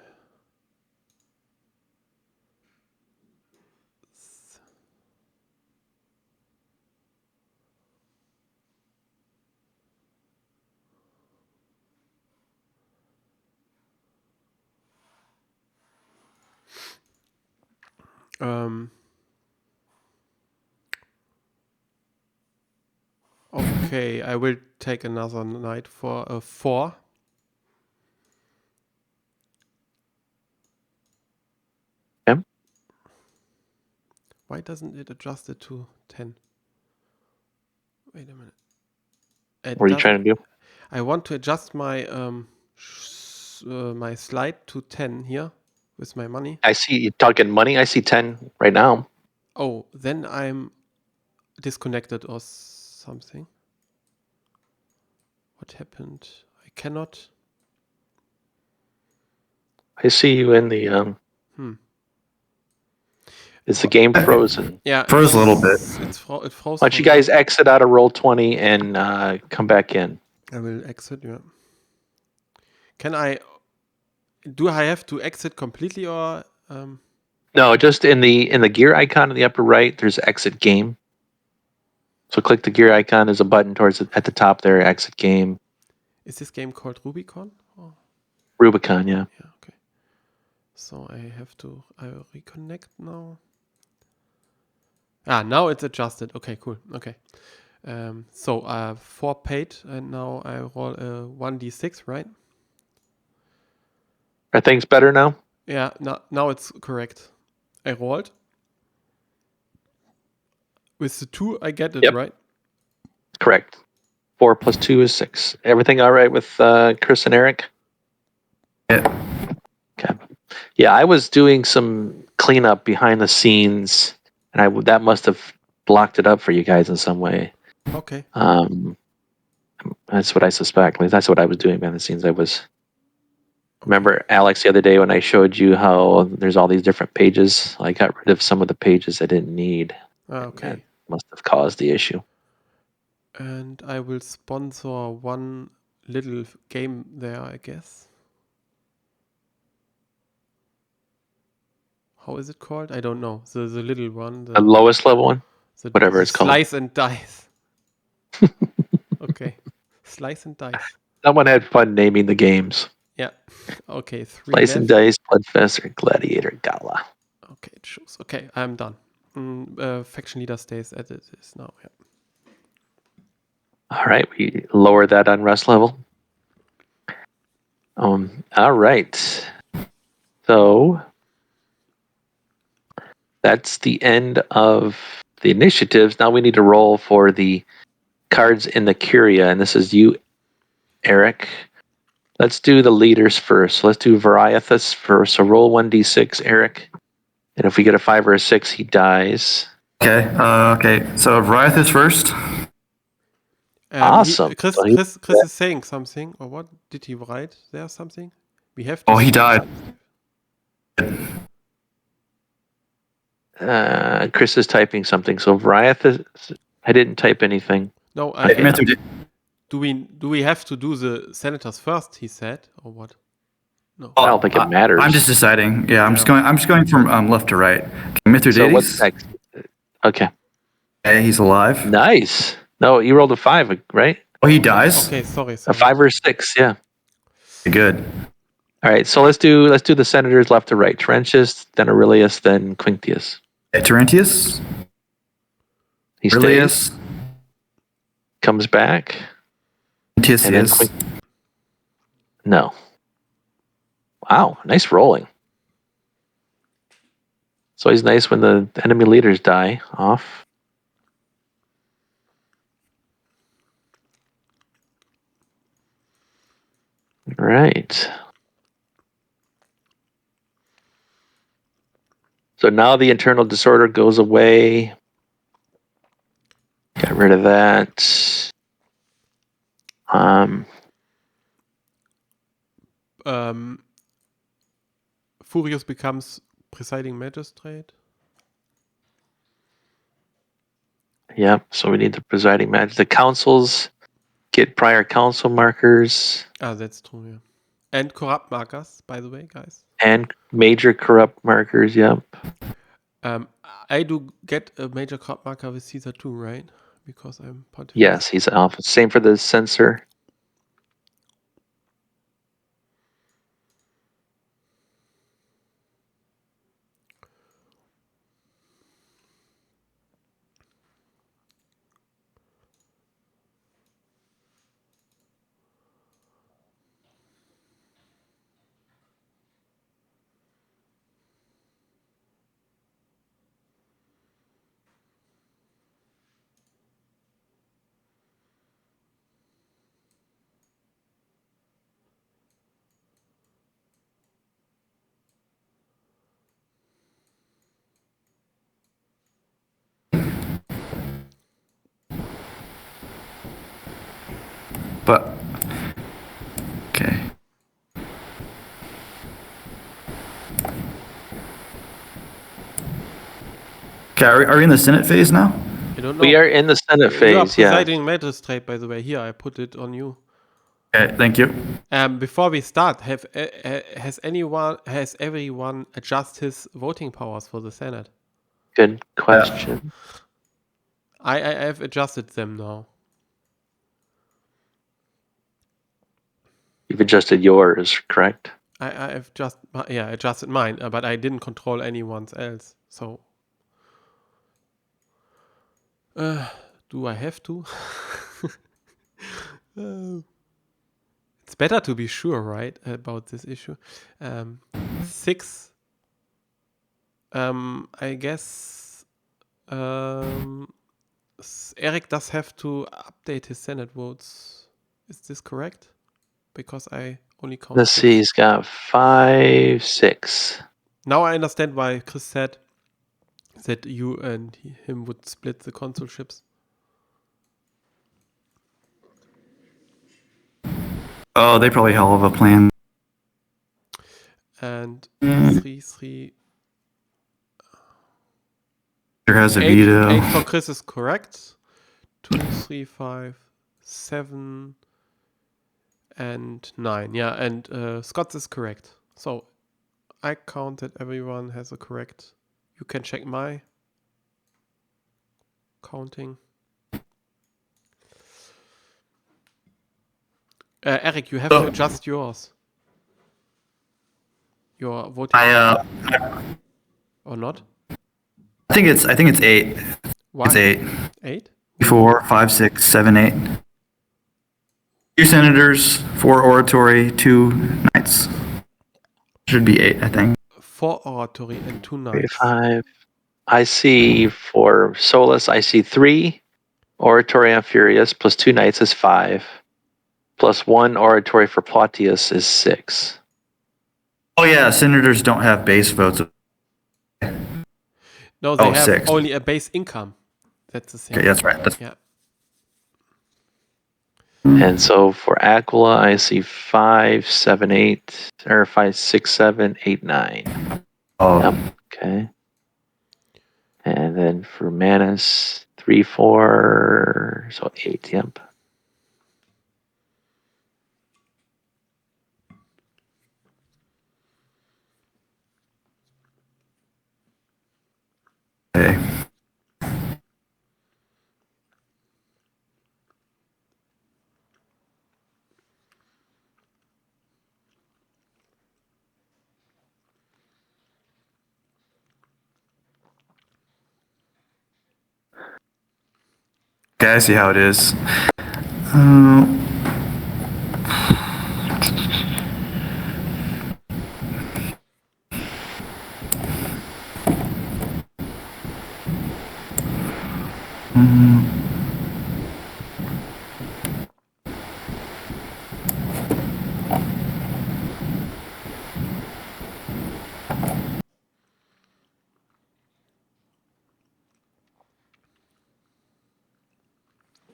Okay, I will take another knight for a 4. Okay. Why doesn't it adjust it to 10? Wait a minute. What are you trying to do? I want to adjust my my slide to 10 here with my money. I see you talking money. I see 10 right now. Oh, then I'm disconnected or something. What happened? I cannot. I see you in the. Is the game frozen? Yeah, Froze a little bit. It froze. Why don't you guys exit out of Roll20 and come back in? I will exit. Yeah. Can I? Do I have to exit completely or? No, just in the gear icon in the upper right, there's exit game. So click the gear icon. There's a button at the top there. Exit game. Is this game called Rubicon? Or? Rubicon, yeah. Yeah. Okay. So I have to. I reconnect now. Now it's adjusted. Okay, cool. Okay. So 4 paid, and now I roll a 1d6, right? Are things better now? Yeah. Now it's correct. I rolled. With the 2, I get it, Yep. right? Correct. 4 plus 2 is 6. Everything all right with Chris and Eric? Yeah. Okay. Yeah, I was doing some cleanup behind the scenes, and that must have blocked it up for you guys in some way. Okay. That's what I suspect. Like, that's what I was doing behind the scenes. Remember, Alex, the other day when I showed you how there's all these different pages, I got rid of some of the pages I didn't need. Okay. That must have caused the issue. And I will sponsor one little game there, I guess. How is it called? I don't know. The little one. The lowest level one? Whatever it's called. Slice and dice. Okay. Slice and dice. Someone had fun naming the games. Yeah. Okay. 3 Slice left. and Dice, Bloodfest, or Gladiator Gala. Okay, choose. Okay, I'm done. Faction leader stays as it is now. Yeah. All right, we lower that unrest level. All right. So that's the end of the initiatives. Now we need to roll for the cards in the Curia, and this is you, Eric. Let's do the leaders first. Let's do Variathus first. So roll 1d6, Eric. And if we get a 5 or a 6, he dies. Okay. Okay. So Variathus first. Awesome. Chris So is saying something, or what? Did he write there something? We have to. Oh, he died. Chris is typing something. So Variathus, I didn't type anything. No, do we have to do the senators first? He said, or what? No. I don't think it matters. I'm just deciding. Yeah, I'm just going from left to right. Okay, Mithridates. So what's next? Okay. Okay, he's alive. Nice. No, you rolled a 5, right? Oh, he dies. Okay, sorry. A 5 or a 6, yeah. Good. All right, so let's do the senators left to right. Terentius, then Aurelius, then Quinctius. Terentius. He Aurelius. stays, comes back. Quinctius. No. Wow, nice rolling. It's always nice when the enemy leaders die off. Right. So now the internal disorder goes away. Got rid of that. Furious becomes presiding magistrate. Yep. So we need the presiding magistrate. The councils get prior council markers. Ah, that's true. Yeah. And corrupt markers, by the way, guys. And major corrupt markers. Yep. I do get a major corrupt marker with Caesar too, right? Because I'm pontificate. Yes, he's alpha. Same for the censor. But okay. Okay, are we in the Senate phase now? I don't know. We are in the Senate You are phase. Yeah. presiding magistrate, by the way. Here, I put it on you. Okay, thank you. Before we start, has everyone adjust his voting powers for the Senate? Good question. I have adjusted them now. You've adjusted yours, correct? I have adjusted mine, but I didn't control anyone's else. So, do I have to? It's better to be sure, right, about this issue. 6. I guess Eric does have to update his Senate votes. Is this correct? Because I only count. Let's 6. see. He's got 5, 6. Now I understand why Chris said that you and him would split the consulships. Oh, they probably hell of a plan. And 3. There has a 8 veto. for Chris is correct. 2, 3, 5, 7, and 9. Yeah, and Scott's is correct. So I counted everyone has a correct. You can check my counting. Eric, you have to adjust yours. Your voting. Or not? I think it's 8. Why? It's 8. 8? 4, 5, 6, 7, 8. 2 senators, 4 oratory, 2 knights. Should be 8, I think. 4 oratory and 2 knights. 5. I see for Solus, I see 3 oratory on Furious plus 2 knights is 5. Plus 1 oratory for Plautius is 6. Oh yeah, senators don't have base votes. No, they Oh, have 6. only a base income. That's the same. Okay, that's right. Yeah. And so for Aquila, I see 5, 7, 8, or 5, 6, 7, 8, 9. Oh, Yep. Okay. And then for Manus, 3, 4, so 8. Yep. okay. Okay, I see how it is.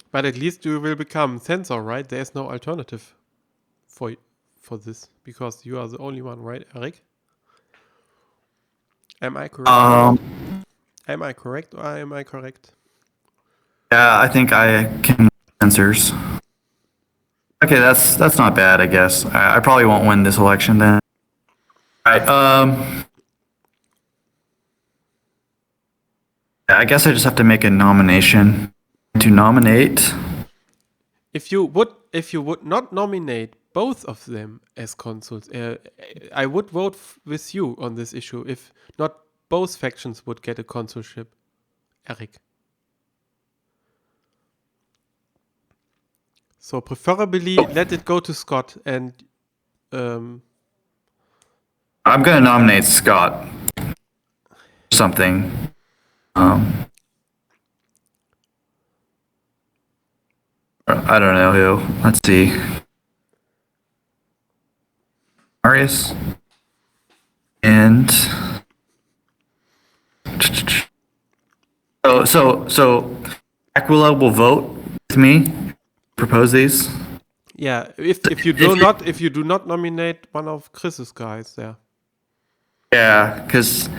But at least you will become censor, right? There's no alternative for this because you are the only one, right, Eric? Am I correct? Am I correct or am I correct? Yeah, I think I can censors. Okay, that's not bad, I guess. I probably won't win this election then. All right. I guess I just have to make a nomination to nominate. If you would not nominate both of them as consuls, I would vote with you on this issue. If not, both factions would get a consulship. Eric. So preferably let it go to Scott and I'm gonna nominate Scott. Something. I don't know who. Let's see. Marius. And so Aquila will vote with me. Propose these. yeah, if you do not nominate one of Chris's guys, yeah. Yeah, because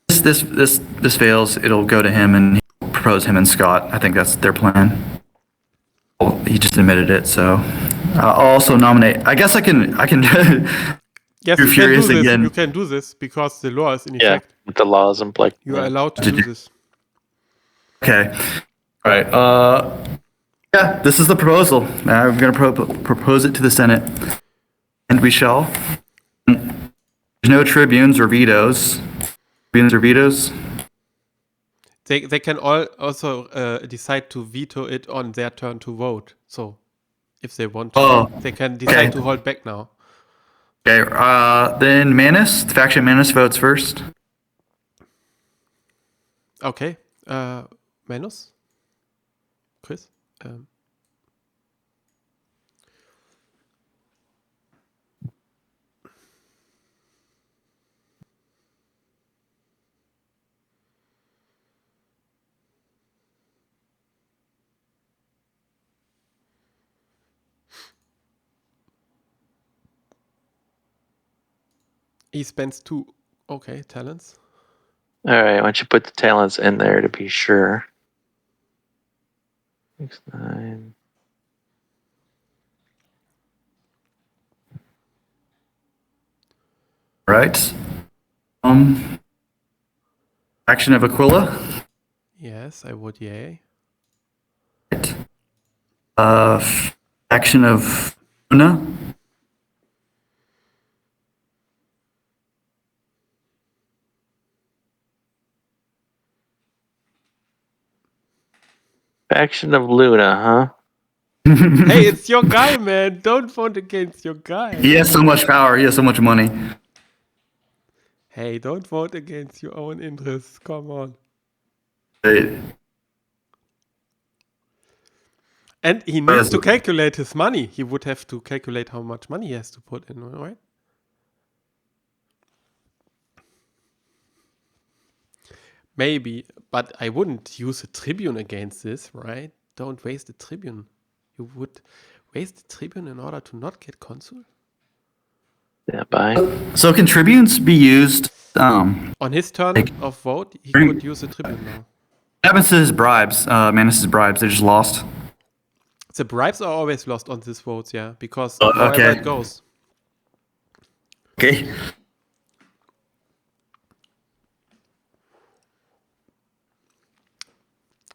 this fails, it'll go to him and he'll propose him and Scott. I think that's their plan. Well, he just admitted it, so I'll also nominate. I guess I can Yes, do you can Furious do this. again. You can do this because the law is in Yeah. effect. With the laws in place. You are allowed to do this. Okay. All right. Yeah, this is the proposal. I'm going to propose it to the Senate, and we shall. There's no tribunes or vetoes. Tribunes or vetoes? They can all also decide to veto it on their turn to vote. So if they want to, Oh, they can decide okay. to hold back now. Okay. Then Manus, the faction Manus votes first. Okay. Manus? Chris? He spends 2 talents. All right, why don't you put the talents in there to be sure? 6, 9. Right. Faction of Aquila. Yes, I would, yay. Faction of Luna. Faction of Luna, huh? Hey, it's your guy, man. Don't vote against your guy. He has so much power. He has so much money. Hey, don't vote against your own interests. Come on. Hey, And he needs to calculate his money. He would have to calculate how much money he has to put in, right? Maybe, but I wouldn't use a tribune against this, right? Don't waste a tribune. You would waste a tribune in order to not get consul? Stand by. So can tribunes be used? On his turn of vote, he could use a tribune now. What happens to his bribes? Manus's bribes. They just lost. The bribes are always lost on these votes, yeah, because Okay. however it goes. Okay.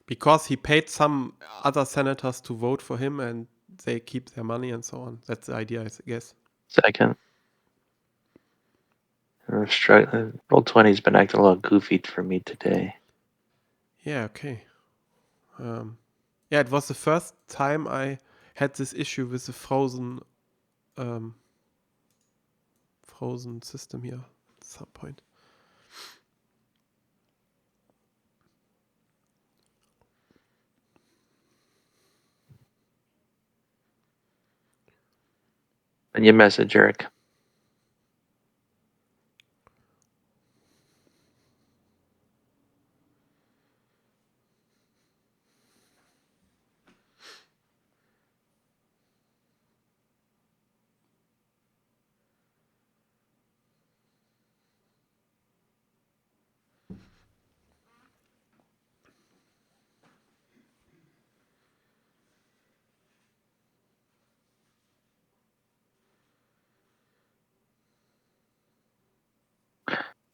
Because he paid some other senators to vote for him and they keep their money and so on. That's the idea, I guess. Second. Roll 20's been acting a little goofy for me today. Yeah, okay. Yeah, it was the first time I had this issue with the frozen system here at some point. And your message, Eric.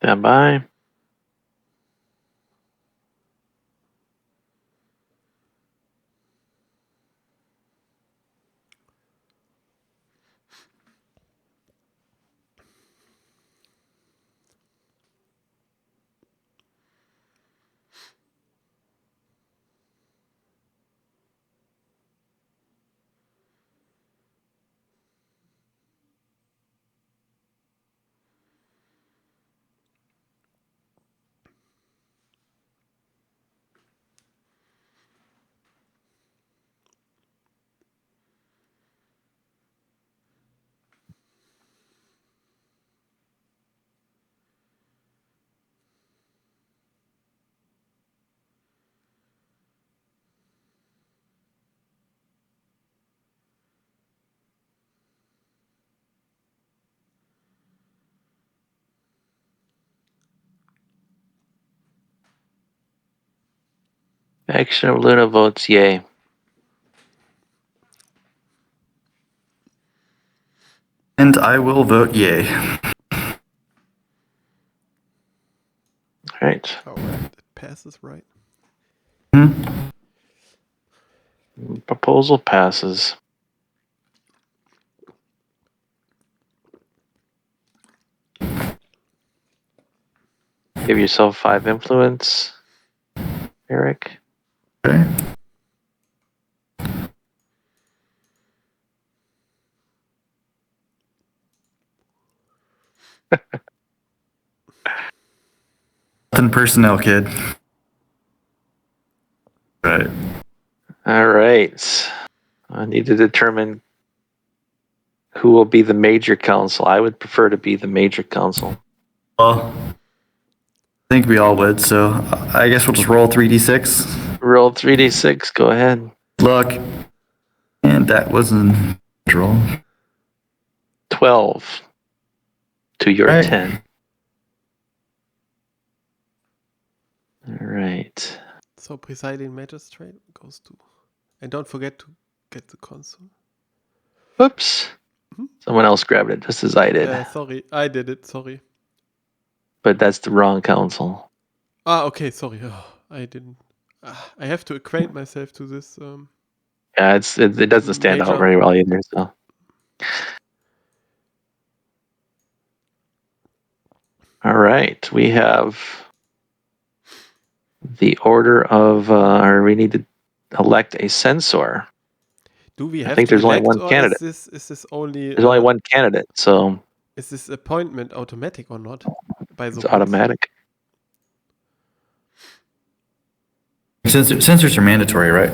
Stand by. Action of Luna votes yay. And I will vote yay. Right. Oh, right. It passes, right? Proposal passes. Give yourself 5 influence, Eric. Okay. Nothing personnel, kid. Right. All right. I need to determine who will be the major council. I would prefer to be the major council. Well, I think we all would, so I guess we'll just roll 3d6. Roll 3d6. Go ahead. Luck. And that was a roll. 12 to your Right. 10. All right. So presiding magistrate goes to. And don't forget to get the consul. Whoops. Someone else grabbed it just as I did. Sorry, I did it. Sorry. But that's the wrong council. Okay, sorry. Oh, I didn't. I have to acquaint myself to this. Yeah, it doesn't stand out very well either. So. All right, we have the order of, we need to elect a censor. Do we I have think to there's only elect, one or candidate. is this only There's only one candidate, so is this appointment automatic or not by the it's rules? automatic. Censors are mandatory, right?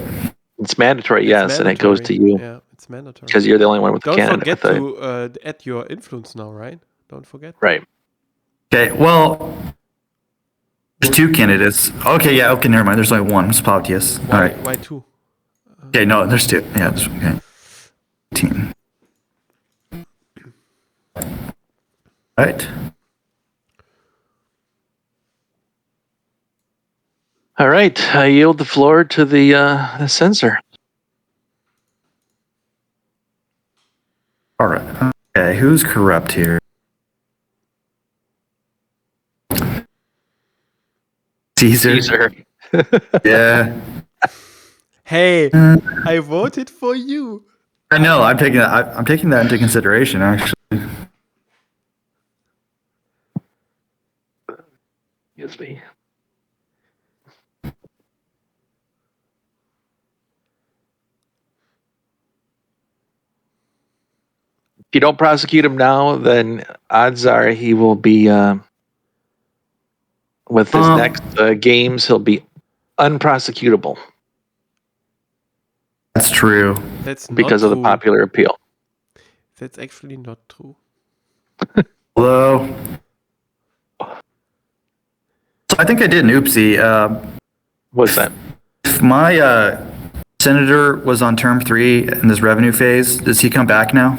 It's mandatory, It's yes, and it goes to you Yeah, it's mandatory. because you're the only one with the Don't candidate. forget with the- to add your influence now, right? Don't forget. Right. Okay, well, there's two candidates. Okay, yeah, okay, never mind. There's only one. It's Paltius. All Why? right. Why two? Okay, no, there's two. Yeah, there's okay. Team. All right. All right. I yield the floor to the censor. All right. Okay, who's corrupt here? Caesar. Yeah. Hey, I voted for you. I know. I'm taking that. I'm taking that into consideration. Actually. Excuse me. If you don't prosecute him now, then odds are he will be with his next games. He'll be unprosecutable That's true. That's not because of the true. popular appeal. That's actually not true. Hello. So I think I did an oopsie. What's that? If my senator was on term 3 in this revenue phase, does he come back now?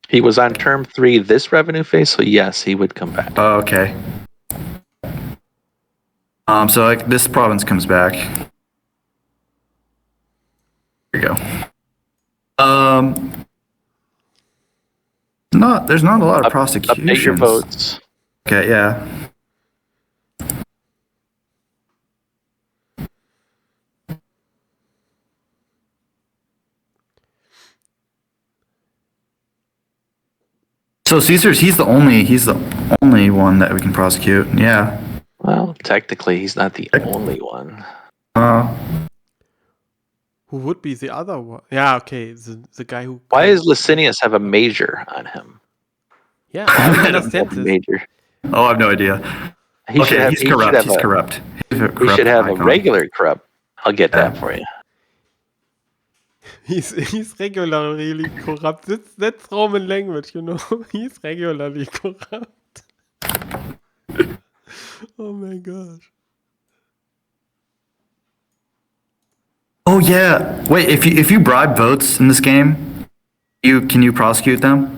He was on term 3 this revenue phase, so yes, he would come back. Oh, okay. So like this province comes back. There you go. There's not a lot of prosecutions. Update your votes. Okay, yeah. So Caesar's he's the only one that we can prosecute. Yeah. Well, technically, he's not the only one. Who would be the other one? Yeah, okay, the guy who. Why does Licinius have a major on him? Yeah, I don't understand this. Major. Oh, I have no idea. He should Okay, have, he's he should corrupt. have He's a- corrupt. He should have a regular corrupt. I'll get that Yeah. for you. He's regularly corrupt. That's Roman language, you know. He's regularly corrupt. Oh my gosh. Oh yeah. Wait, if you bribe votes in this game, can you prosecute them?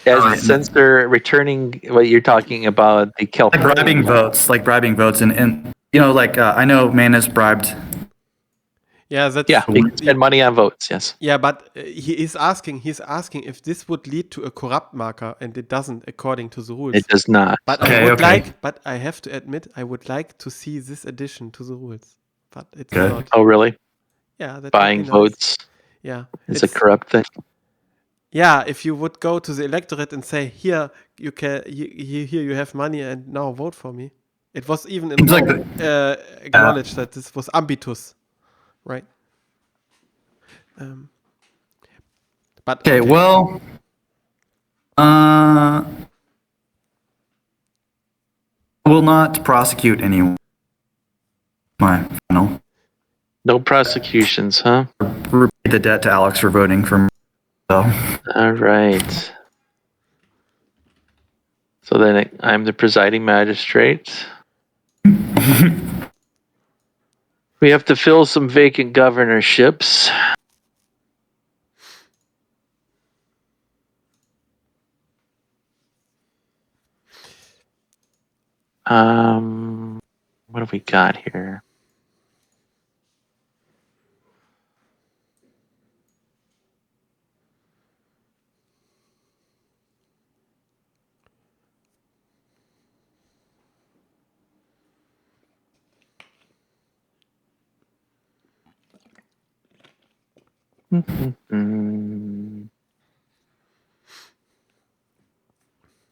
As the censor returning, what you're talking about, the Like bribing votes, and you know, like I know Manus bribed. Yeah, that's Yeah, he can spend money on votes. Yes. Yeah, but he's asking if this would lead to a corrupt marker, and it doesn't, according to the rules. It does not. But but I have to admit, I would like to see this addition to the rules. But it's not. Oh, really? Yeah, that Buying would be nice. votes Yeah, is a corrupt thing. Yeah, if you would go to the electorate and say, here you can, here you have money, and now vote for me. It was even in Rome, acknowledged that this was ambitus, right? But Okay, well, will not prosecute anyone. My final. No prosecutions, huh? Repay the debt to Alex for voting for me. So. All right. So then I'm the presiding magistrate. We have to fill some vacant governorships. What have we got here?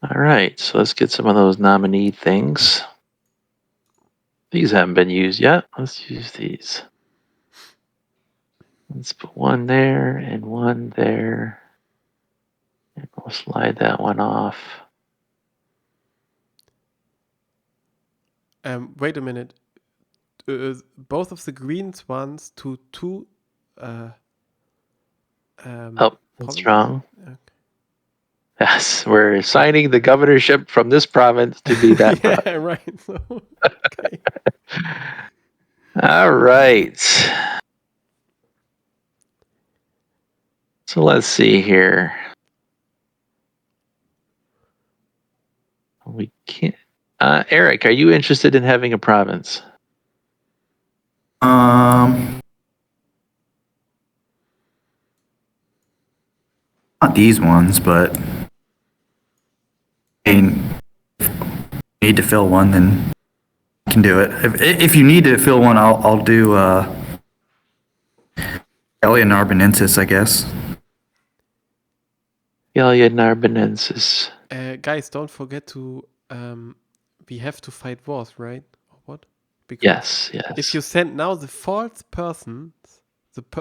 All right, so let's get some of those nominee things. These haven't been used yet. Let's use these. Let's put one there and one there. And we'll slide that one off. Wait a minute. Both of the greens ones to two. Oh, that's provinces? wrong. Okay. Yes, we're assigning the governorship from this province to be that Yeah, province. right. So, okay. All right. So let's see here. We can't. Eric, are you interested in having a province? Not these ones, but I mean, if you need to fill one, then you can do it. If you need to fill one, I'll do Elia Narbonensis, I guess. Galia Narbonensis. Guys, don't forget to. We have to fight wars, right? Or what? Because Yes, yes. if you send now the false persons,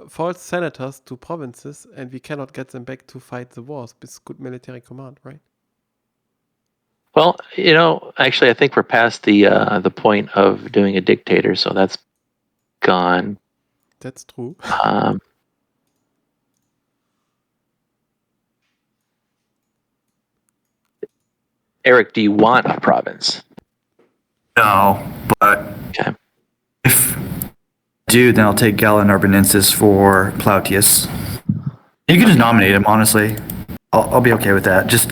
false senators to provinces, and we cannot get them back to fight the wars with good military command, right? Well, actually, I think we're past the point of doing a dictator, so that's gone. That's true. Eric, do you want a province? No, but Okay. if I do, then I'll take Gala Narbonensis for Plautius. You can just nominate him, honestly. I'll be okay with that. Just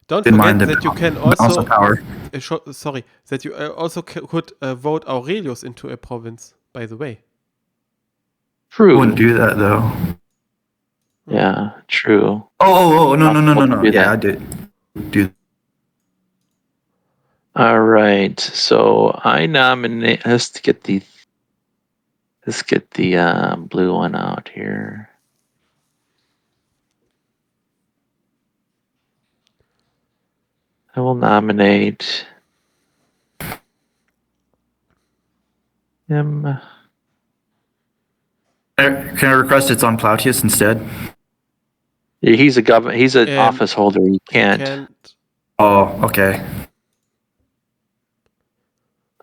Don't in forget mind the that you can balance also of power. that you also could vote Aurelius into a province. By the way, I True. wouldn't do that though. Yeah, true. No. Do Yeah, that. I did. Do. All right. So I nominate. Let's get the blue one out here. I will nominate him. Can I request it's on Plautius instead? He's He's an office holder. He can't. Oh, okay.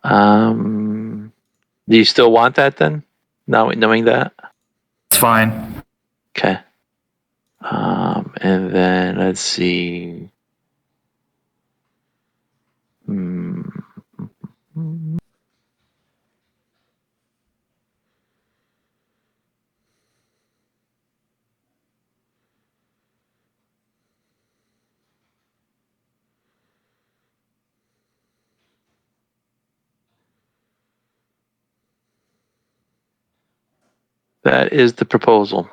Do you still want that then? Now knowing that? It's fine. Okay. And then let's see. That is the proposal.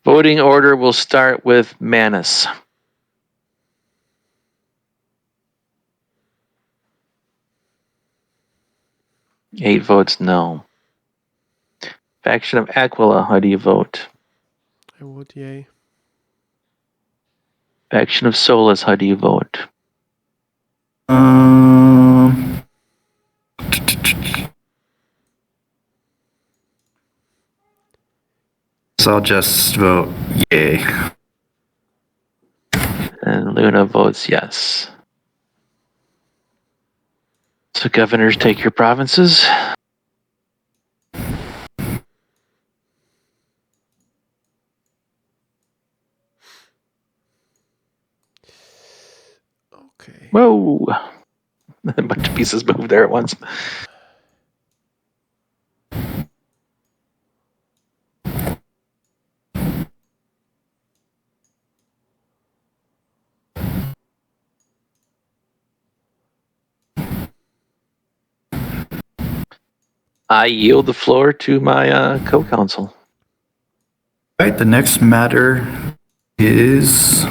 Voting order will start with Manus. Eight votes no. Faction of Aquila, how do you vote? I vote yay. Faction of Solus, how do you vote? So I'll just vote yay. And Luna votes yes. So governors, take your provinces. Okay. Whoa! A bunch of pieces moved there at once. I yield the floor to my co-counsel. All right, the next matter is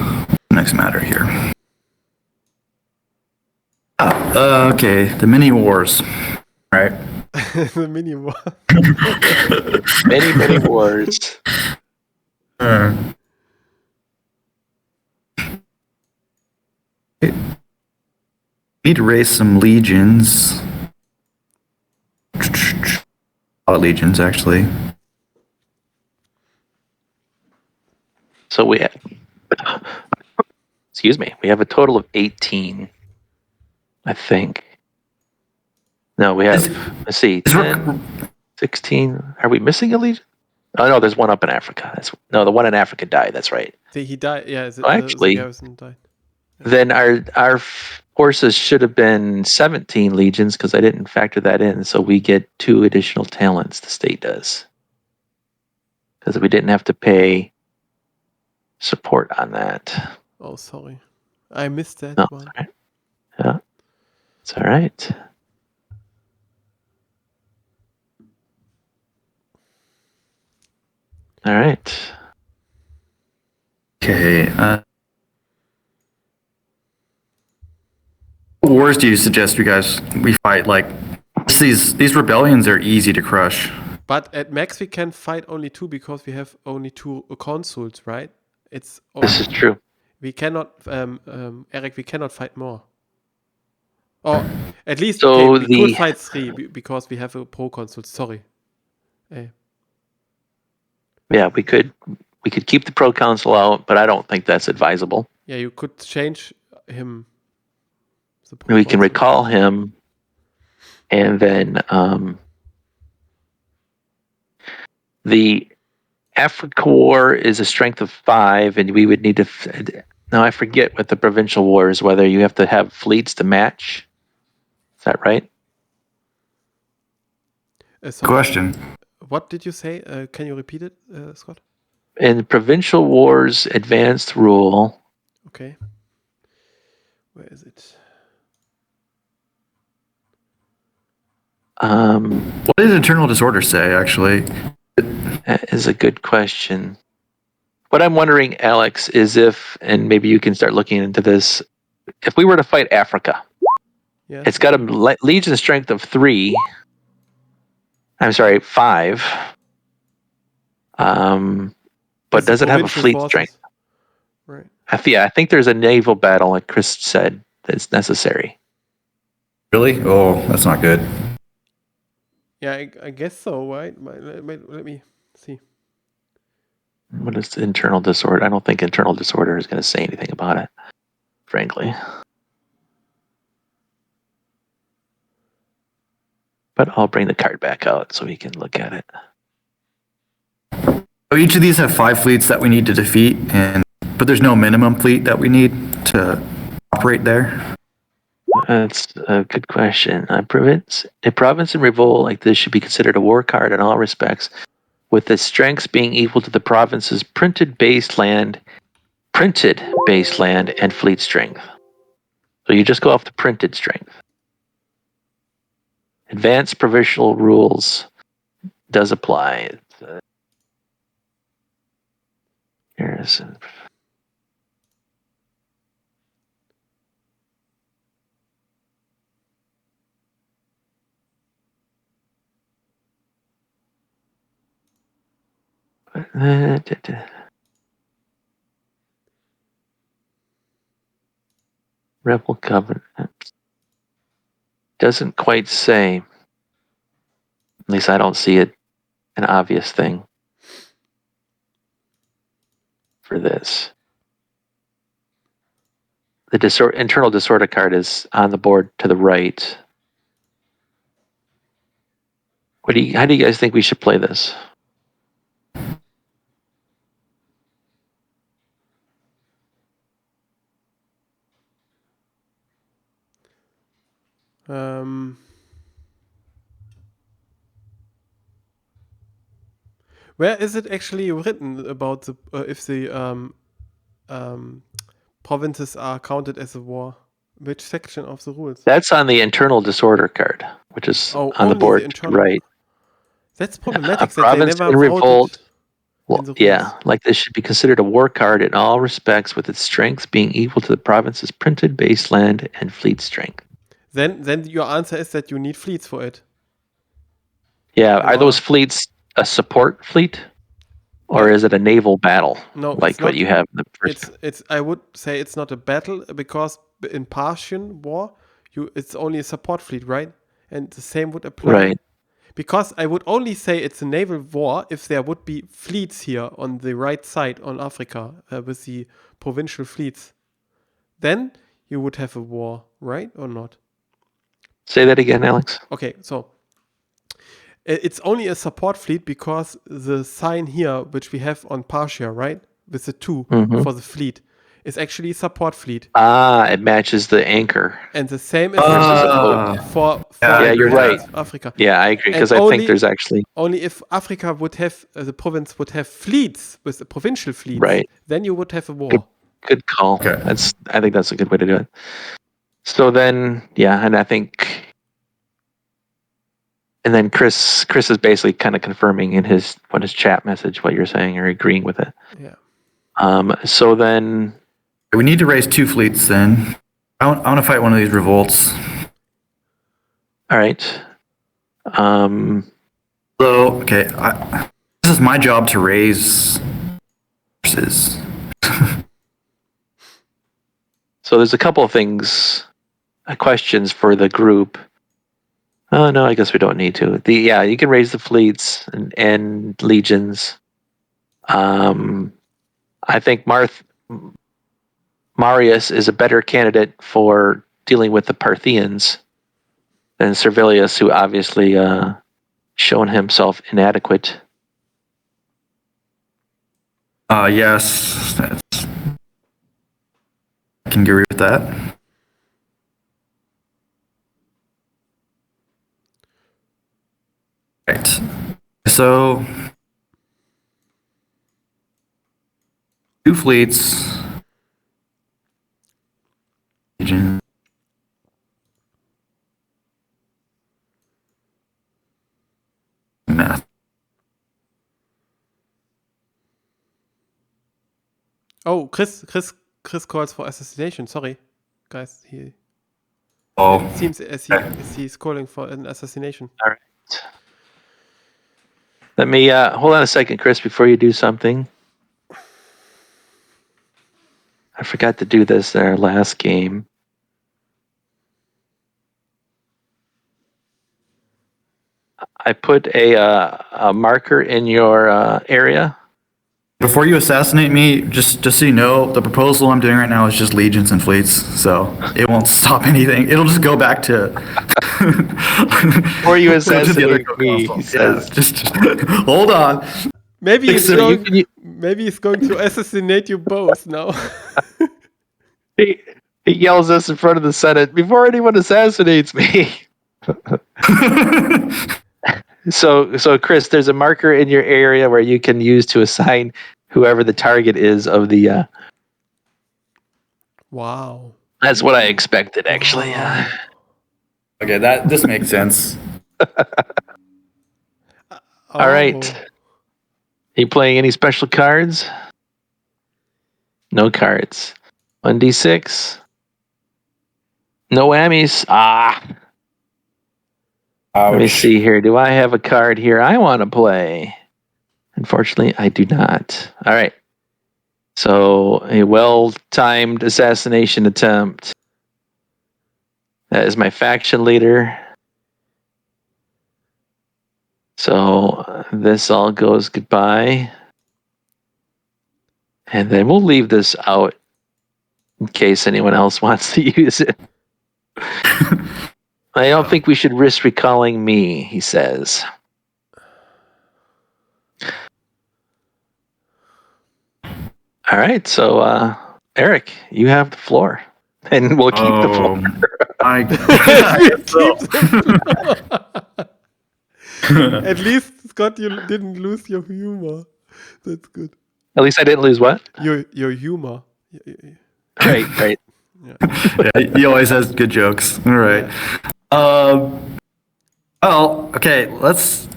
next matter here. Okay, the mini wars. All right. The mini war. Many wars. Need to raise some legions. legions, actually. So we have, excuse me, we have a total of 18, I think. No, we have, let's see, 10, 16. Are we missing a legion? Oh, no, there's one up in Africa. No, the one in Africa died. That's right. He died. Yeah, the Actually, garrison died. then our forces should have been 17 legions because I didn't factor that in. So we get 2 additional talents. The state does, because we didn't have to pay support on that. Oh, sorry, I missed that No, one. all right. Yeah, it's all right. All right. Okay. What wars do you suggest we fight? Like, these rebellions are easy to crush. But at max we can fight only 2 because we have only 2 consuls, right? This is true. We cannot, Eric. We cannot fight more. Or at least So we could fight 3 because we have a pro-consul. Sorry. Yeah, we could keep the proconsul out, but I don't think that's advisable. Yeah, you could change him. We can recall him, and then the Africa War is a strength of 5, and we would need to. Now I forget with the provincial wars whether you have to have fleets to match. Is that right? Question. What did you say? Can you repeat it, Scott? In provincial wars, advanced rule. Okay. Where is it? What did internal disorder say, actually? That is a good question. What I'm wondering, Alex, is and maybe you can start looking into this, if we were to fight Africa, yes, it's got a legion strength of 3. I'm sorry, 5. But does it have a fleet strength? Right. I think there's a naval battle, like Chris said, that's necessary. Really? Oh, that's not good. Yeah, I guess so, right? Let me see. What is internal disorder? I don't think internal disorder is going to say anything about it, frankly. But I'll bring the card back out so we can look at it. So each of these have 5 fleets that we need to defeat, but there's no minimum fleet that we need to operate there. That's a good question. A province in revolt like this should be considered a war card in all respects, with the strengths being equal to the province's printed base land, and fleet strength. So you just go off the printed strength. Advanced provincial rules does apply. Here's Rebel Covenant. Doesn't quite say. At least I don't see it an obvious thing for this. The internal disorder card is on the board to the right. How do you guys think we should play this? Where is it actually written about the if the provinces are counted as a war? Which section of the rules? That's on the internal disorder card, which is on the board to the right. That's problematic. A That they province never in revolt. in the Yeah, like this should be considered a war card in all respects, with its strengths being equal to the province's printed base land and fleet strength. Then your answer is that you need fleets for it. Yeah, are those fleets a support fleet, or is it a naval battle? No, like what you have in the first. It's I would say it's not a battle, because in Parthian war, it's only a support fleet, right? And the same would apply. Right. Because I would only say it's a naval war if there would be fleets here on the right side on Africa with the provincial fleets. Then you would have a war, right? Or not? Say that again, Alex. Okay, so it's only a support fleet because the sign here, which we have on Partia, right? With the 2 for the fleet, is actually a support fleet. It matches the anchor. And the same is versus a boat. for Yeah, you're right. Africa. Yeah, I agree, because And I think there's actually... Only if Africa would have, the province would have fleets with the provincial fleets, Right. then you would have a war. Good call. Okay. I think that's a good way to do it. So then, yeah, and I think... And then Chris is basically kind of confirming in his chat message what you're saying, or agreeing with it. Yeah. So then... We need to raise 2 fleets then. I want to fight one of these revolts. All right. So, okay, this is my job to raise forces. So there's a couple of things, questions for the group. Oh, no, I guess we don't need to. You can raise the fleets and legions. I think Marius is a better candidate for dealing with the Parthians than Servilius, who obviously shown himself inadequate. Yes, I can agree with that. Right. So, 2 fleets. Math. Oh, Chris calls for assassination. Sorry, guys. It seems as he's calling for an assassination. All right. Let me hold on a second, Chris, before you do something. I forgot to do this in our last game. I put a marker in your area. Before you assassinate me, just so you know, the proposal I'm doing right now is just legions and fleets, so it won't stop anything. It'll just go back to... Before you assassinate me, he says. Yeah, just hold on. Maybe he's going to assassinate you both now. He yells this in front of the Senate, before anyone assassinates me. So Chris, there's a marker in your area where you can use to assign whoever the target is of the... Wow. That's what I expected, actually. Wow. Okay, this makes sense. All right. Are you playing any special cards? No cards. 1d6. No whammies. Let me see here. Do I have a card here I want to play? Unfortunately, I do not. All right. So, a well-timed assassination attempt. That is my faction leader. So, this all goes goodbye. And then we'll leave this out in case anyone else wants to use it. I don't think we should risk recalling me, he says. All right, so Eric, you have the floor, and we'll keep the floor. At least, Scott, you didn't lose your humor. That's good. At least I didn't lose what? Your humor. Right. Yeah, he always has good jokes. All right. Well, okay, let's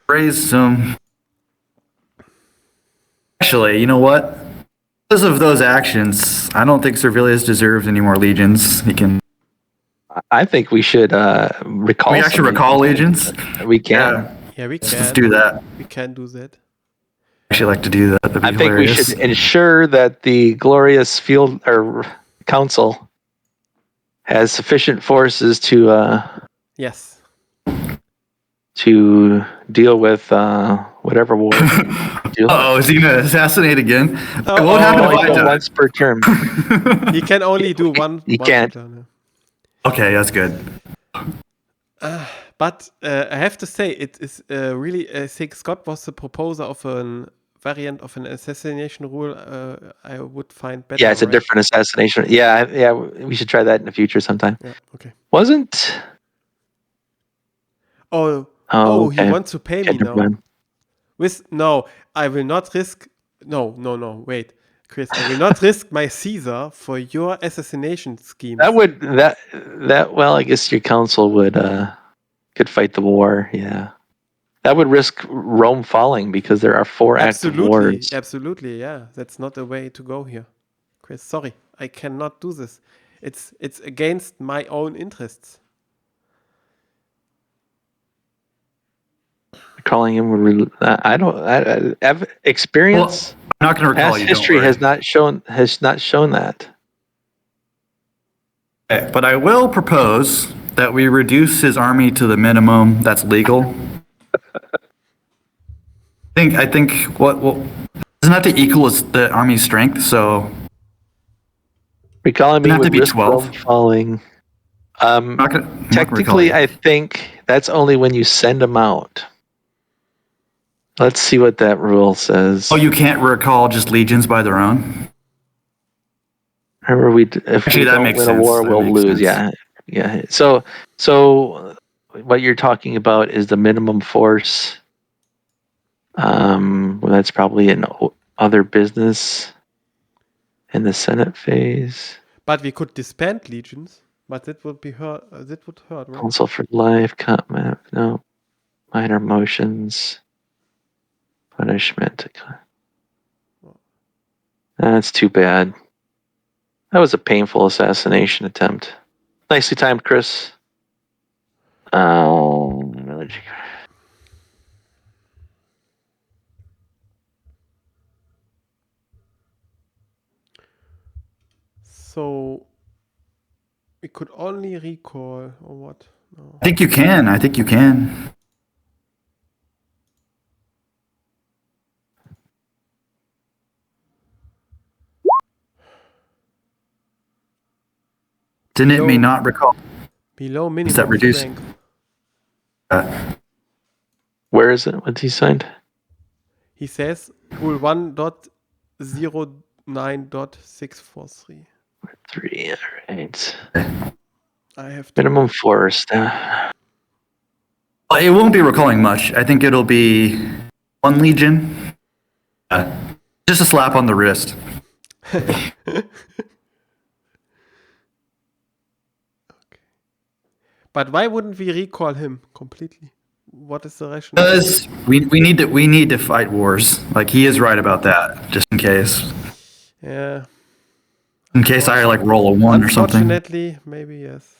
raise some... Actually, you know what? Because of those actions, I don't think Servilius deserves any more legions. He can... I think we should recall... Can we actually recall legions? We can. Yeah, we can. Let's do that. We can do that. I actually like to do that. That'd be hilarious. We should ensure that the glorious field or council has sufficient forces to... Yes. to deal with whatever war. Oh, is he gonna assassinate again? Oh, What happened Only if I do it die? once per term. He can only do one. You one can't. return, Okay, that's good. yeah. But I have to say, it is really. I think Scott was the proposer of a variant of an assassination rule. I would find better. Yeah, it's a right? different assassination. Yeah. We should try that in the future sometime. Yeah. Okay. Wasn't? Oh. Oh, He okay. wants to pay Okay, me never now. mind. No, I will not risk. No. Wait, Chris, I will not risk my Caesar for your assassination schemes. Well, I guess your council could fight the war. Yeah, that would risk Rome falling because there are 4 active wars. Absolutely, yeah. That's not a way to go here, Chris. Sorry, I cannot do this. It's against my own interests. Calling him experience. Well, I'm not gonna recall Past you. history Don't worry. has not shown that. Okay, but I will propose that we reduce his army to the minimum that's legal. I think what doesn't have to equal the army's strength, so Recalling me have to would be risk 12. Rome falling. I'm not gonna Technically, recall I you. think that's only when you send them out. Let's see what that rule says. Oh, you can't recall just legions by their own? Remember, if Actually, we that don't makes win a sense. war, That we'll makes lose. sense. Yeah. So what you're talking about is the minimum force. Well, that's probably in other business in the Senate phase. But we could disband legions, but that would be hurt. That would hurt, right? Council for life, no minor motions, punishment. That's too bad. That was a painful assassination attempt. Nicely timed, Chris. So we could only recall or what? No. I think you can. Didn't it may not recall Below that minimum reduce. strength. Where is it? What's he signed? He says rule 1.09.643. 3. All right. I have to Minimum force. Well, it won't be recalling much. I think it'll be 1 legion. Just a slap on the wrist. But why wouldn't we recall him completely? What is the rationale? Because we need to fight wars. Like, he is right about that. Just in case. Yeah. In case I roll a 1 or something. Unfortunately, maybe yes.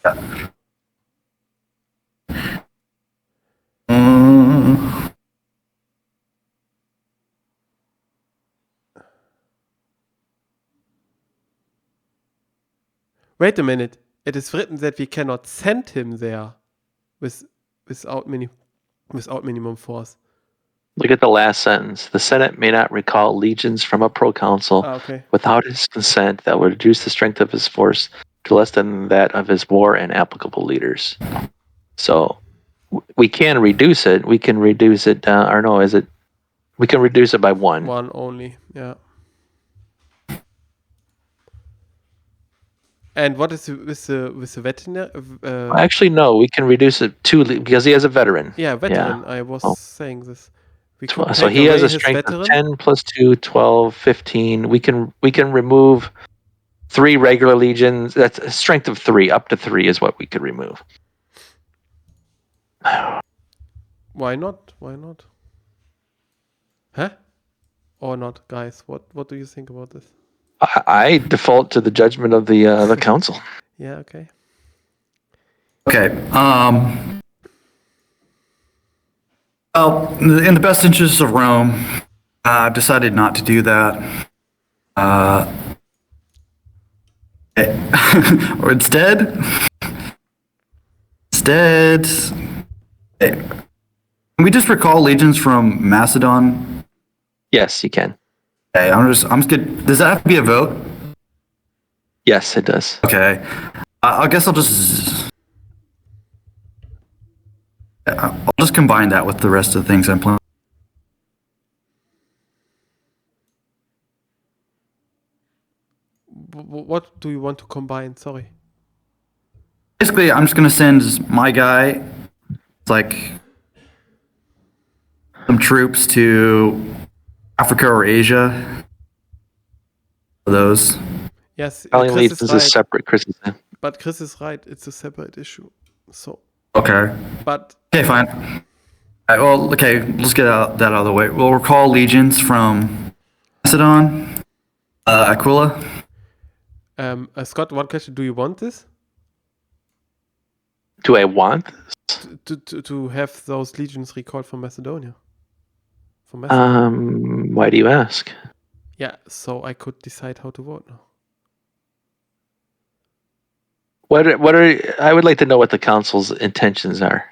Wait a minute. It is written that we cannot send him there without minimum force. Look at the last sentence. The Senate may not recall legions from a proconsul Okay. without his consent that would reduce the strength of his force to less than that of his war and applicable leaders. So we can reduce it. We can reduce it down. Or no, we can reduce it by 1. 1 only. Yeah. And what is with the veterinary? Actually, no. We can reduce it 2 because he has a veteran. Yeah, veteran. I was saying this. We could So take he has away a his strength veteran. of 10 plus 2, 12, 15. We can remove 3 regular legions. That's a strength of 3. Up to 3 is what we could remove. Why not? Huh? Or not, guys? What do you think about this? I default to the judgment of the council. Yeah. Okay. Okay. Well, in the best interests of Rome, I've decided not to do that. Or instead, Can we just recall legions from Macedon? Yes, you can. Okay, I'm good. Does that have to be a vote? Yes, it does. Okay. I guess I'll just combine that with the rest of the things I'm planning. What do you want to combine? Sorry. Basically, I'm just gonna send my guy, like, some troops to Africa or Asia. Those. Yes, Calling Chris legions is is right. separate. Chris is But Chris is right. It's a separate issue. So, Okay. but Okay, fine. All right, well, okay, let's get that out of the way. We'll recall legions from Macedon, Aquila. Scott, one question: do you want this Do I want? to have those legions recalled from Macedonia? From Macedon? Why do you ask? Yeah, so I could decide how to vote now. What are I would like to know what the council's intentions are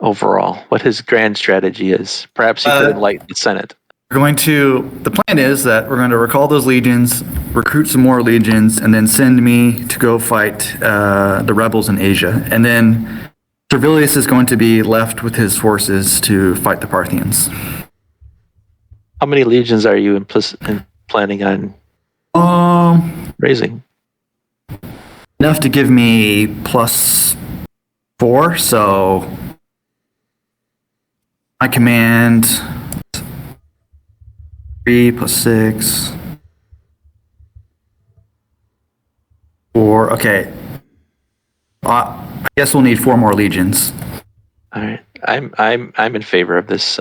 overall. What his grand strategy is. Perhaps he could enlighten the Senate. The plan is that we're going to recall those legions, recruit some more legions, and then send me to go fight the rebels in Asia. And then Servilius is going to be left with his forces to fight the Parthians. How many legions are you planning on raising? Enough to give me +4, so I command 3 + 6 4. Okay. I guess we'll need 4 more legions. All right. I'm in favor of this,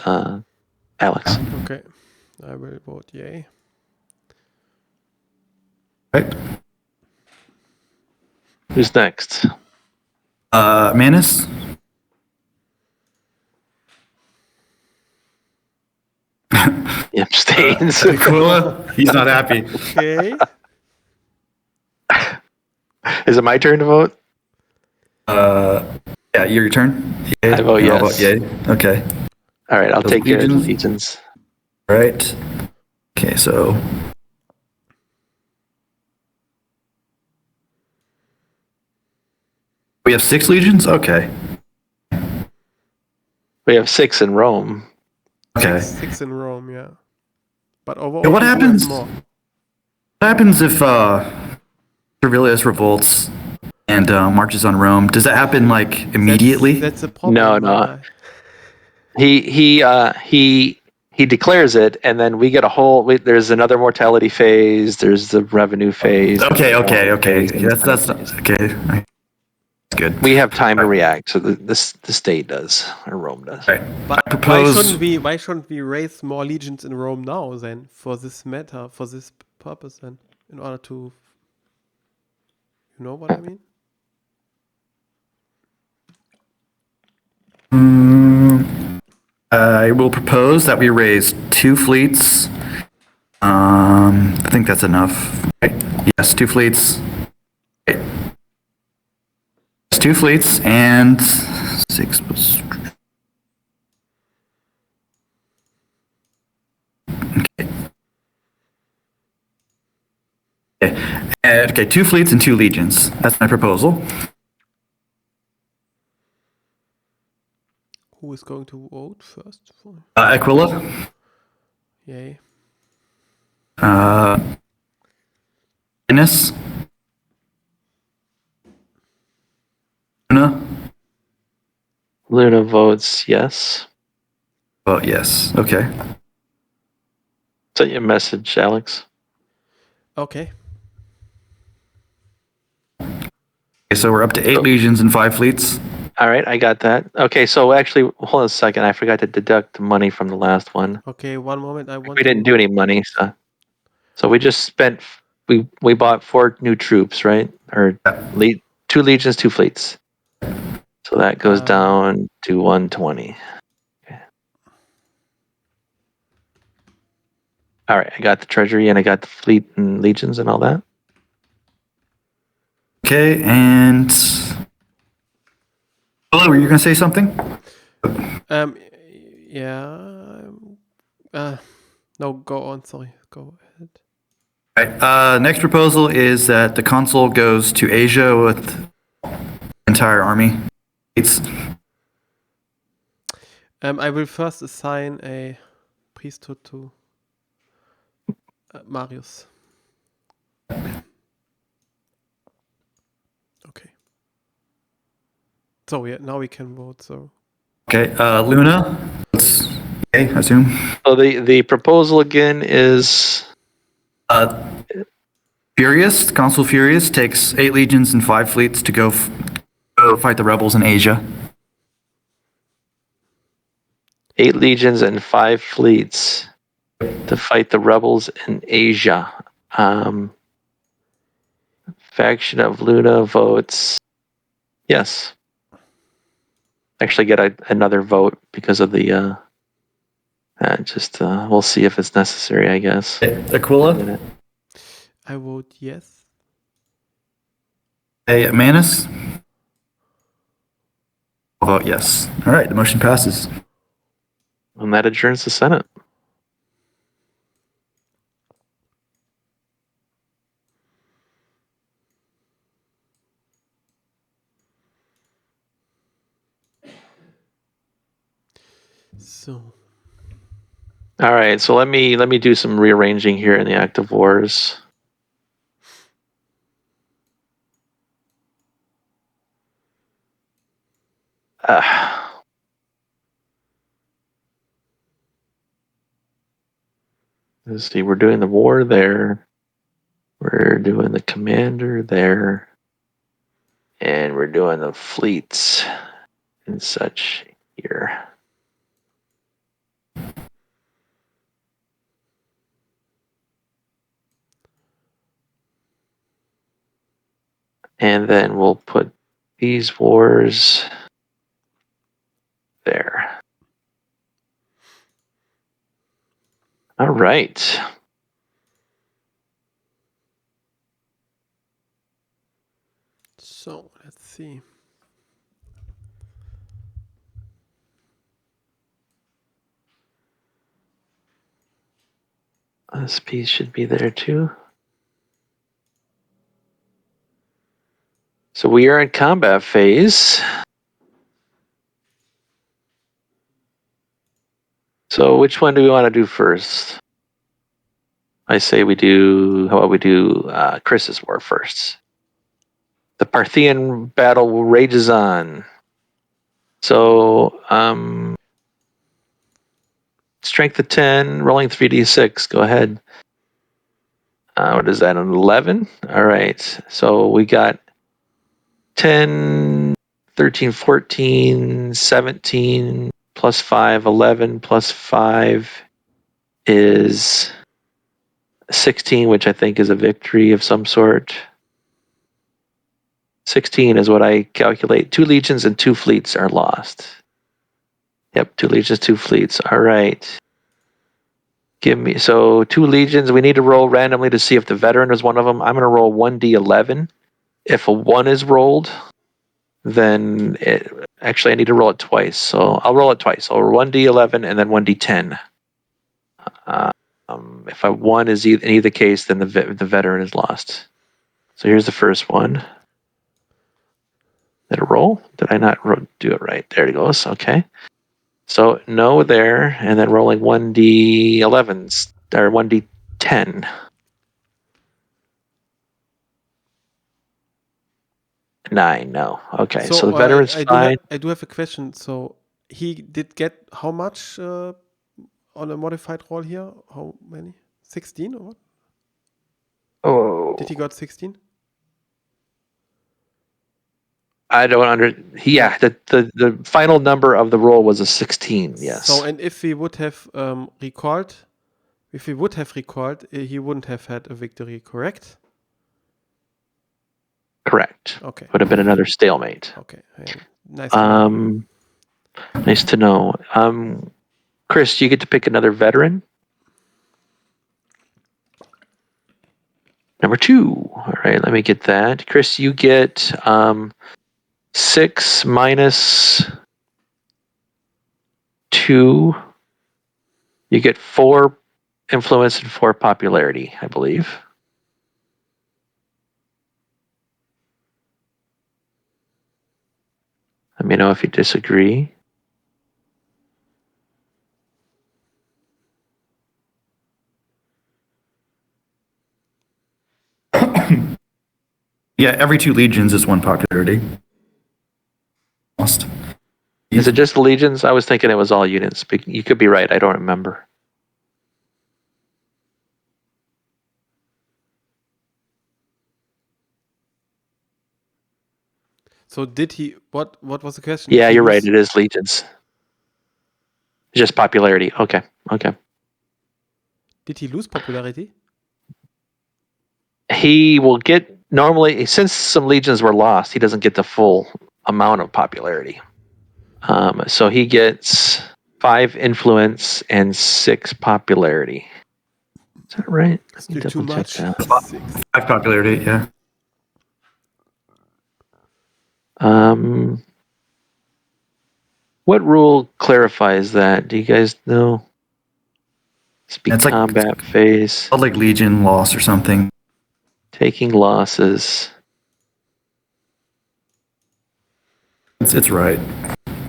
Alex. Okay, I will vote yay. Right. Who's next? Manus? He abstains. Aquila? He's not happy. Okay. Is it my turn to vote? Yeah, your turn. I vote yes. Yay. Okay. All right, I'll Those take care of the legions? legions. Right. Okay, so we have 6 legions? Okay. We have 6 in Rome. Okay. 6 in Rome, yeah. But overall, Yeah, what we do have happens? more. What happens if Servilius revolts and marches on Rome? Does that happen like immediately? That's a problem. No. He declares it, and then we get there's another mortality phase. There's the revenue phase. Okay. That's okay. That's good. We have time to react. So the state does, or Rome does. Right. But I propose, why shouldn't we raise more legions in Rome now then for this purpose then, in order to, you know what I mean? I will propose that we raise 2 fleets. I think that's enough. Right. Yes, 2 fleets. Right. 2 fleets and 6 plus. Okay, 2 fleets and 2 legions. That's my proposal. Who is going to vote first? Aquila. Yay. Innes. Luna votes yes. Oh, yes. Okay. Send you a message, Alex. Okay. Okay, so we're up to 8 legions and 5 fleets. All right, I got that. Okay, so actually, hold on a second. I forgot to deduct the money from the last one. Okay, one moment. We didn't do any money, so we just spent. We bought 4 new troops, right? Or 2 legions, 2 fleets. So that goes down to 120. Okay. All right, I got the treasury and I got the fleet and legions and all that. Okay, and... Hello, were you going to say something? Yeah. No, go on. Sorry. Go ahead. Right. Next proposal is that the consul goes to Asia with the entire army. It's I will first assign a priesthood to Marius. Okay. So yeah, now we can vote. So okay. Luna. Okay, I assume. So the proposal again is Furious, Consul Furious takes 8 legions and 5 fleets to go fight the rebels in Asia. 8 legions and 5 fleets to fight the rebels in Asia. Faction of Luna votes yes. Actually, get another vote because of the. We'll see if it's necessary, I guess. Aquila. I vote yes. Hey, Manus. I'll vote yes. All right, the motion passes. And that adjourns the Senate. So All right, so let me do some rearranging here in the active wars. Let's see, we're doing the war there. We're doing the commander there. And we're doing the fleets and such here. And then we'll put these wars there. All right. So let's see. This piece should be there too. So we are in combat phase. So which one do we want to do first? I say we do, how about we do Chris's war first? The Parthian battle rages on. So, strength of 10, rolling 3d6. Go ahead. What is that, an 11? All right. So we got 10, 13, 14, 17, plus 5, 11, plus 5 is 16, which I think is a victory of some sort. 16 is what I calculate. 2 legions and 2 fleets are lost. Yep, 2 legions, 2 fleets. All right. Give me, so 2 legions. We need to roll randomly to see if the veteran is one of them. I'm going to roll 1d11. If a 1 is rolled, then actually I need to roll it twice. So I'll roll it twice. So 1d11 and then 1d10. If a 1 is in either case, then the veteran is lost. So here's the first one. Did it roll? Did I not do it right? There it goes. Okay. So no there, and then rolling 1d11s or 1d10. 9, no. Okay, so the veteran's fine. I do have a question. So he did get how much on a modified roll here? How many? 16 or what? Oh, Did he got 16? I don't yeah, the final number of the roll was a 16. Yes. So and if we would have recalled, he wouldn't have had a victory, correct? Correct. Okay. Would have been another stalemate. Okay. Nice to know. Nice to know. Chris, you get to pick another veteran. Number 2. All right, let me get that. Chris, you get 6 minus 2 2. You get 4 influence and 4 popularity, I believe. Let me know if you disagree. Yeah, every 2 legions is 1 popularity. Lost. Is it just the legions? I was thinking it was all units, but you could be right. I don't remember. So did he? What was the question? Yeah, Did he you're right. lose- It is legions. Just popularity. Okay. Did he lose popularity? He will get, normally, since some legions were lost, he doesn't get the full amount of popularity. So he gets 5 influence and 6 popularity. Is that right? Let me Still too double check much. that. 6. 5 popularity, yeah. What rule clarifies that? Do you guys know? Speak It's like- combat phase. Called like legion loss or something. Taking losses. It's right.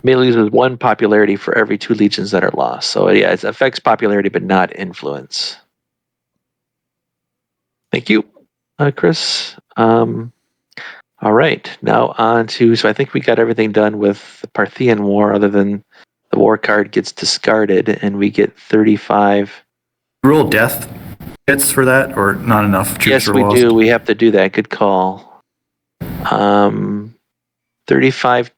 May loses 1 popularity for every 2 legions that are lost. So yeah, it affects popularity but not influence. Thank you, Chris. All right, now on to, so I think we got everything done with the Parthian War other than the war card gets discarded and we get 35. Roll death hits for that, or not enough troops Yes, were we lost? do. We have to do that. Good call. 35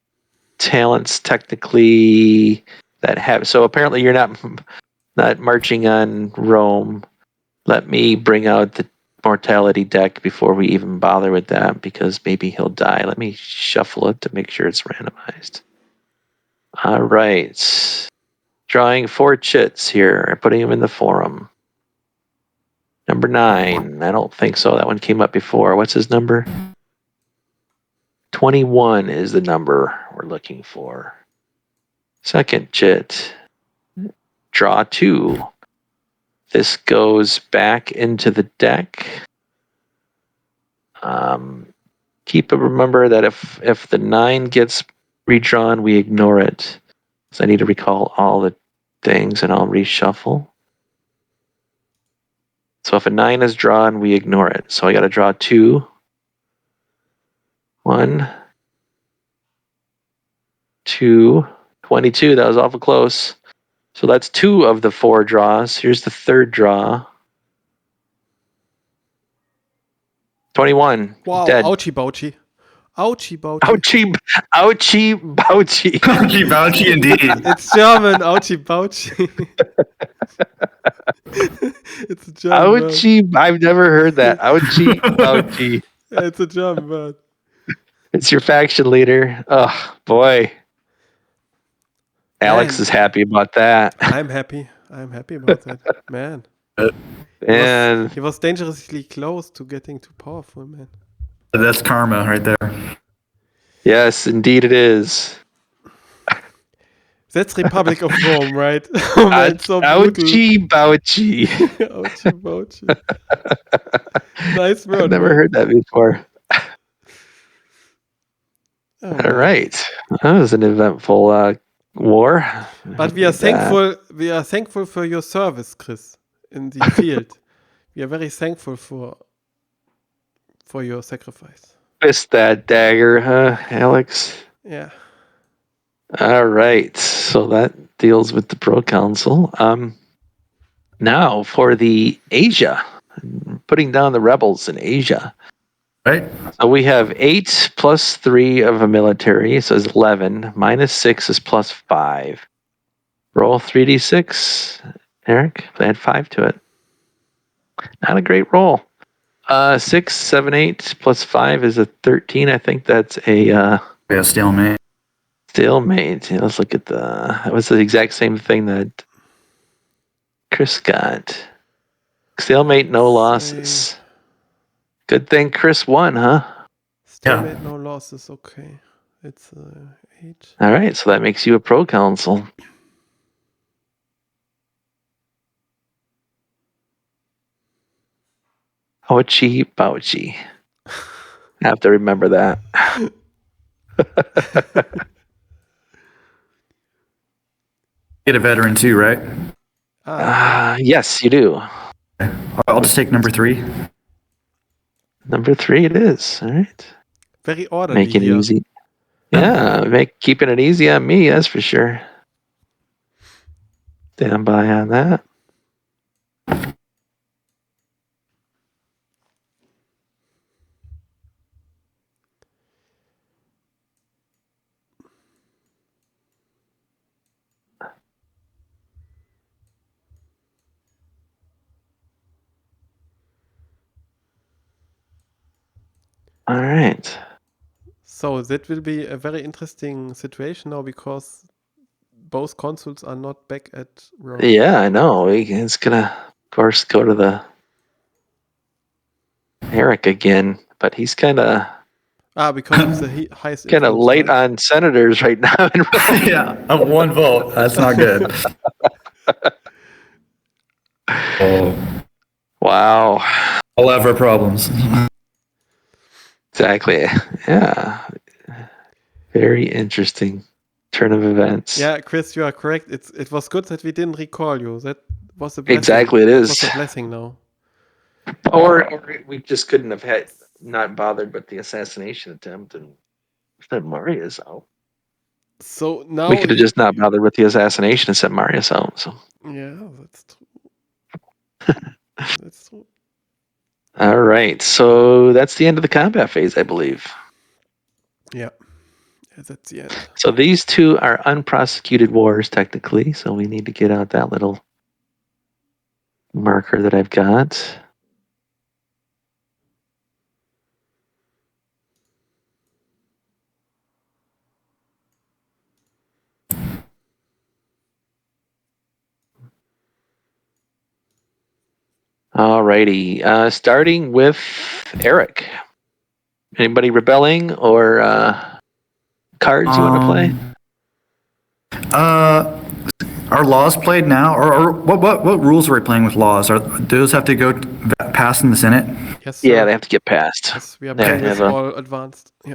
talents technically that have, so apparently you're not marching on Rome. Let me bring out the mortality deck before we even bother with that, because maybe he'll die. Let me shuffle it to make sure it's randomized. All right. Drawing 4 chits here, putting them in the forum. Number 9. I don't think so. That one came up before. What's his number? 21 is the number we're looking for. Second chit. Draw 2. This goes back into the deck. Remember that if the 9 gets redrawn, we ignore it. So I need to recall all the things and I'll reshuffle. So if a 9 is drawn, we ignore it. So I got to draw 2. 1, 2, 22. That was awful close. So that's 2 of the 4 draws. Here's the third draw. 21. Wow. Dead. Ouchie bouchie. Ouchie bouchie. Ouchie, ouchie, bouchie. Ouchie bouchie indeed. It's German. Ouchie bouchie. It's a German word. Ouchie, I've never heard that. Ouchie, ouchie. It's a German word. It's your faction leader. Oh, boy. Alex Man. is happy about that. I'm happy. I'm happy about that. Man. And He was dangerously close to getting too powerful, man. That's karma right there. yes, indeed it is. That's Republic of Rome, right? Oh man, it's so brutal. Ouchie, bouchie. Ouchie bouchie. Nice word. I've never man. heard that before. Oh, All man. right. That was an eventful war. But we are thankful. We are thankful for your service, Chris, in the field. We are very thankful for your sacrifice. Missed that dagger, huh, Alex? Yeah. All right. So that deals with the proconsul. Now for the Asia, putting down the rebels in Asia. Right? So we have 8 plus 3 of a military, so it's 11. Minus 6 is plus 5. Roll 3d6, Eric. Add 5 to it. Not a great roll. 6, 7, 8 plus 5 is a 13. I think that's a Yeah, stalemate. stalemate. Yeah, let's look at that was the exact same thing that Chris got. Stalemate, no losses. Good thing Chris won, huh? Stalemate, no losses. Okay. It's 8. All right, so that makes you a proconsul. Ouchie Bouchie. I have to remember that. Get a veteran too, right? Yes, you do. I'll just take number 3. Number 3 it is. All right. Very orderly Making it here. easy. Yeah, keeping it easy on me, that's for sure. Stand by on that. All right. So that will be a very interesting situation now because both consuls are not back at Rome. Yeah, I know. It's gonna, of course, go to the Eric again, but he's kind of Because of the highest kind of influence, late right? on senators right now in Rome. Yeah, 1 vote. That's not good. Oh, Wow. I'll have our problems. Exactly. Yeah. Very interesting turn of events. Yeah, Chris, you are correct. It was good that we didn't recall you. That was a blessing. Exactly, it That is. was a blessing now. Or we just couldn't have had not bothered with the assassination attempt and sent Marius out. So now We could have just not bothered with the assassination and sent Marius out. So yeah, that's true. That's true. all right. So that's the end of the combat phase, I believe. Yeah. That's the end. So these two are unprosecuted wars technically. So we need to get out that little marker that I've got. Alrighty. Starting with Eric. Anybody rebelling or cards you want to play? Are laws played now, or what rules are we playing with laws? Are those have to go pass in the Senate? Yes, sir. Yeah, they have to get passed. Yes, we are They have playing to with have a- all advanced. Yeah.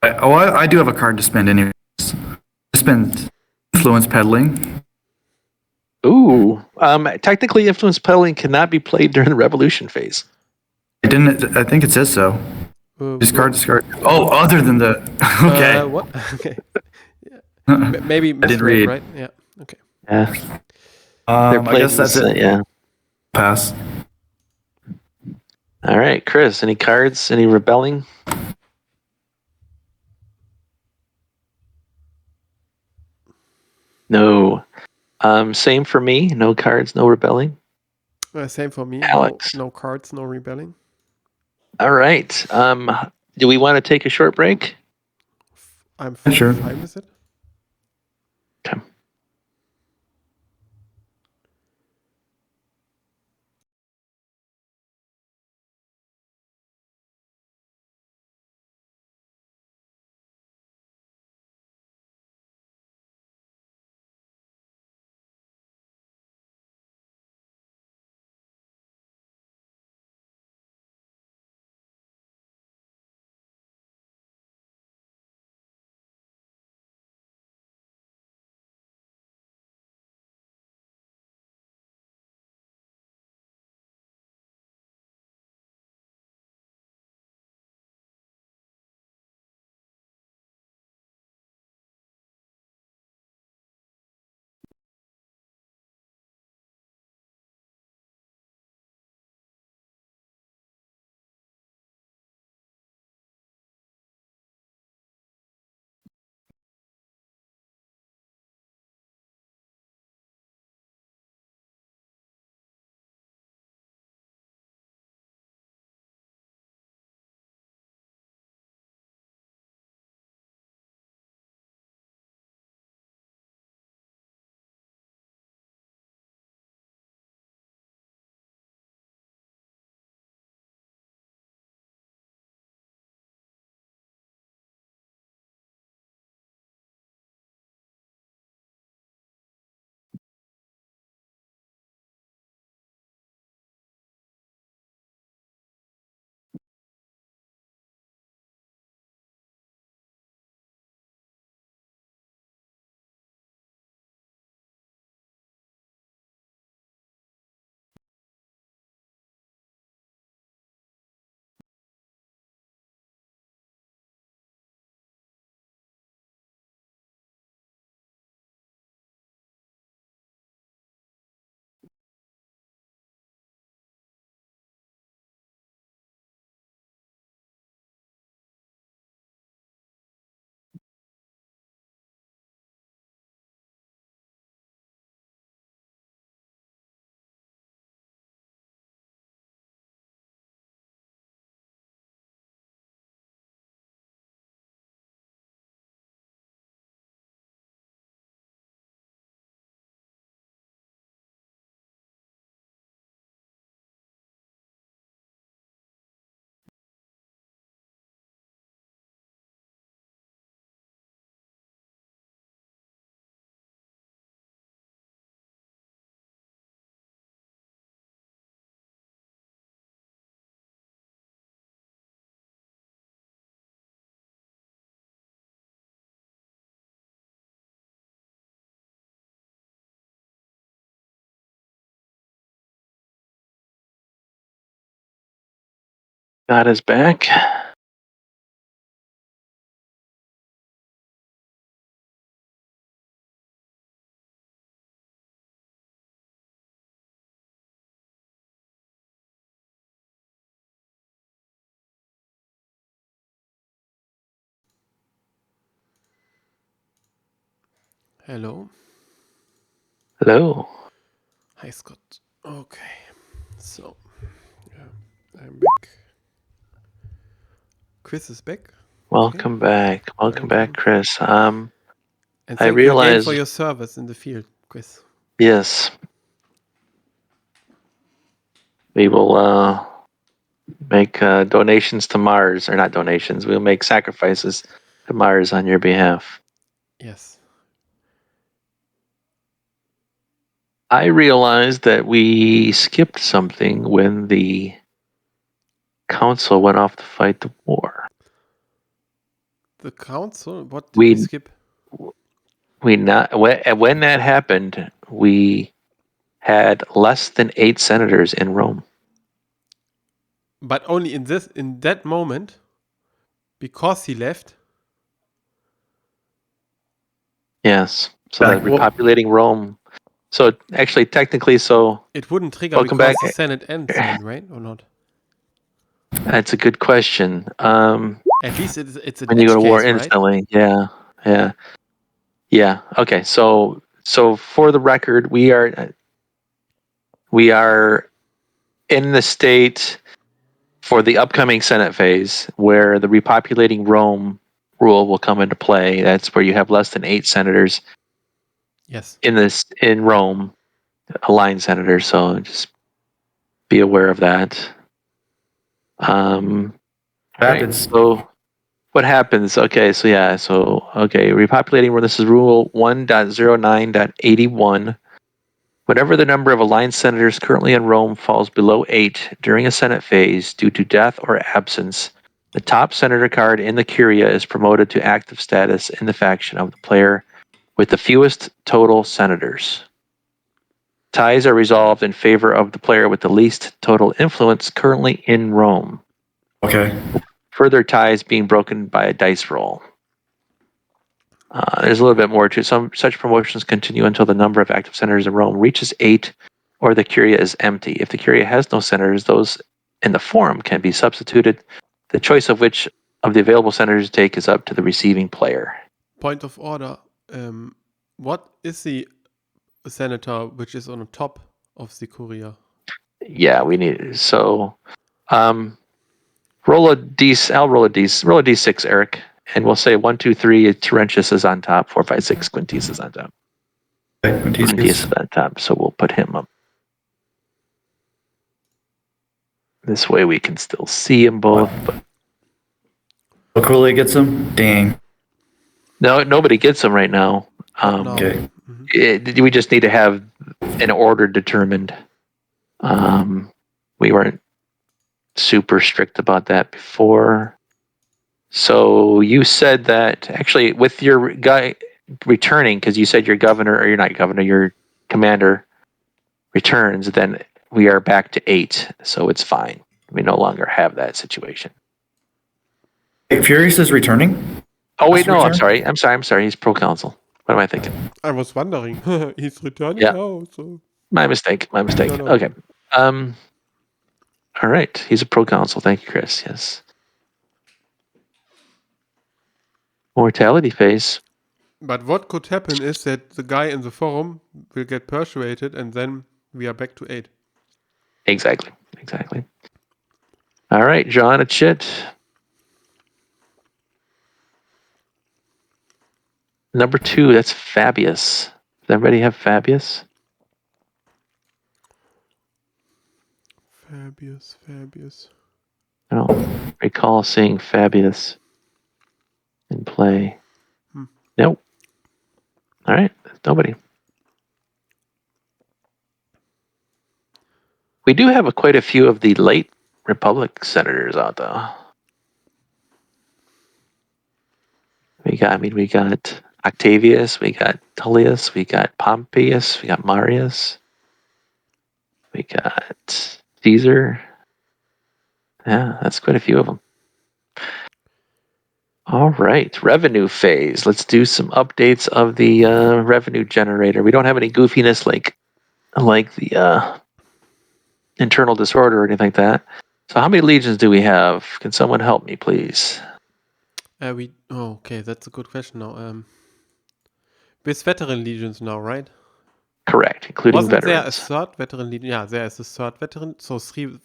I do have a card to spend anyways. I spend influence peddling. Ooh. Technically, influence peddling cannot be played during the revolution phase. I didn't. I think it says so. Discard. Oh, other than the. Okay. What? Okay. Yeah. Maybe misread, read. right? Yeah. Okay. Yeah. They're I played guess that's it. Yeah. Pass. All right, Chris. Any cards? Any rebelling? No. Same for me. No cards. No rebelling. Same for me. Alex. No cards, no rebelling. All right. Do we want to take a short break? I'm Sure. fine with it. Okay. Got his back. Hello. Hello. Hi, Scott. Okay. So, I'm back. Chris is back. Welcome back. Welcome back, Chris. And I thank you again realize. for your service in the field, Chris. Yes. We will make donations to Mars, or not donations. We'll make sacrifices to Mars on your behalf. Yes. I realized that we skipped something when the Consul went off to fight the war. The council? What did we We skip? not when that happened, we had less than 8 senators in Rome. But only in that moment, because he left. Yes. So that repopulating Rome. So actually, technically, It wouldn't trigger welcome because back. the Senate ends then, right? Or not? That's a good question. At least it's an When you go edge to war case, right? instantly, yeah. Okay, so for the record, we are in the state for the upcoming Senate phase where the repopulating Rome rule will come into play. That's where you have less than 8 senators Yes. in Rome, aligned senators. So just be aware of that. Right. So what happens? Okay. So repopulating Rome. This is Rule 1.09.81. Whenever the number of aligned senators currently in Rome falls below 8 during a Senate phase due to death or absence, the top senator card in the Curia is promoted to active status in the faction of the player with the fewest total senators. Ties are resolved in favor of the player with the least total influence currently in Rome. Okay. Further ties being broken by a dice roll. There's a little bit more to it. Some such promotions continue until the number of active senators in Rome reaches 8 or the Curia is empty. If the Curia has no senators, those in the forum can be substituted. The choice of which of the available senators to take is up to the receiving player. Point of order. What is the senator which is on the top of the Curia? Yeah, we need so roll a d6, Eric, and we'll say 1, 2, 3. Terentius is on top. 4, 5, 6. Quintius is on top. Quintius is on top, so we'll put him up. This way we can still see them both. But Aquila gets them? Dang. no, nobody gets them right now. No. Okay. We just need to have an order determined. We weren't super strict about that before. So you said that actually with your guy returning, because you said your governor, or you're not governor, your commander returns, then we are back to 8. So it's fine. We no longer have that situation. Hey, Furious is returning? Oh, wait, no, I'm sorry. He's proconsul. What am I thinking? I was wondering. He's returning Yeah. now. So. My mistake. No. Okay. All right. He's a proconsul. Thank you, Chris. Yes. Mortality phase. But what could happen is that the guy in the forum will get persuaded and then we are back to 8. Exactly. All right, John, a chit. Number 2, that's Fabius. Does everybody have Fabius? Fabius. I don't recall seeing Fabius in play. Nope. All right, nobody. We do have quite a few of the late Republic senators out, though. We got Octavius, we got Tullius, we got Pompeius, we got Marius, we got Caesar. Yeah, that's quite a few of them. All right, revenue phase. Let's do some updates of the revenue generator. We don't have any goofiness like the internal disorder or anything like that. So how many legions do we have? Can someone help me, please? Okay, that's a good question now. With veteran legions now, right? Correct, including Wasn't there a veterans. third veteran legion? Yeah, there is a third veteran. So 3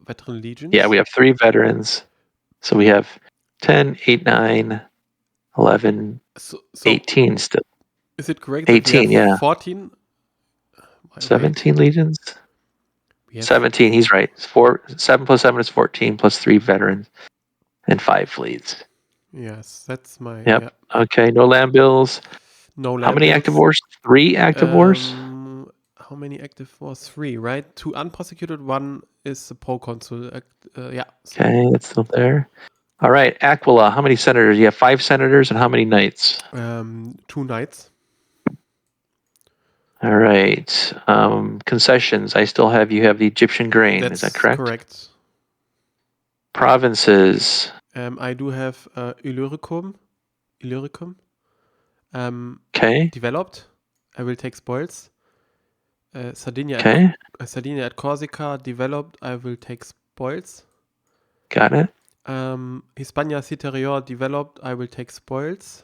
veteran legions. Yeah, we have 3 veterans. So we have 10, 8, 9, 11, So 18 still. is it correct that we 18, have yeah. 14? 17 legions? We have 17, he's right. 7 plus 7 is 14 plus 3 veterans and 5 fleets. Yes, that's my. Yep. Yeah. Okay, no land bills. No land How many bills. active wars? 3 active wars? How many active wars? 3, right? 2 unprosecuted, 1 is the pro-consul. Yeah. Okay, it's still there. All right, Aquila, how many senators? You have 5 senators and how many knights? 2 knights. All right. Concessions, I still have you have the Egyptian grain. That's Is that correct? correct. Provinces. I do have Illyricum. Okay. Developed. I will take spoils. Sardinia Okay. Sardinia at Corsica developed. I will take spoils. Got it. Hispania Citerior developed. I will take spoils.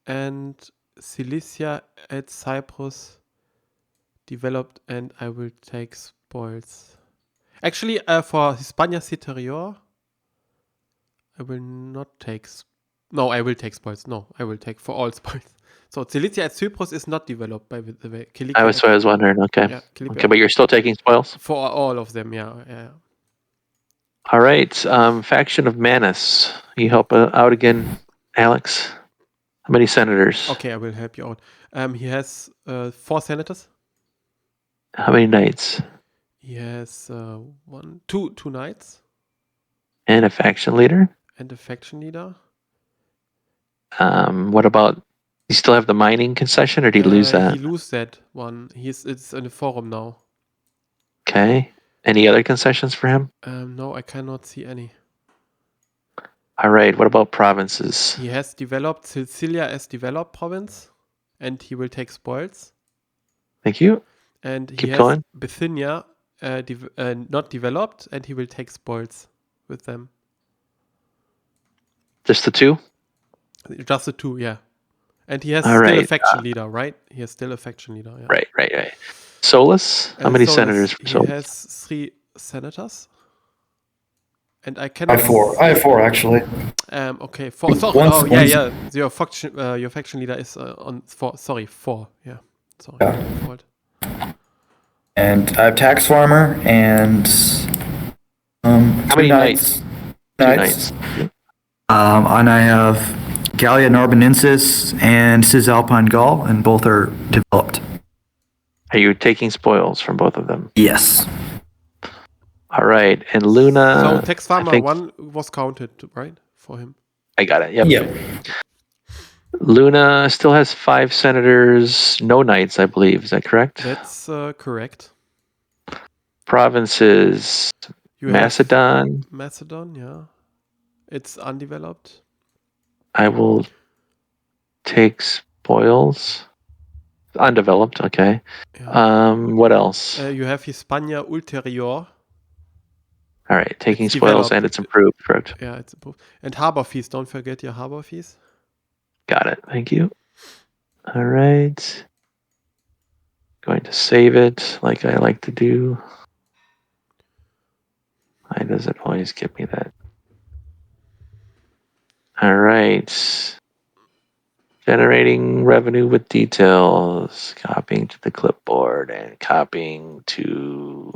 And Cilicia at Cyprus developed, and I will take spoils. Actually, for Hispania Citerior, I will not take. No, I will take spoils. No, I will take for all spoils. So Cilicia at Cyprus is not developed by the way. I was wondering. Okay. Yeah, Okay, but you're still taking spoils? for all of them. Yeah. All right. Faction of Manus. You help out again, Alex? How many senators? Okay, I will help you out. He has 4 senators. How many knights? He has two knights. And a faction leader? And a faction leader. What about, you still have the mining concession or did he lose that? He lose that one. It's in the forum now. Okay. Any other concessions for him? No, I cannot see any. All right. What about provinces? He has developed Sicilia as developed province, and he will take spoils. Thank you. And he Keep has going. Bithynia not developed, and he will take spoils with them. Just the 2? Just the 2, yeah. And he has All still a right. faction leader, right? He has still a faction leader, yeah. Right. Solus? How many senators for He Solus? has 3 senators. And I I cannot. have 4. I have 4 actually. Okay, 4. Sorry. One's- Your faction leader is on 4. Sorry, 4. Yeah. Sorry. Yeah. My fault. And I have Tax Farmer and How many knights? 2 knights. And I have Gallia Narbonensis and Cisalpine Gaul, and both are developed. Are you taking spoils from both of them? Yes. All right. And Luna. So Tax Farmer I think 1 was counted, right? For him. I got it. Yep. Yep. Luna still has 5 senators, no knights, I believe. Is that correct? That's correct. Provinces. You have Macedon. Macedon, yeah. It's undeveloped. I will take spoils. Undeveloped. Okay. Yeah. What else? You have Hispania Ulterior. All right. Taking It's spoils developed. and it's improved. Correct. Yeah, it's improved. And harbor fees. Don't forget your harbor fees. Got it. Thank you. All right. Going to save it like I like to do. Why does it always give me that? All right. Generating revenue with details. Copying to the clipboard and copying to.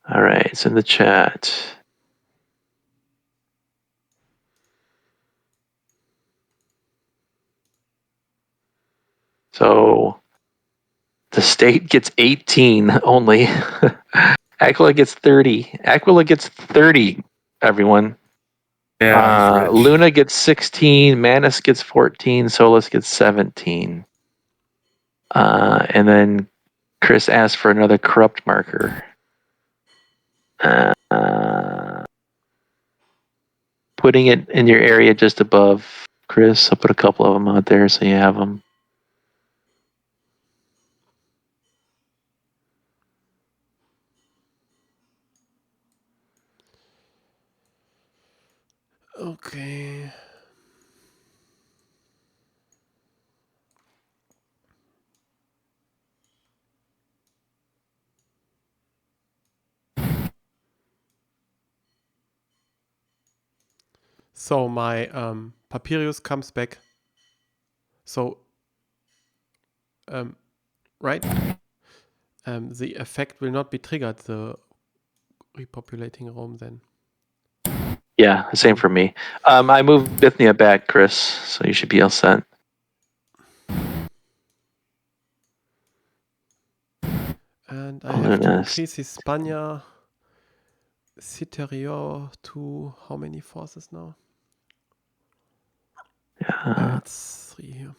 All right. It's in the chat. So the state gets 18 only. Aquila gets 30. Aquila gets 30, everyone. Yeah. he's rich. Luna gets 16. Manus gets 14. Solus gets 17. And then Chris asked for another corrupt marker. Putting it in your area just above Chris. I'll put a couple of them out there so you have them. Okay. So my Papyrus comes back. So, right? The effect will not be triggered, the repopulating Rome then. Yeah, same for me. I moved Bithynia back, Chris, so you should be all set. And I have to increase Hispania Citerior to how many forces now? Yeah. It's 3 here.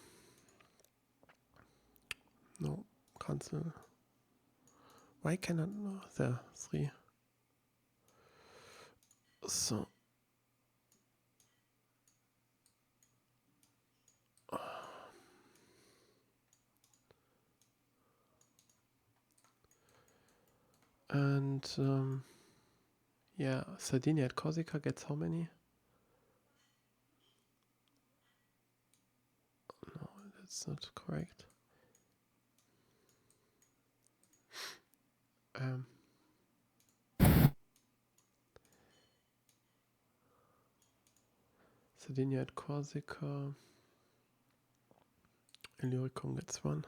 No, Consul. Why cannot? No, there, 3. So. And yeah, Sardinia at Corsica gets how many? No, that's not correct. Sardinia at Corsica. Illyricum gets 1.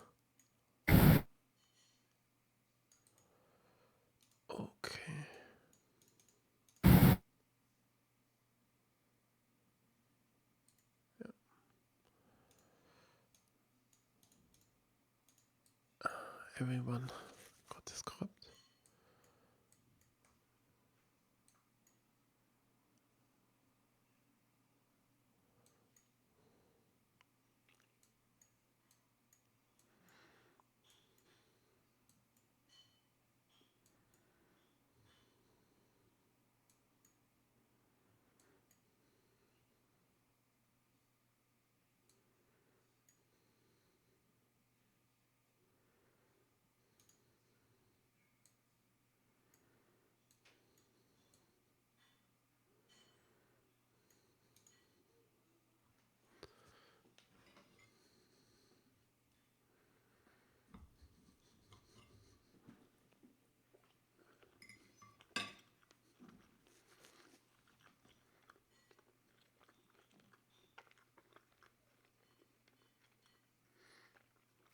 Okay. Yeah. Everyone got this corrupt.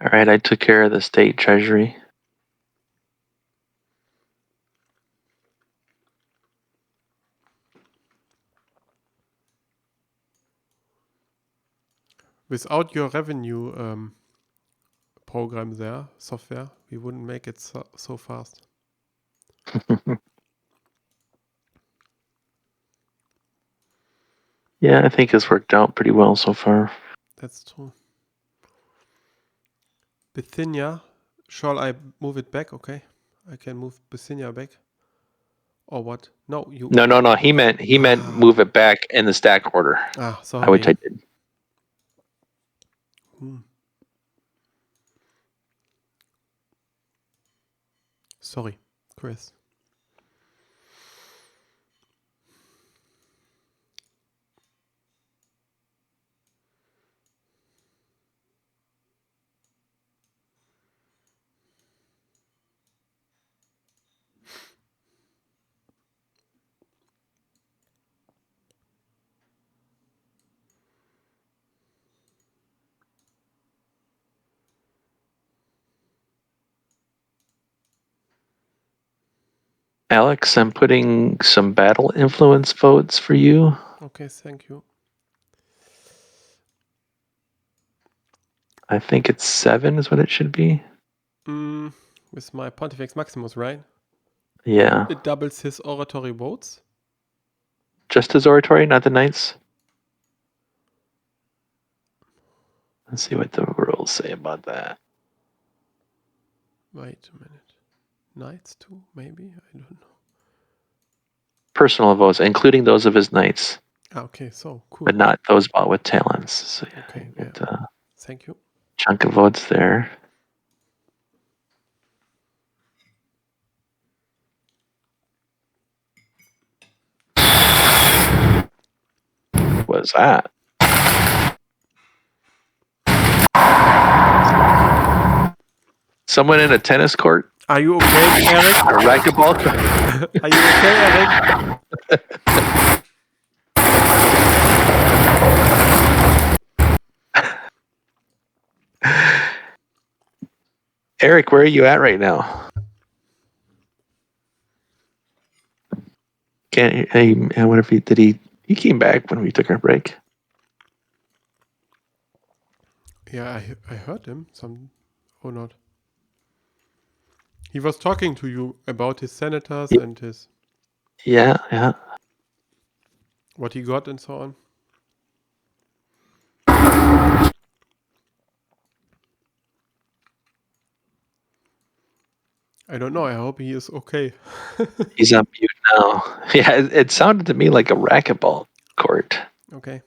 All right, I took care of the state treasury. Without your revenue program there, software, we wouldn't make it so fast. Yeah, I think it's worked out pretty well so far. That's true. Bithynia, shall I move it back? Okay, I can move Bithynia back. Or what? No, you. No. He meant move it back in the stack order. Sorry. Which I did. Sorry, Chris. Alex, I'm putting some battle influence votes for you. Okay, thank you. I think it's 7 is what it should be. With my Pontifex Maximus, right? Yeah. It doubles his oratory votes. Just his oratory, not the knights? Let's see what the rules say about that. Wait a minute. Knights too, maybe? I don't know. Personal votes, including those of his knights, Okay, so cool. but not those bought with talents. So yeah, Okay, you get a Thank you. chunk of votes there. What was that? Someone in a tennis court? Are you okay, Eric? A racquetball court? Are you okay, Eric? Eric, where are you at right now? I wonder if he came back when we took our break. Yeah, I heard him. Or not. He was talking to you about his senators and his Yeah. what he got and so on. I don't know. I hope he is okay. He's on mute now. Yeah, it sounded to me like a racquetball court, Okay.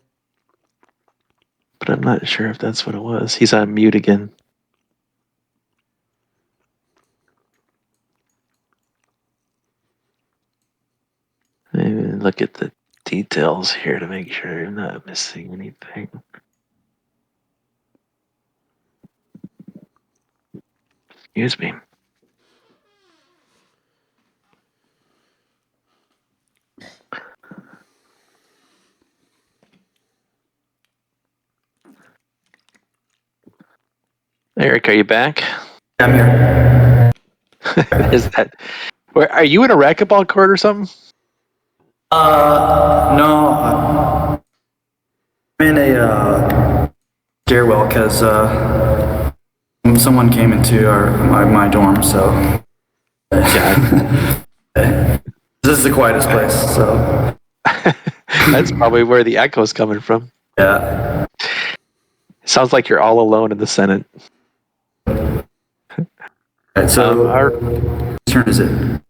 but I'm not sure if that's what it was. He's on mute again. Maybe look at the details here to make sure I'm not missing anything. Excuse me. Eric, are you back? I'm here. Is that where are you in a racquetball court or something? No, I'm in a stairwell because someone came into my dorm, so Yeah. this is the quietest place. So That's probably where the echo's coming from. yeah. Sounds like you're all alone in the Senate. Right, so whose turn is it?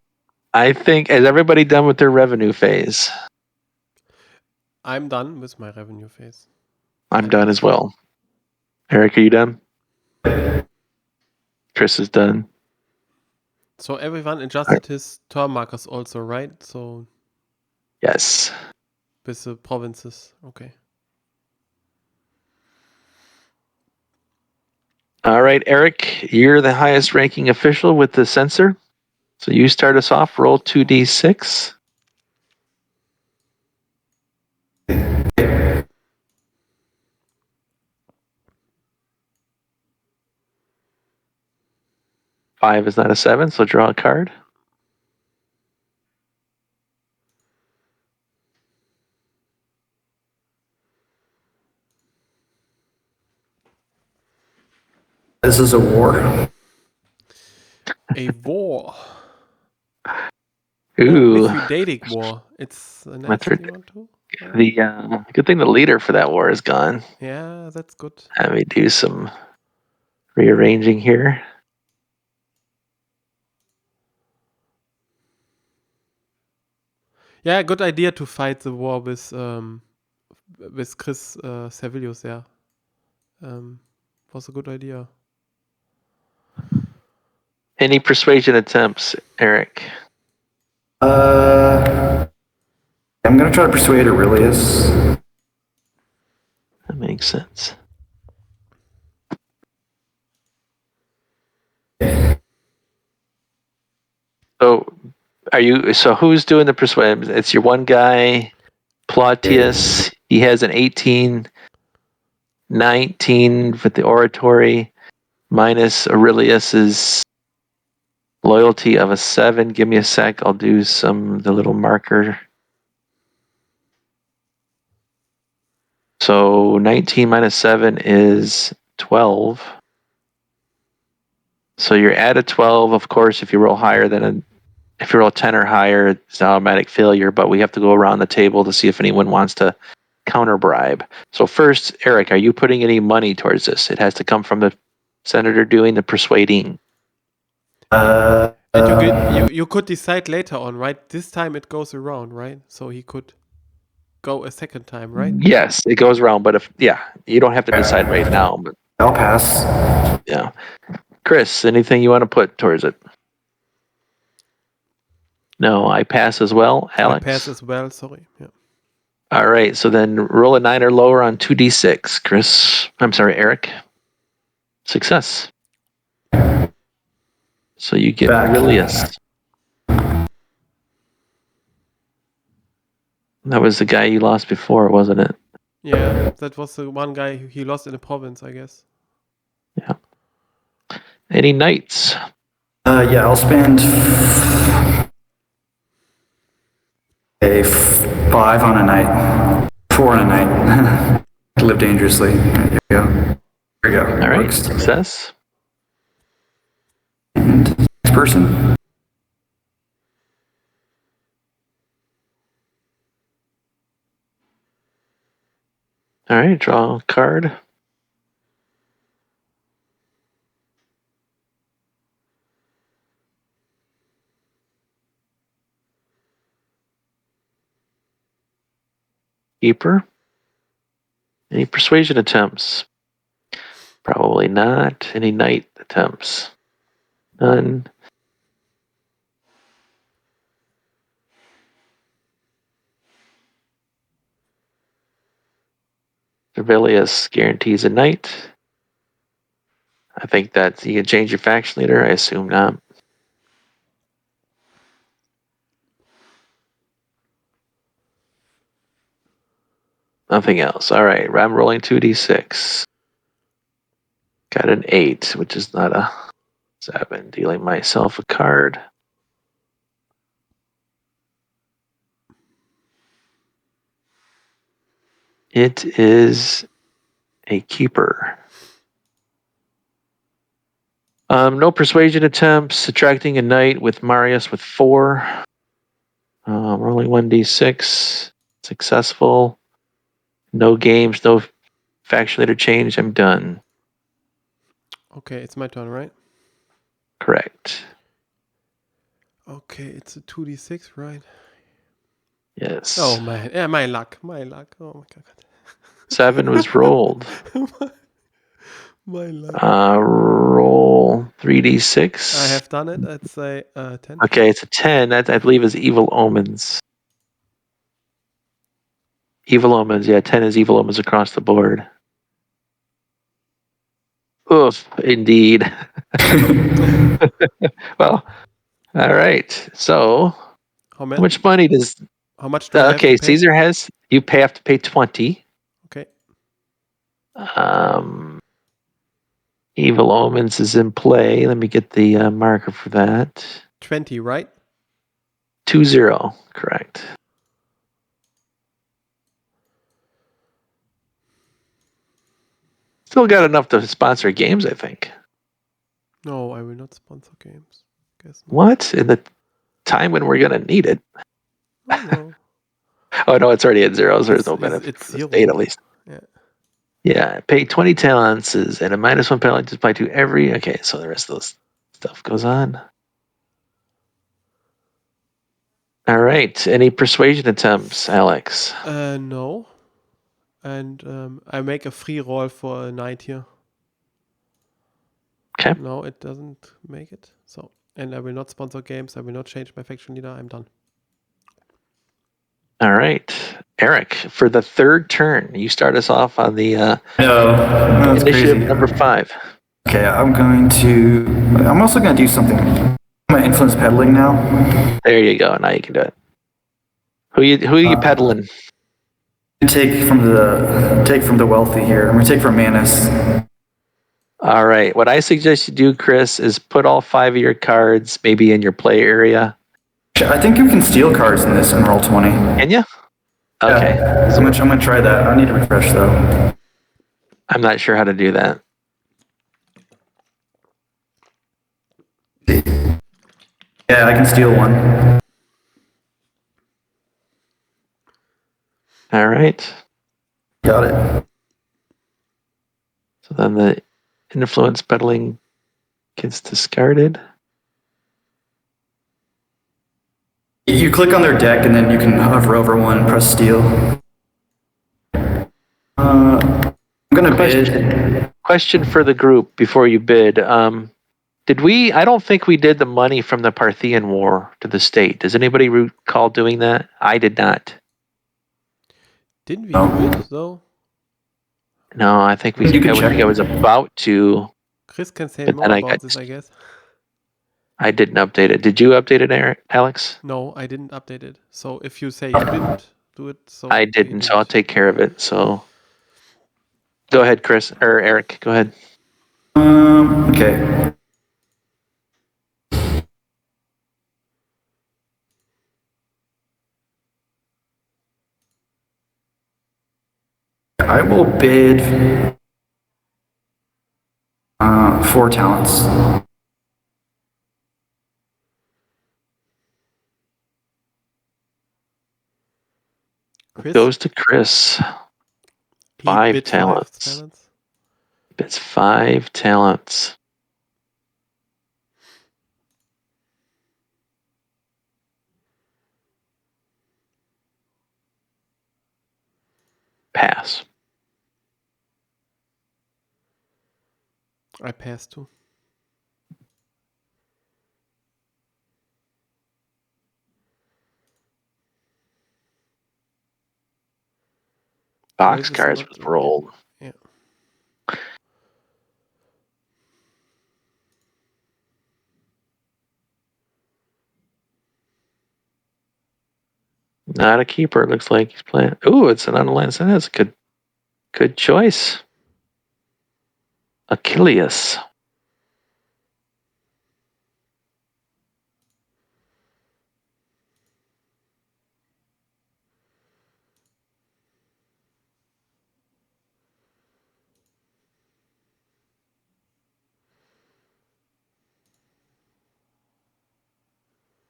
I think, is everybody done with their revenue phase? I'm done with my revenue phase. I'm done as well. Eric, are you done? Chris is done. So everyone adjusted his term markers also, right? So Yes. with the provinces. Okay. All right, Eric, you're the highest ranking official with the censor. So you start us off. Roll 2d6. Five is not a 7, so draw a card. This is a war. A war. Ooh. Oh, Mithridatic war. It's a nice one too. The good thing the leader for that war is gone. Yeah, that's good. Let me do some rearranging here. Yeah, good idea to fight the war with Chris Servilius. Yeah, was a good idea. Any persuasion attempts, Eric? I'm gonna try to persuade Aurelius. That makes sense. So who's doing the persuasion? It's your one guy, Plautius. He has an 18, 19 with the oratory, minus Aurelius's loyalty of a 7. Give me a sec. I'll do the little marker. So 19 minus 7 is 12. So you're at a 12. Of course, if you roll if you roll 10 or higher, it's an automatic failure, but we have to go around the table to see if anyone wants to counter bribe. So first, Eric, are you putting any money towards this? It has to come from the senator doing the persuading. And you could decide later on, right? This time it goes around, right? So he could go a second time, right? Yes, it goes around, but you don't have to decide right now. But I'll pass. yeah, Chris, anything you want to put towards it? No, I pass as well. Alex, I pass as well. Sorry. Yeah. All right, so then roll a 9 or lower on 2d6. Chris, I'm sorry, Eric. Success. So you get Back. Aurelius. That was the guy you lost before, wasn't it? Yeah, that was the one guy he lost in the province, I guess. Yeah. Any knights? Yeah, I'll spend a 5 on a night. 4 on a night. Live dangerously. There you go. There you go. All right, Works. success. And next person. All right, draw a card. Keeper. Any persuasion attempts? Probably not. Any knight attempts? None. Servilius guarantees a knight. I think that you can change your faction leader. I assume not. Nothing else. All right, I'm rolling 2d6. Got an 8, which is not a 7. Dealing myself a card. It is a keeper. No persuasion attempts. Subtracting a knight with Marius with 4. Rolling 1d6. Successful. No games. No faction leader change. I'm done. Okay, it's my turn, right? Correct. Okay, it's a 2d6, right? Yes. Oh man, yeah, my luck. Oh my god. 7 was rolled. My luck. Roll 3d6. I have done it. I'd say 10. Okay, it's a 10. That I believe is Evil Omens. Evil Omens, yeah, 10 is Evil Omens across the board. Oof, indeed. Well, all right. So, How how much money does? How much do I have Okay, to pay? Caesar has. You have to pay 20. Okay. Evil Omens is in play. Let me get the marker for that. 20, right? 20, correct. Still got enough to sponsor games, I think. No, I will not sponsor games. Guess not. What? In the time when we're gonna need it? Oh, no. Oh no, it's already at 0. So there's no It's benefit for the 0. state, at least. Yeah. Yeah, pay 20 talents and a -1 penalty to apply to every. Okay, so the rest of those stuff goes on. All right. Any persuasion attempts, Alex? No. And I make a free roll for a knight here. Okay. No, it doesn't make it. So, and I will not sponsor games. I will not change my faction leader. I'm done. All right, Eric. For the third turn, you start us off on the No, that's initiative crazy. number 5. Okay, I'm also going to do something. I'm going to influence peddling now. There you go. Now you can do it. Who are you peddling? Take from the wealthy here. I'm going to take from Manus. All right. What I suggest you do, Chris, is put all 5 of your cards maybe in your play area. I think you can steal cards in this and roll 20. Can you? Okay. Yeah, I'm gonna try that. I need to refresh though. I'm not sure how to do that. Yeah, I can steal one. All right. Got it. So then the influence peddling gets discarded. You click on their deck and then you can hover over one and press steal. I'm gonna bid. Question for the group before you bid. Did we? I don't think we did the money from the Parthian War to the state. Does anybody recall doing that? I did not. Didn't we do it though? No, I think You can I check. think I was about to. Chris can say But more then I about got. this, I guess. I didn't update it. Did you update it, Alex? No, I didn't update it. So if you say you didn't do it, so I we didn't, do so I'll it. take care of it. So go ahead, Chris or Eric. Go ahead. Okay. I will bid 4 talents. Chris, Goes to Chris. he 5 bid talents. 5 talents. It's 5 talents. Pass. I passed too. This is Boxcars not- was rolled. Yeah. Not a keeper. It looks like he's playing. Ooh, it's an unaligned. So that's a good choice. Achilles.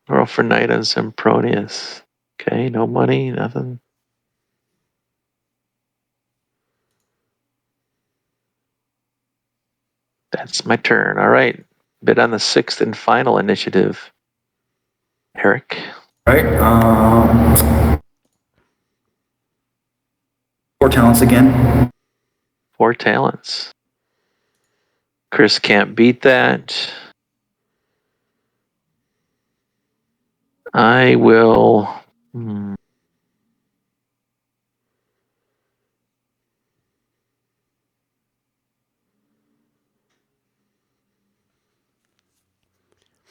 Roll for knight on Sempronius. Okay, no money, nothing. That's my turn. All right. Bid on the 6th and final initiative. Eric. Right. 4 talents again. 4 talents. Chris can't beat that. I will.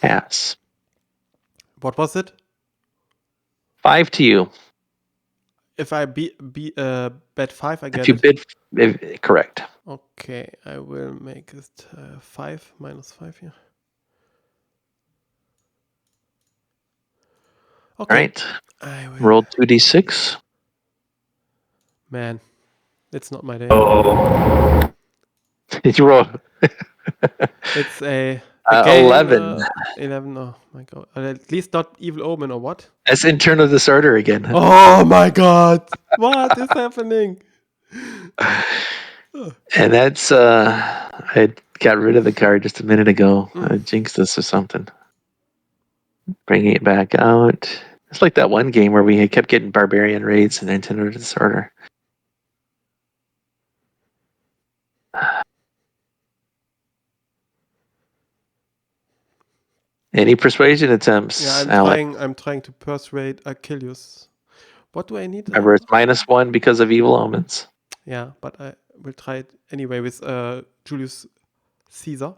Pass. What was it? 5 to you. If I bet 5, I If get you it. bid, correct. Okay, I will make it 5 minus 5 here. Okay. All right. I will. Roll 2d6. Man, it's not my day. Oh. Did you roll? It's a 11. 11. Oh my god. At least not evil omen or what? That's internal disorder again. Oh my god. What is happening? And that's I got rid of the card just a minute ago. I jinxed us or something. Bringing it back out. It's like that one game where we kept getting barbarian raids and internal disorder. Any persuasion attempts? Yeah, Alex? I'm trying to persuade Achilles. What do I need? Remember, it's -1 because of evil omens. Yeah, but I will try it anyway with Julius Caesar.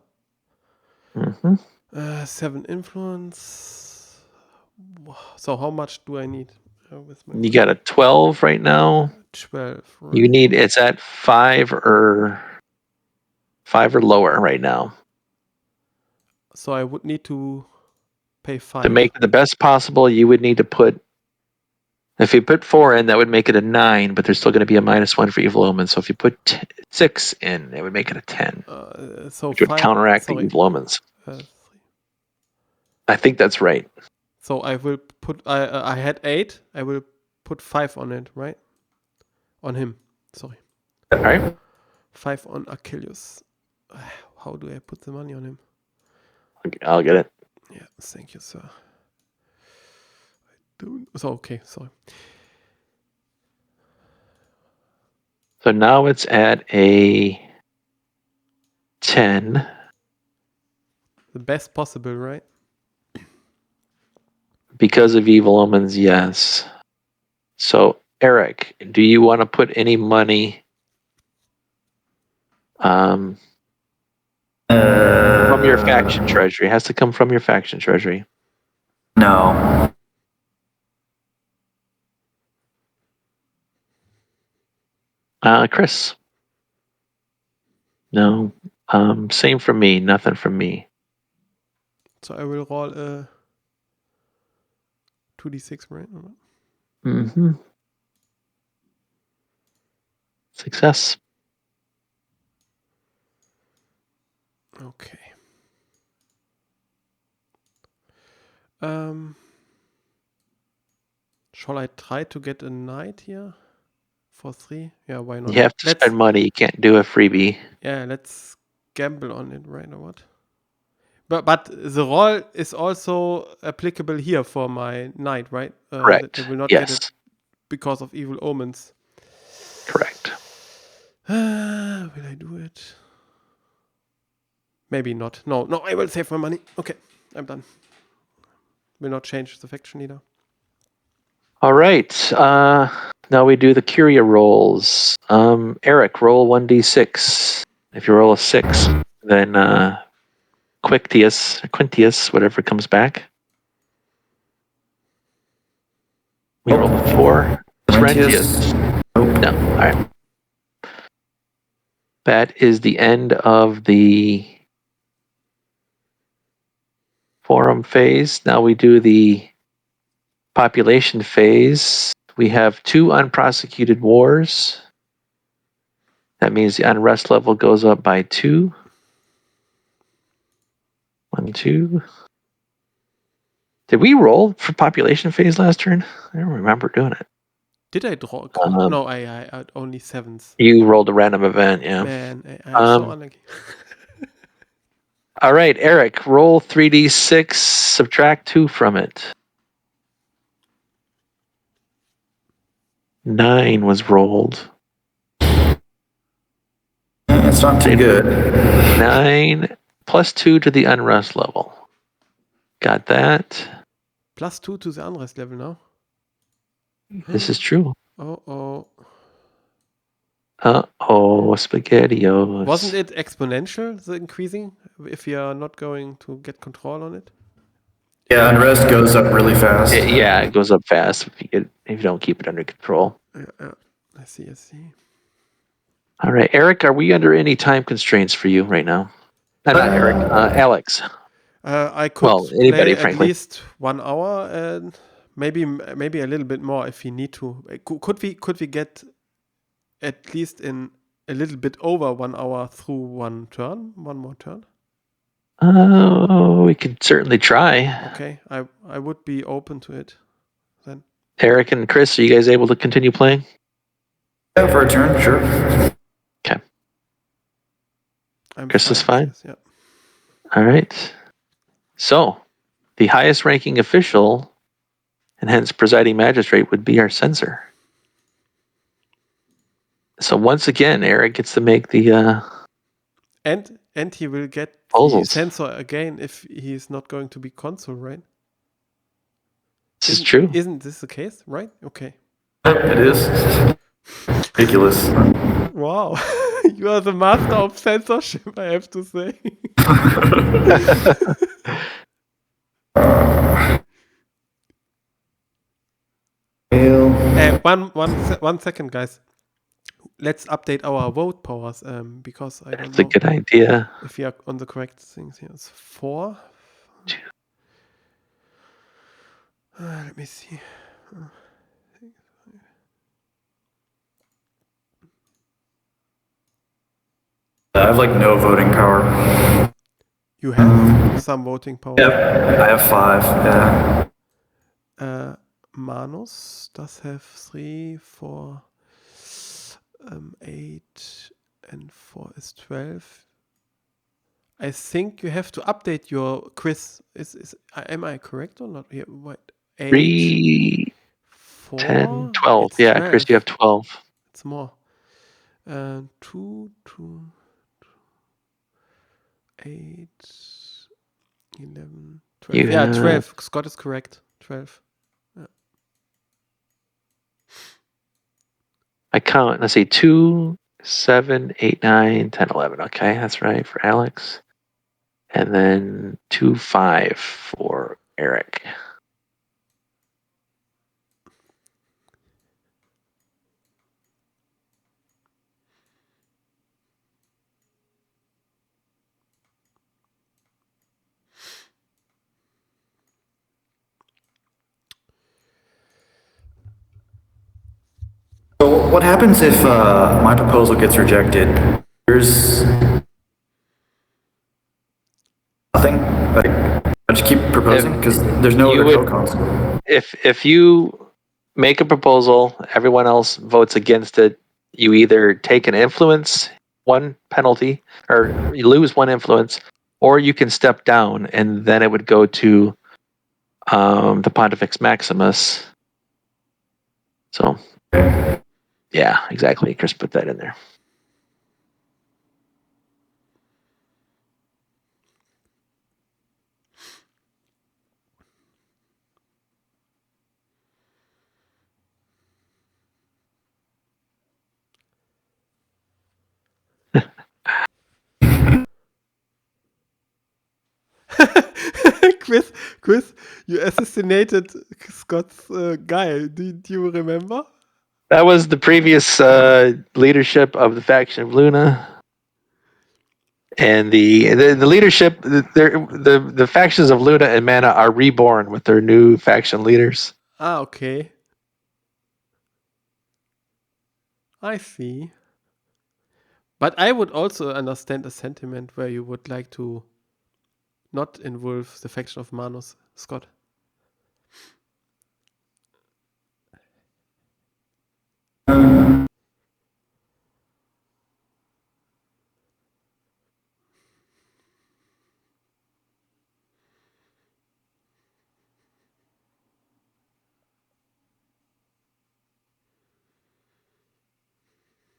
7 influence. So how much do I need? With my You got a 12 right now. 12. Right. You need it's at 5 or lower right now. So I would need to pay 5. To make it the best possible, you would need to put. If you put 4 in, that would make it a 9, but there's still going to be a -1 for evil omens. So if you put 6 in, it would make it a 10. So Which would 5, counteract the sorry, evil omens. 3. I think that's right. So I will put. I had 8. I will put 5 on it, right? On him. Sorry. All right. 5 on Achilles. How do I put the money on him? I'll get it. Yeah, thank you, sir. So, okay, sorry. So now it's at a 10. The best possible, right? Because of evil omens, yes. So, Eric, do you want to put any money from your faction treasury? It has to come from your faction treasury. No. Chris? No. Same for me. Nothing from me. So I will roll a 2d6, right? Mm-hmm. Success. Okay. Shall I try to get a knight here for 3? Yeah, why not? You have to spend money. You can't do a freebie. Yeah, let's gamble on it, right, or what? But the roll is also applicable here for my knight, right? Correct. They will not Yes. get it because of evil omens. Correct. Will I do it? Maybe not. No, I will save my money. Okay, I'm done. Will not change the faction leader. All right. Now we do the Curia rolls. Eric, roll 1d6. If you roll a 6, then Quintius, whatever comes back. We rolled a 4. Terentius. Nope. No. All right. That is the end of the forum phase. Now we do the population phase. We have 2 unprosecuted wars. That means the unrest level goes up by 2. 1, 2. Did we roll for population phase last turn? I don't remember doing it. Did I draw a card? No, I had only 7s. You rolled a random event, yeah. Man, I'm so unlucky. All right, Eric, roll 3d6, subtract 2 from it. 9 was rolled. It's not too good. 9 plus 2 to the unrest level. Got that. Plus 2 to the unrest level now. This is true. Oh. SpaghettiOs. Wasn't it exponential, the increasing, if you are not going to get control on it? Yeah, unrest goes up really fast. It goes up fast if you don't keep it under control. Yeah. I see. All right, Eric, are we under any time constraints for you right now? Not Eric, Alex. I could anybody, play frankly. at least 1 hour and maybe a little bit more if we need to. Could we get at least in a little bit over 1 hour through one more turn? We could certainly try. Okay, I would be open to it then. Eric and Chris, are you guys able to continue playing? Yeah, for a turn, sure. Okay. I'm Chris is fine? with this, yeah. All right. So, the highest ranking official and hence presiding magistrate would be our censor. So once again, Eric gets to make the and he will get proposals. the censor again if he's not going to be consul, right? This is true. Isn't this the case, right? Okay. It is. Ridiculous. Wow. You are the master of censorship, I have to say. One second, guys. Let's update our vote powers because I don't know. That's a good idea. If we are on the correct things here. It's 4. 2. Let me see. I have like no voting power. You have some voting power. Yep, I have 5. Yeah. Manus does have 3, 4, 8, and 4 is 12. I think you have to update your quiz. Am I correct or not? Here, wait. 8, 3, 4. 10, 12. It's Yeah, 12. Chris, you have 12. It's more. 2, 8, 11, 12. You Yeah, have- 12. Scott is correct. 12. I count, let's see, 2, 7, 8, 9, 10, 11. Okay, that's right for Alex. And then 2, 5 for Eric. So what happens if my proposal gets rejected? There's nothing. Like, I just keep proposing because there's no you other would- co-consul. If you make a proposal, everyone else votes against it, you either take an influence, one penalty, or you lose one influence, or you can step down, and then it would go to the Pontifex Maximus. So, yeah, exactly. Chris put that in there. Chris, you assassinated Scott's guy. Do you remember? That was the previous leadership of the faction of Luna. And the leadership, the factions of Luna and Mana are reborn with their new faction leaders. Ah, okay. I see. But I would also understand a sentiment where you would like to not involve the faction of Manus, Scott.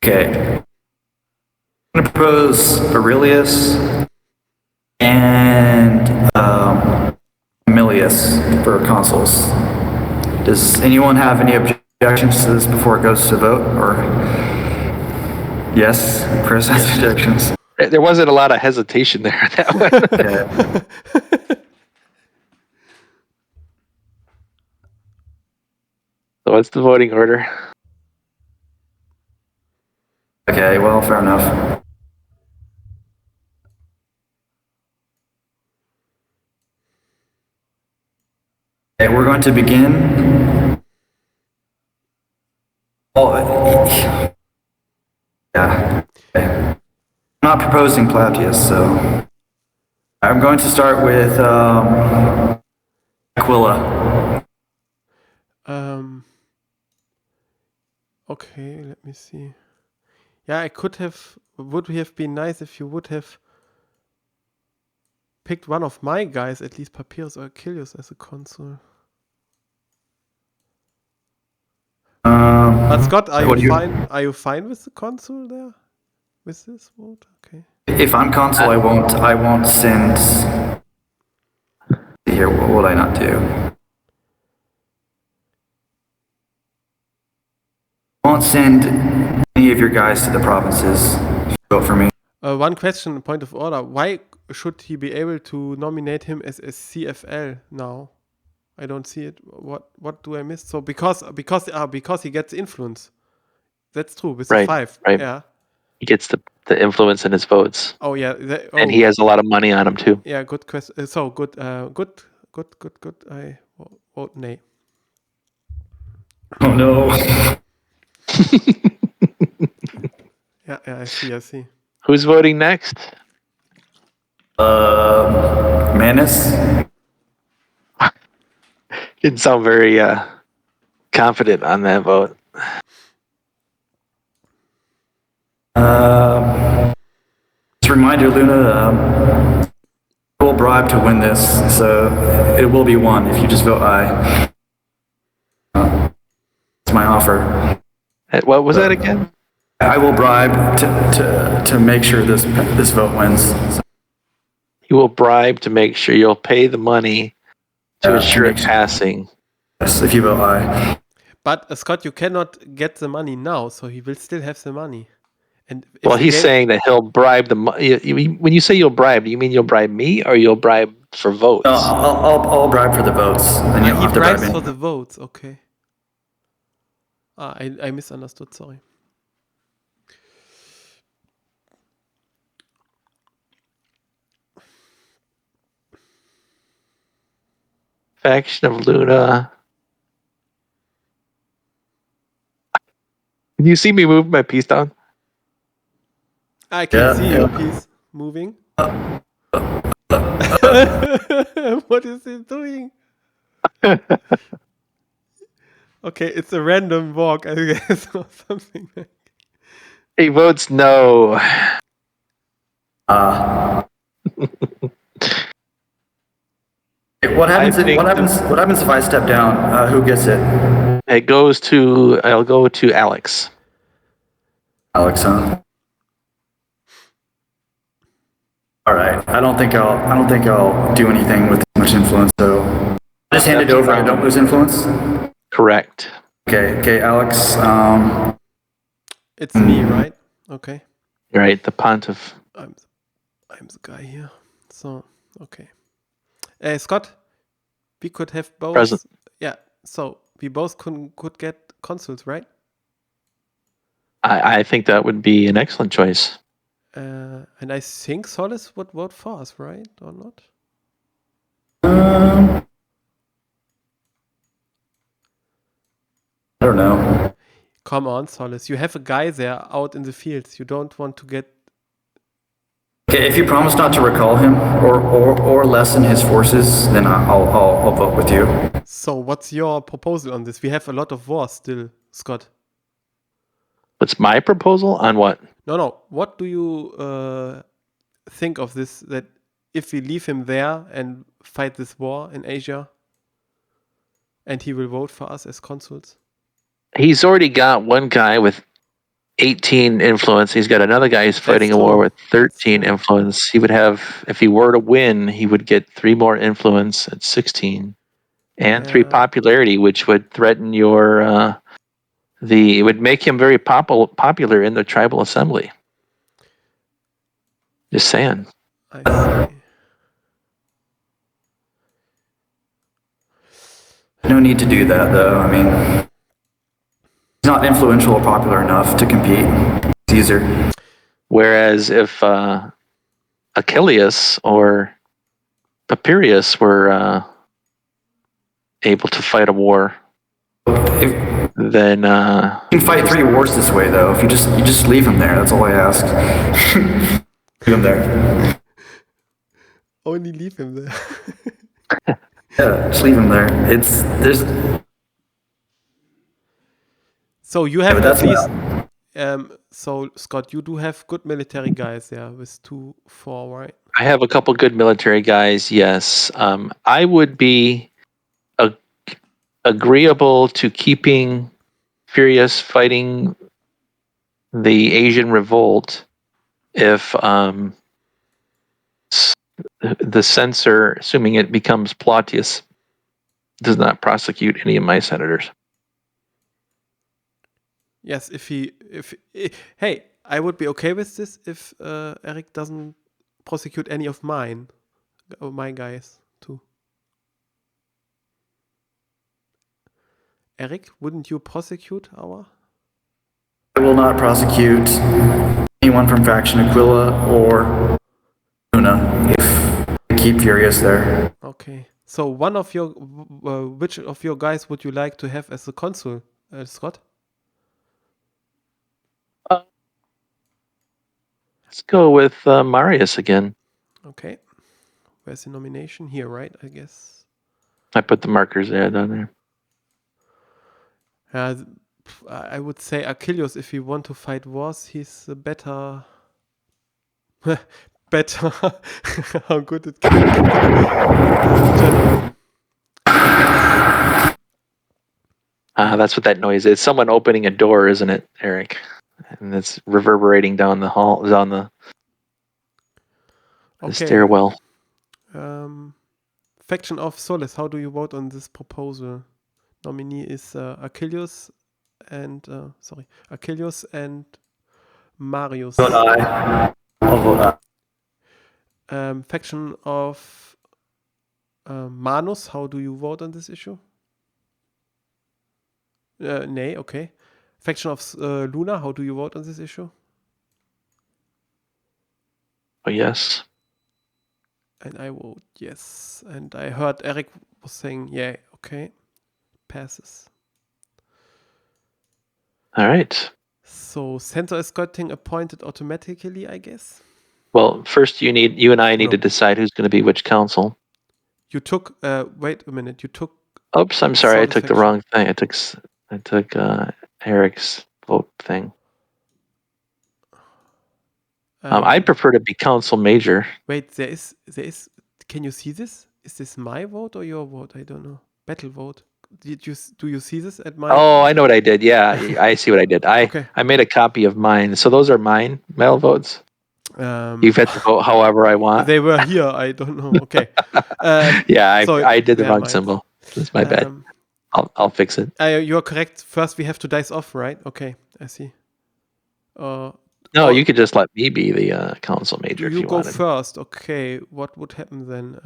Okay. I'm going to propose Aurelius and Emilius for consuls. Does anyone have any objections to this before it goes to vote? Or yes, Chris has objections. There wasn't a lot of hesitation there. That one. Okay. So what's the voting order? Okay, well, fair enough. Okay, we're going to begin. Oh, yeah. Okay. I'm not proposing Plautius, so I'm going to start with Aquila. Okay, let me see. Yeah, would have been nice if you would have picked one of my guys, at least Papyrus or Achilles, as a consul. But Scott, are what do you you- fine? Are you fine with the consul there? With this vote? Okay. If I'm consul, I won't send. Here, what would I not do? I won't send any of your guys to the provinces. Vote for me. One question, point of order. Why should he be able to nominate him as a CFL now? I don't see it. What do I miss? So because he gets influence. That's true with the Right, 5. right. Yeah. He gets the influence in his votes, Oh yeah. and he has a lot of money on him too. Yeah. Good question. So good. Good. I vote nay. Oh no. Yeah. I see. Who's voting next? Manus. Didn't sound very confident on that vote. Just a reminder, Luna. I will bribe to win this, so it will be won if you just vote aye. my offer. What was that again? I will bribe to make sure this vote wins. You will bribe to make sure you'll pay the money to ensure it make sure- passing. Yes, if you vote aye. But Scott, you cannot get the money now, so he will still have the money. And if Well, the he's game- saying that he'll bribe the money. When you say you'll bribe, do you mean you'll bribe me or you'll bribe for votes? No, I'll bribe for the votes. And you don't he have to bribe bribes me. for the votes. Okay. I misunderstood. Sorry. Faction of Luna. Can you see me move my piece down? I can Yeah, see yeah. your piece moving. What is he doing? Okay, it's a random walk, I guess, or something. He votes no. What happens I think what happens if I step down? Who gets it? It goes to. I'll go to Alex. Alex, huh? All right. I don't think I'll do anything with too much influence. So I just hand it over. I don't lose influence. Correct. Okay, Alex. It's me, right? Okay. Right, the pontiff. I'm the guy here. So, okay. Scott, we could have both. Present. Yeah. So we both could get consuls, right? I think that would be an excellent choice. And I think Solis would vote for us, right? Or not? I don't know. Come on, Solis. You have a guy there out in the fields. You don't want to get. Okay, if you promise not to recall him or lessen his forces, then I'll vote with you. So, what's your proposal on this? We have a lot of wars still, Scott. What's my proposal on what? No. What do you think of this? That if we leave him there and fight this war in Asia, and he will vote for us as consuls? He's already got one guy with 18 influence. He's got another guy who's fighting a true. war with 13 influence. He would have, if he were to win, he would get 3 more influence at 16, and 3 popularity, which would threaten your. It would make him very popular in the tribal assembly. Just saying. I see. No need to do that, though. I mean, he's not influential or popular enough to compete. It's easier. Whereas if Achilles or Papirius were able to fight a war, then You can fight 3 wars this way, though. If you just leave him there. That's all I ask. Leave him there. Only leave him there. Yeah, just leave him there. There's. So you have but at that's least. So Scott, you do have good military guys there with 2-4, right? I have a couple good military guys. Yes, I would be agreeable to keeping Furious fighting the Asian revolt if the censor, assuming it becomes Plautius, does not prosecute any of my senators. Yes, hey, I would be okay with this if Eric doesn't prosecute any of mine, or my guys too. Eric, wouldn't you prosecute our? I will not prosecute anyone from faction Aquila or Luna if they keep Furious there. Okay. So one of your, which of your guys would you like to have as a consul, Scott? Let's go with Marius again. Okay. Where's the nomination? Here, right? I guess. I put the markers there down there. I would say Achilles, if we want to fight wars, he's a better. Better. How good it can be. General. That's what that noise is. Someone opening a door, isn't it, Eric? And it's reverberating down the hall, down the stairwell. Faction of Solace, how do you vote on this proposal? Nominee is Achilles and Marius. Vote aye. I'll vote aye. Faction of Manus, how do you vote on this issue? Nay, okay. Faction of Luna, how do you vote on this issue? Oh, yes. And I vote yes. And I heard Eric was saying, yeah, okay. Passes. All right. So censor is getting appointed automatically, I guess. Well, first you and I need to decide who's going to be which council. You took, wait a minute, you took. Oops, I'm sorry, I took the faction. wrong thing. I took Eric's vote thing. I'd prefer to be council major. Wait, there is. Can you see this? Is this my vote or your vote? I don't know. Battle vote. Do you see this at my? Oh, I know what I did. Yeah, I see what I did. I made a copy of mine. So those are mine mail votes. You've had to vote however I want. They were here. I don't know. Okay. Yeah, I did the wrong symbol. That's my bad. I'll fix it. You're correct. First, we have to dice off, right? Okay, I see. No, you could just let me be the council major if you go wanted. first. Okay, what would happen then?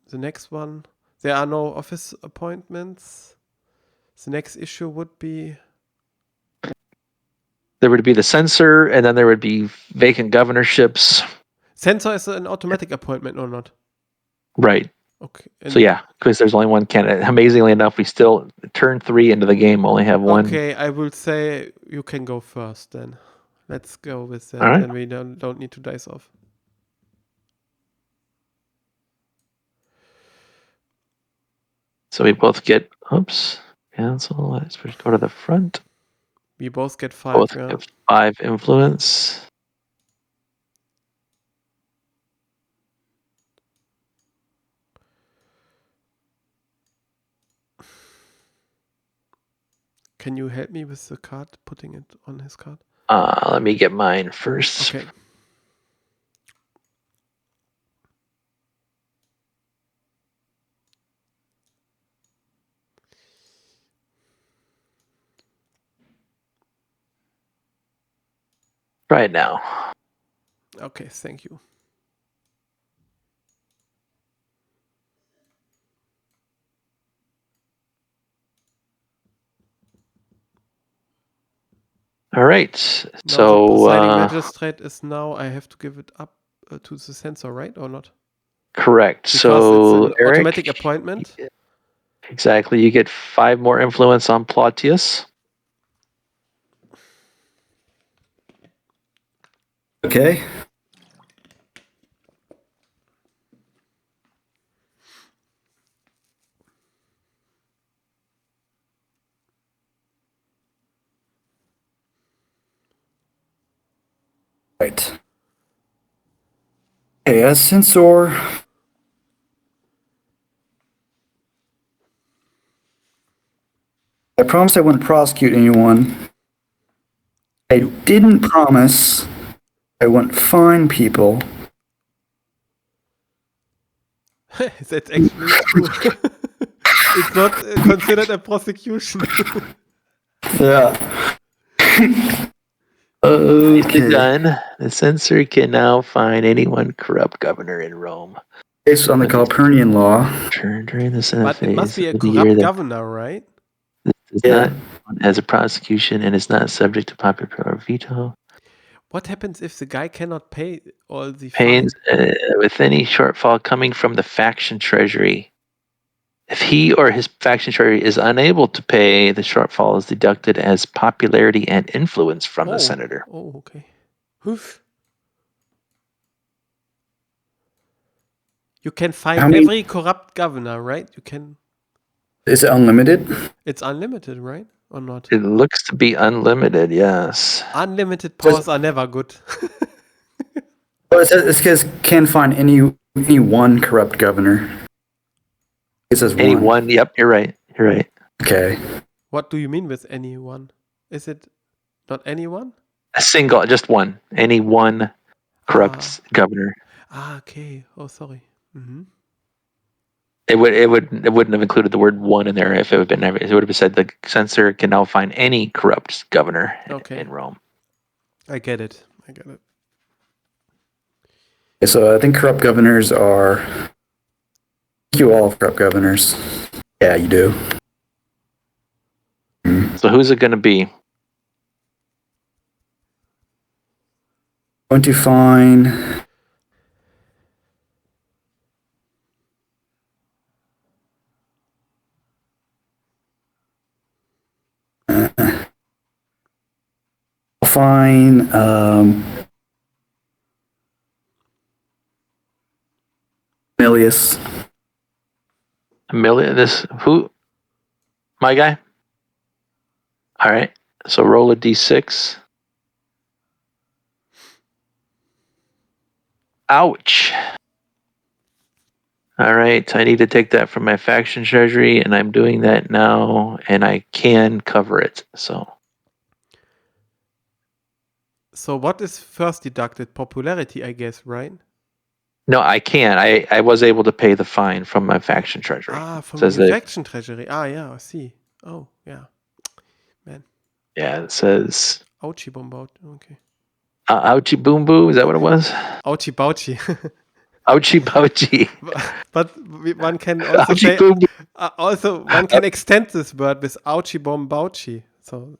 The next one, there are no office appointments. The next issue would be... There would be the censor, and then there would be vacant governorships. Censor is an automatic appointment or not? Right. Okay. So yeah, because there's only one candidate. Amazingly enough, we still turn 3 into the game only have one. Okay, I will say you can go first then. Let's go with that. All right. Then we don't need to dice off. So we both get, cancel. Let's go to the front. We both get 5. Both get 5 influence. Can you help me with the card, putting it on his card? Let me get mine first. Okay. Try it now. Okay, thank you. All right. Now so the presiding magistrate is now. I have to give it up to the censor, right, or not? Correct. Because so it's an Eric, automatic appointment. Exactly. You get 5 more influence on Plautius. Okay. Right. Okay, as censor, I promised I wouldn't prosecute anyone. I didn't promise I wouldn't fine people. That's actually true. It's not considered a prosecution. Yeah. Okay. Done. The censor can now fine anyone corrupt governor in Rome. Based on the Calpurnian law. During the Senate But phase it must be a of the corrupt year governor, right? This is not as a prosecution and is not subject to popular veto. What happens if the guy cannot pay all the Pains fine? with any shortfall coming from the faction treasury. If he or his faction treasury is unable to pay, the shortfall is deducted as popularity and influence from the senator. Oh, okay. Oof. You can fine every corrupt governor, right? You can. Is it unlimited? It's unlimited, right? Or not? It looks to be unlimited, yes. Unlimited powers are never good. Well, it says can find any one corrupt governor. It says Any one. Yep, you're right. You're right. Okay. What do you mean with anyone? Is it not anyone? A single, just one. Any one corrupt governor. Okay. Oh, sorry. Mm-hmm. It wouldn't have included the word one in there if it would have been. It would have said the censor can now find any corrupt governor in Rome. I get it. So I think corrupt governors are. You all have corrupt governors. Yeah, you do. So who's it going to be? Going to find. I'll find. Milius. This who? My guy. All right. So roll a d6. Ouch. All right. I need to take that from my faction treasury, and I'm doing that now, and I can cover it. So what is first deducted? Popularity, I guess, right? no, I can. I was able to pay the fine from my faction treasury. From your faction treasury. Yeah, I see. Oh, yeah. Man. Yeah, it says. Ouchie bombout. Okay. Ouchie boom boo. Is that what it was? Ouchie bouchie. Ouchie bouchie. But one can also say. Also, one can extend this word with ouchie bombouchie. So.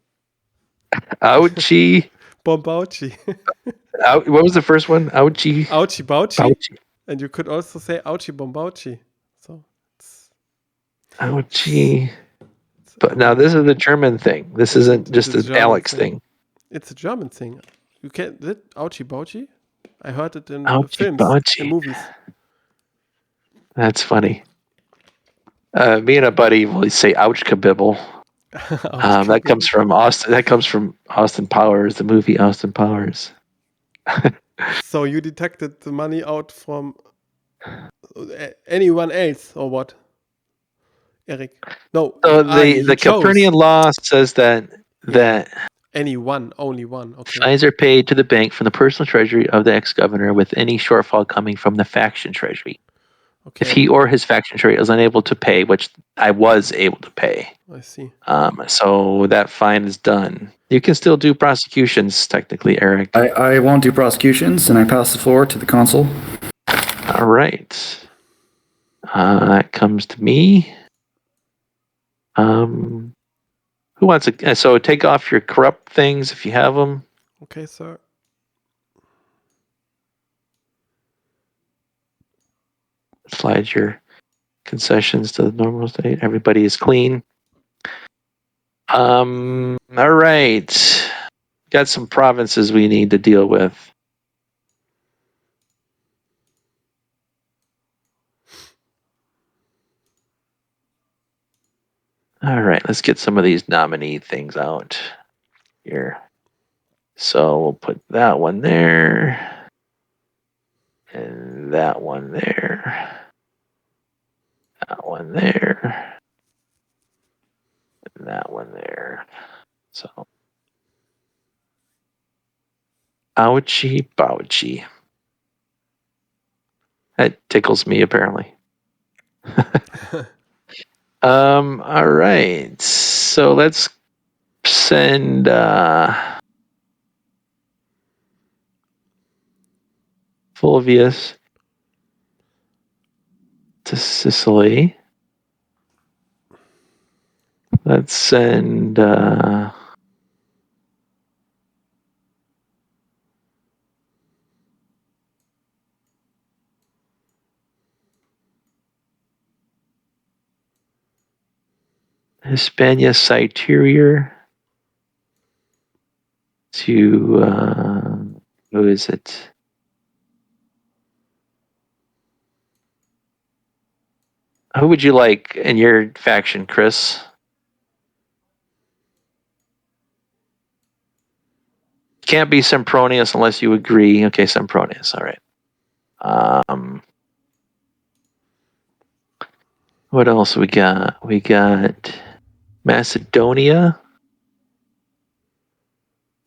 Ouchie. Bombouchie. What was the first one? Ouchie. Ouchie bouchie. And you could also say ouchie bombouchie. So. Ouchie. But now this is a German thing. This isn't just an Alex thing. It's a German thing. You can't. Ouchie bouchie? I heard it in Ouchie films, in movies. That's funny. Me and a buddy will say "ouch kabibble." That comes from Austin. That comes from Austin Powers, the movie Austin Powers. So you detected the money out from anyone else, or what? Eric? No. So the Calpurnian law says that anyone, only one. Okay. fines are paid to the bank from the personal treasury of the ex-governor, with any shortfall coming from the faction treasury. Okay. If he or his faction treasury is unable to pay, which I was able to pay. I see. So that fine is done. You can still do prosecutions, technically, Eric. I won't do prosecutions, and I pass the floor to the consul. All right. That comes to me. Who wants to? So take off your corrupt things if you have them. Okay, sir. Slide your concessions to the normal state. Everybody is clean. All right. Got some provinces we need to deal with. All right, let's get some of these nominee things out here. So we'll put that one there. And that one there. That one there. And that one there. So. Ouchie bouchie. That tickles me, apparently. All right. So let's send Fulvius to Sicily. Let's send Hispania Citerior to who is it? Who would you like in your faction, Chris? Can't be Sempronius unless you agree. Okay, Sempronius. All right. What else we got? We got Macedonia.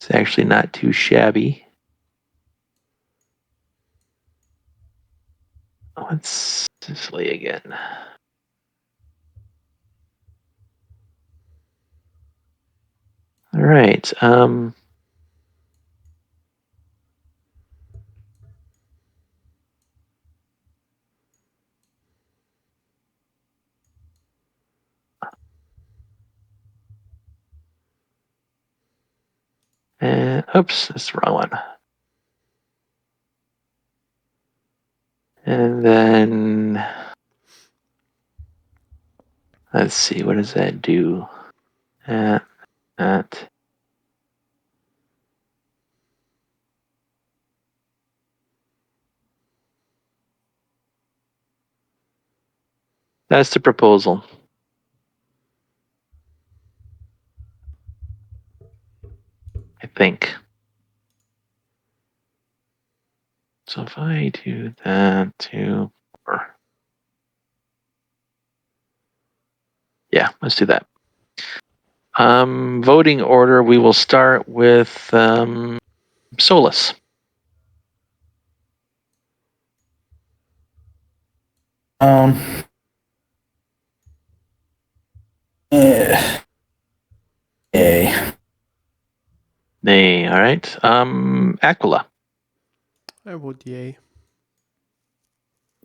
It's actually not too shabby. What's Sicily again? All right. And oops, that's the wrong one. And then let's see, what does that do? At that's the proposal. I think. So if I do that to, yeah, let's do that. Voting order, we will start with Solus. Yeah. Yay. Nay, all right. Aquila. I would yay.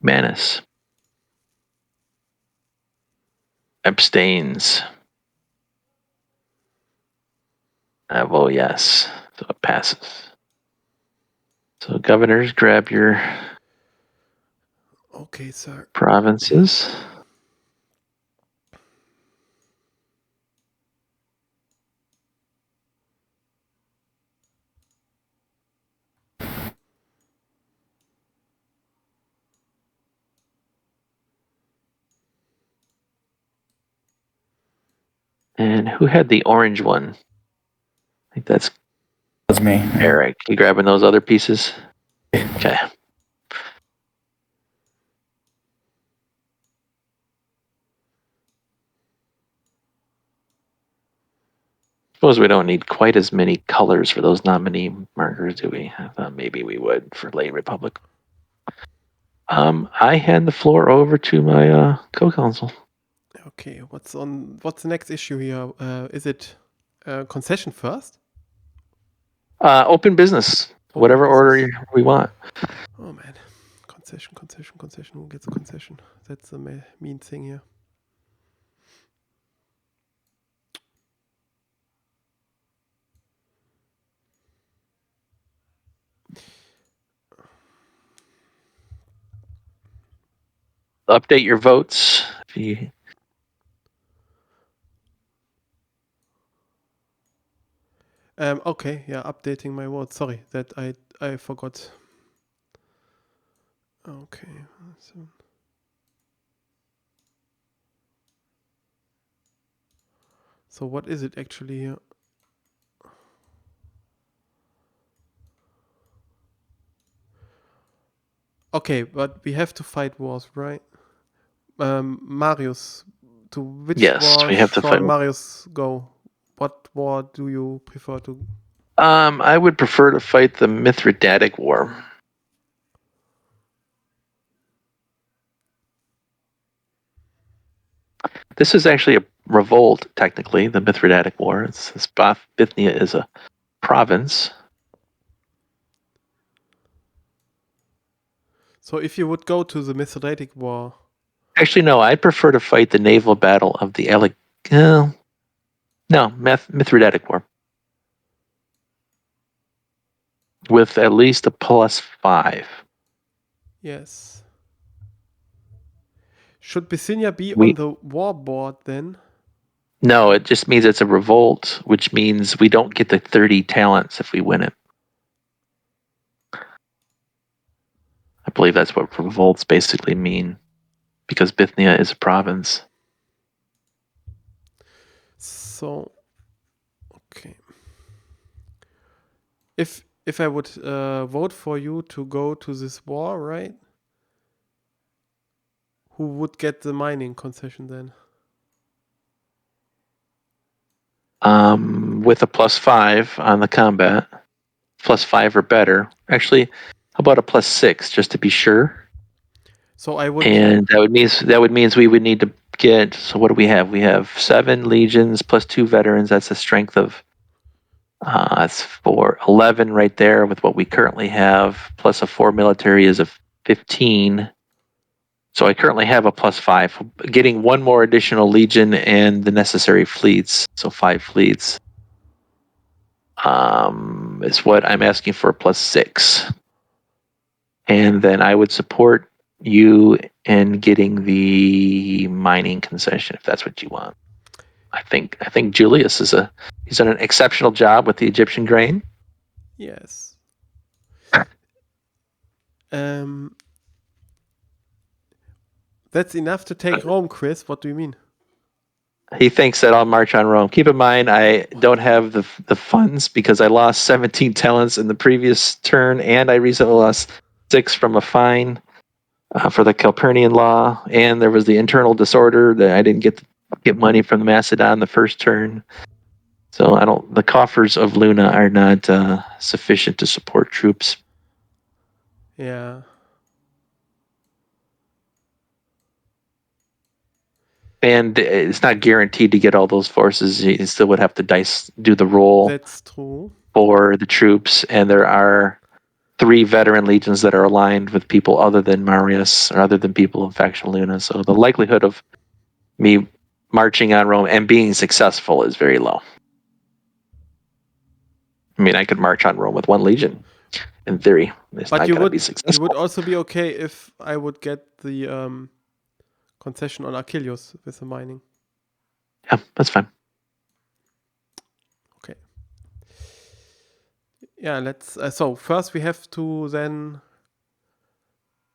Manus. Abstains. I vote yes. So it passes. So governors, grab your Okay, sir. provinces. And who had the orange one? I think that's me. Eric. You grabbing those other pieces? Okay. Suppose we don't need quite as many colors for those nominee markers, do we? I thought maybe we would for Late Republic. I hand the floor over to my co-consul. Okay, what's the next issue here? Is it concession first? Open business. Whatever order we want. Oh man, concession. Who gets a concession? That's the mean thing here. Update your votes. If you Okay, yeah, updating my vote. Sorry that I forgot. Okay, so what is it actually here? Okay, but we have to fight wars, right? Marius, to which Yes, war we have to shall fight. Marius go? What war do you prefer to? I would prefer to fight the Mithridatic War. This is actually a revolt, technically, the Mithridatic War. Bithynia is a province. So if you would go to the Mithridatic War, Actually, no, I prefer to fight the naval battle of the Mithridatic War. With at least a +5. yes. Should Bithynia be on the war board then? No, it just means it's a revolt, which means we don't get the 30 talents if we win it. I believe that's what revolts basically mean, because Bithynia is a province. So, okay. If I would vote for you to go to this war, right? Who would get the mining concession then? with a +5 on the combat. +5 or better. Actually, how about a +6 just to be sure? So I would. And that would mean we would need to get. So what do we have? We have 7 legions plus 2 veterans. That's a strength of. That's 11 right there with what we currently have. Plus a 4 military is a 15. So I currently have a +5. Getting 1 more additional legion and the necessary fleets. So 5 fleets. Is what I'm asking for a +6. And then I would support you in getting the mining concession if that's what you want. I think Julius he's done an exceptional job with the Egyptian grain. Yes. That's enough to take Rome, Chris. What do you mean? He thinks that I'll march on Rome. Keep in mind, I don't have the funds because I lost 17 talents in the previous turn, and I recently lost 6 from a fine for the Calpurnian law, and there was the internal disorder that I didn't get money from the Macedon the first turn. So the coffers of Luna are not sufficient to support troops. Yeah. And it's not guaranteed to get all those forces. You still would have to do the roll. That's true. For the troops, and there are 3 veteran legions that are aligned with people other than Marius or other than people of faction Luna. So the likelihood of me marching on Rome and being successful is very low. I mean, I could march on Rome with 1 legion, in theory. It's not going to be successful. You would also be okay if I would get the concession on Achilles with the mining. Yeah, that's fine. Okay. Yeah, let's. So first we have to then.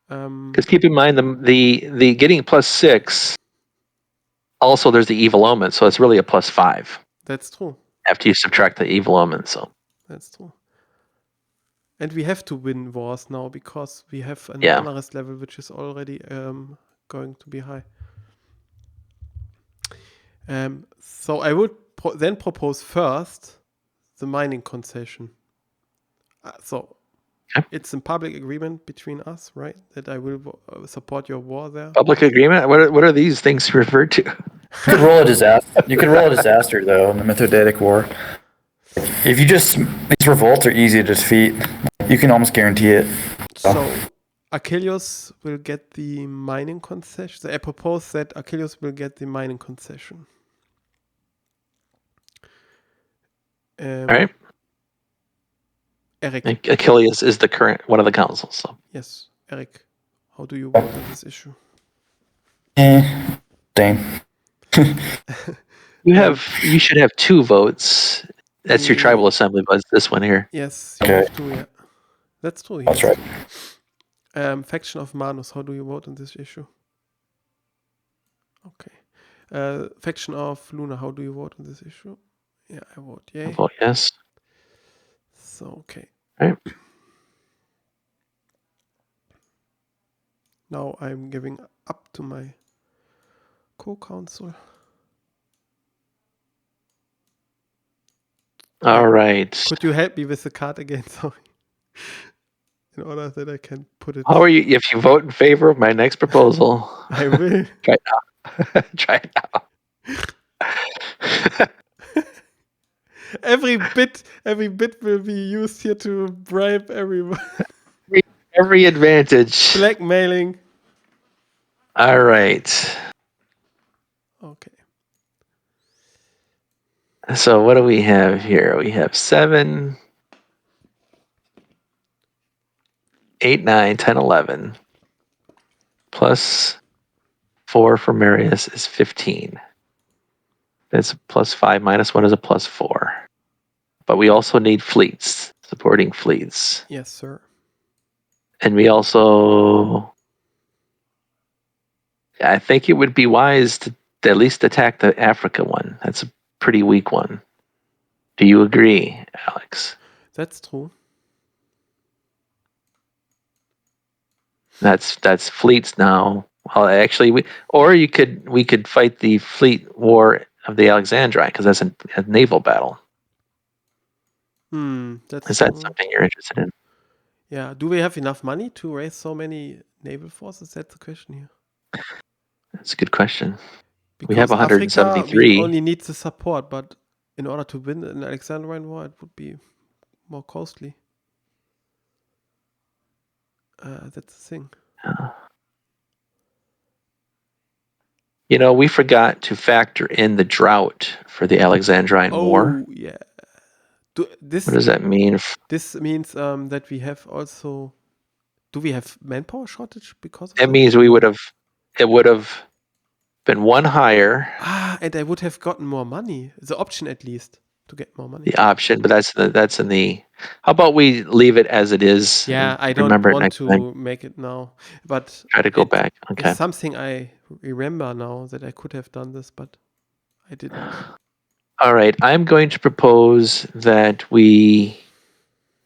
Because keep in mind the getting +6. Also, there's the evil omen, so it's really a +5. That's true. After you subtract the evil omen, so. That's true. And we have to win wars now because we have an unrest level which is already going to be high. So I would then propose first the mining concession. It's a public agreement between us, right? That I will support your war there. Public agreement? What are these things referred to? You could roll a disaster. You could roll a disaster though in the Mithridatic War. If you these revolts are easy to defeat. You can almost guarantee it. So Achilles will get the mining concession. So I propose that Achilles will get the mining concession. All right. Eric. Achilles is the current one of the consuls. So. Yes, Eric. How do you vote on this issue? Same. You should have 2 votes. That's your tribal assembly, but it's this one here. Yes, you have 2, yeah. That's true. That's right. Faction of Manus, how do you vote on this issue? Okay. Faction of Luna, how do you vote on this issue? Yeah, I vote yay. I vote yes. So, okay. All right. Now I'm giving up to my co-consul. All right. Could you help me with the card again? Sorry. In order that I can put it. How are you? If you vote in favor of my next proposal, I will. Try it now. Try it now. Every bit will be used here to bribe everyone. Every advantage. Blackmailing. All right. Okay. So what do we have here? We have 7, 8, 9, 10, 11. Plus 4 for Marius is 15. That's a +5. -1 is a +4. But we also need fleets, supporting fleets. Yes, sir. And we also... I think it would be wise to at least attack the Africa one. That's a pretty weak one. Do you agree, Alex? That's true. That's fleets now. Well, actually, we could fight the fleet war of the Alexandrine because that's a naval battle. That's Is that true. something you're interested in? Yeah. Do we have enough money to raise so many naval forces? That's the question here. That's a good question. Because We have Africa, we 173. only need the support, but in order to win an Alexandrine war, it would be more costly. That's the thing. We forgot to factor in the drought for the Alexandrine War. Oh, yeah. What does that mean? This means that we have also. Do we have manpower shortage because of It that? means it would have been one higher. And I would have gotten more money. The option at least to get more money. The option, but that's in the. How about we leave it as it is? Yeah, I don't remember want next to time. make it now, but Try to go back. Okay. it's something I remember now that I could have done this, but I didn't. All right. I'm going to propose that we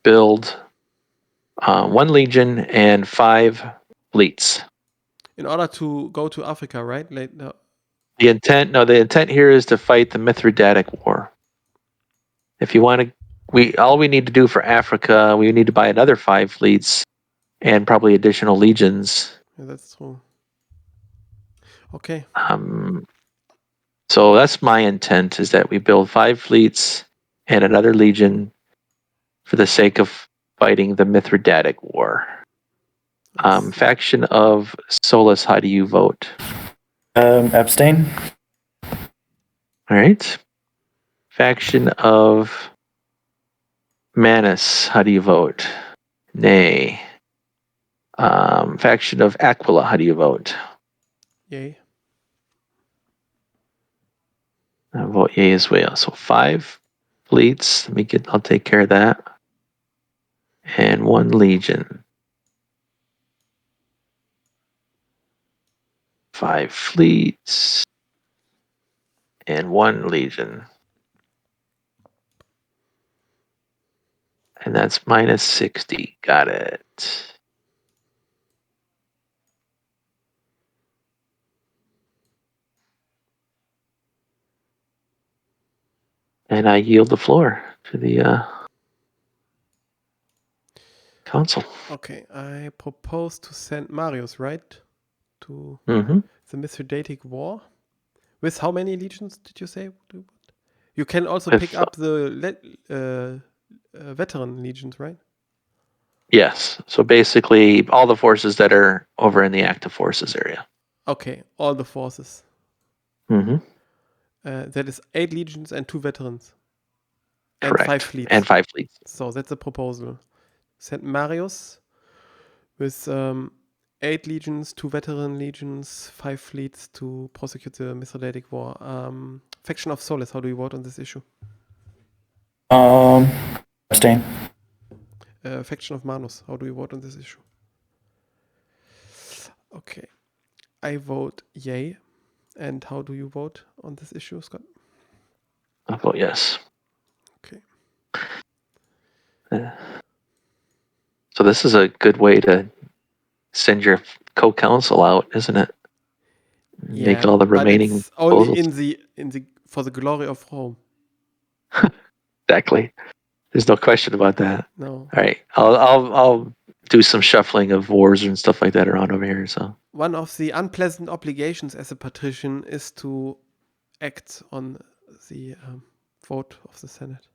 build 1 legion and 5 fleets. In order to go to Africa, right? The intent here is to fight the Mithridatic War. If you want to, all we need to do for Africa, we need to buy another 5 fleets and probably additional legions. Yeah, that's true. Okay. So that's my intent: is that we build 5 fleets and another legion for the sake of fighting the Mithridatic War. Faction of Solus, how do you vote? Abstain. All right. Faction of Manus, how do you vote? Nay. Faction of Aquila, how do you vote? Yay. I vote yay as well. So 5 fleets. I'll take care of that. And 1 legion. 5 fleets. And 1 legion. And that's minus 60. Got it. And I yield the floor to the Consul. Okay, I propose to send Marius, right? To the Mithridatic War. With how many legions did you say? You can also pick up the veteran legions, right? Yes. So basically, all the forces that are over in the active forces area. Okay, all the forces. That is 8 legions and 2 veterans. And Correct. 5 fleets. And 5 fleets. So that's a proposal. Send Marius with 8 legions, 2 veteran legions, 5 fleets to prosecute the Mithridatic War. Faction of Solus, how do you vote on this issue? Abstain. Faction of Manus, how do you vote on this issue? Okay. I vote yay. And how do you vote on this issue, Scott? I vote yes. Okay. So this is a good way to send your co-counsel out, isn't it? Make all the remaining it's only proposals. in the for the glory of Rome. Exactly. There's no question about that. No. All right. I'll do some shuffling of wars and stuff like that around over here. So one of the unpleasant obligations as a patrician is to act on the vote of the Senate.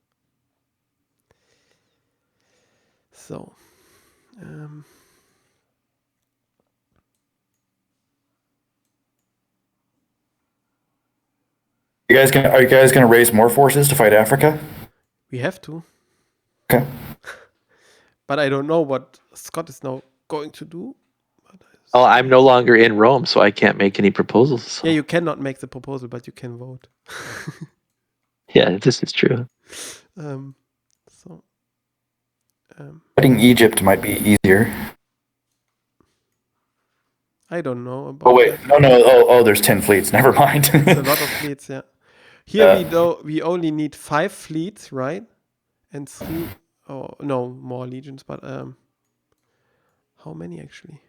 So, Are you guys gonna raise more forces to fight Africa? we have to. Okay. But I don't know what Scott is now going to do. Oh, I'm no longer in Rome, so I can't make any proposals. So. Yeah, you cannot make the proposal, but you can vote. Yeah, this is true. Fighting Egypt might be easier. I don't know about. Oh wait, no. Oh, there's 10 fleets. Never mind. It's a lot of fleets, yeah. Here we only need 5 fleets, right? And 3, no, more legions, but how many actually?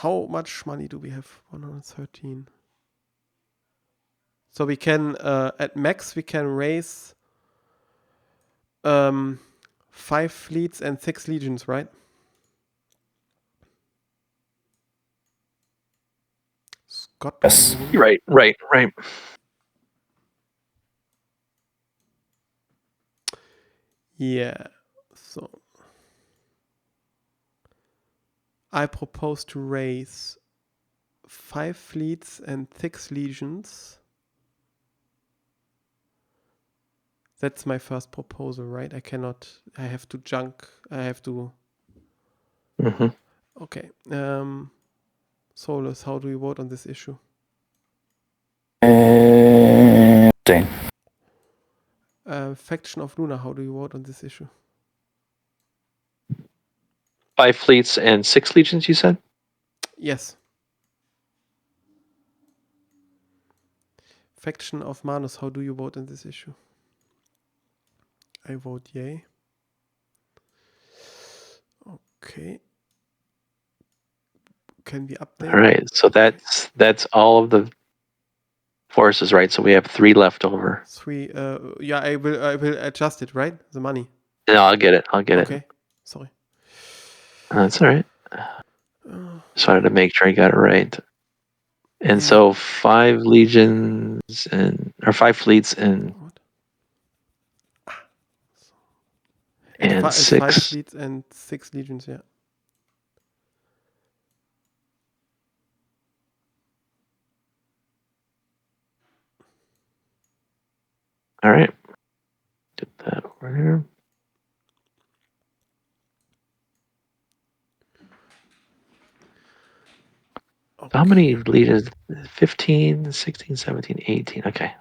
how much money do we have? 113. So we can, at max, we can raise 5 fleets and 6 legions, right? Scott. Yes. Right. Yeah. So I propose to raise 5 fleets and 6 legions. That's my first proposal, right? I have to junk. I have to. Mm-hmm. Okay. Solus, how do you vote on this issue? Abstain. Faction of Luna, how do you vote on this issue? 5 fleets and 6 legions, you said? Yes. Faction of Manus, how do you vote on this issue? I vote yay. Okay. Can we update? All right. So that's all of the forces, right? So we have 3 left over. 3. Yeah, I will adjust it, right? The money. No, I'll get it. Okay. Sorry. That's all right. Just wanted to make sure I got it right. And Yeah. so 5 legions or 5 fleets and What? and It's 5 6. fleets and 6 legions, yeah. All right. Get that over here. Okay. How many legions? 15, 16, 17, 18. Okay.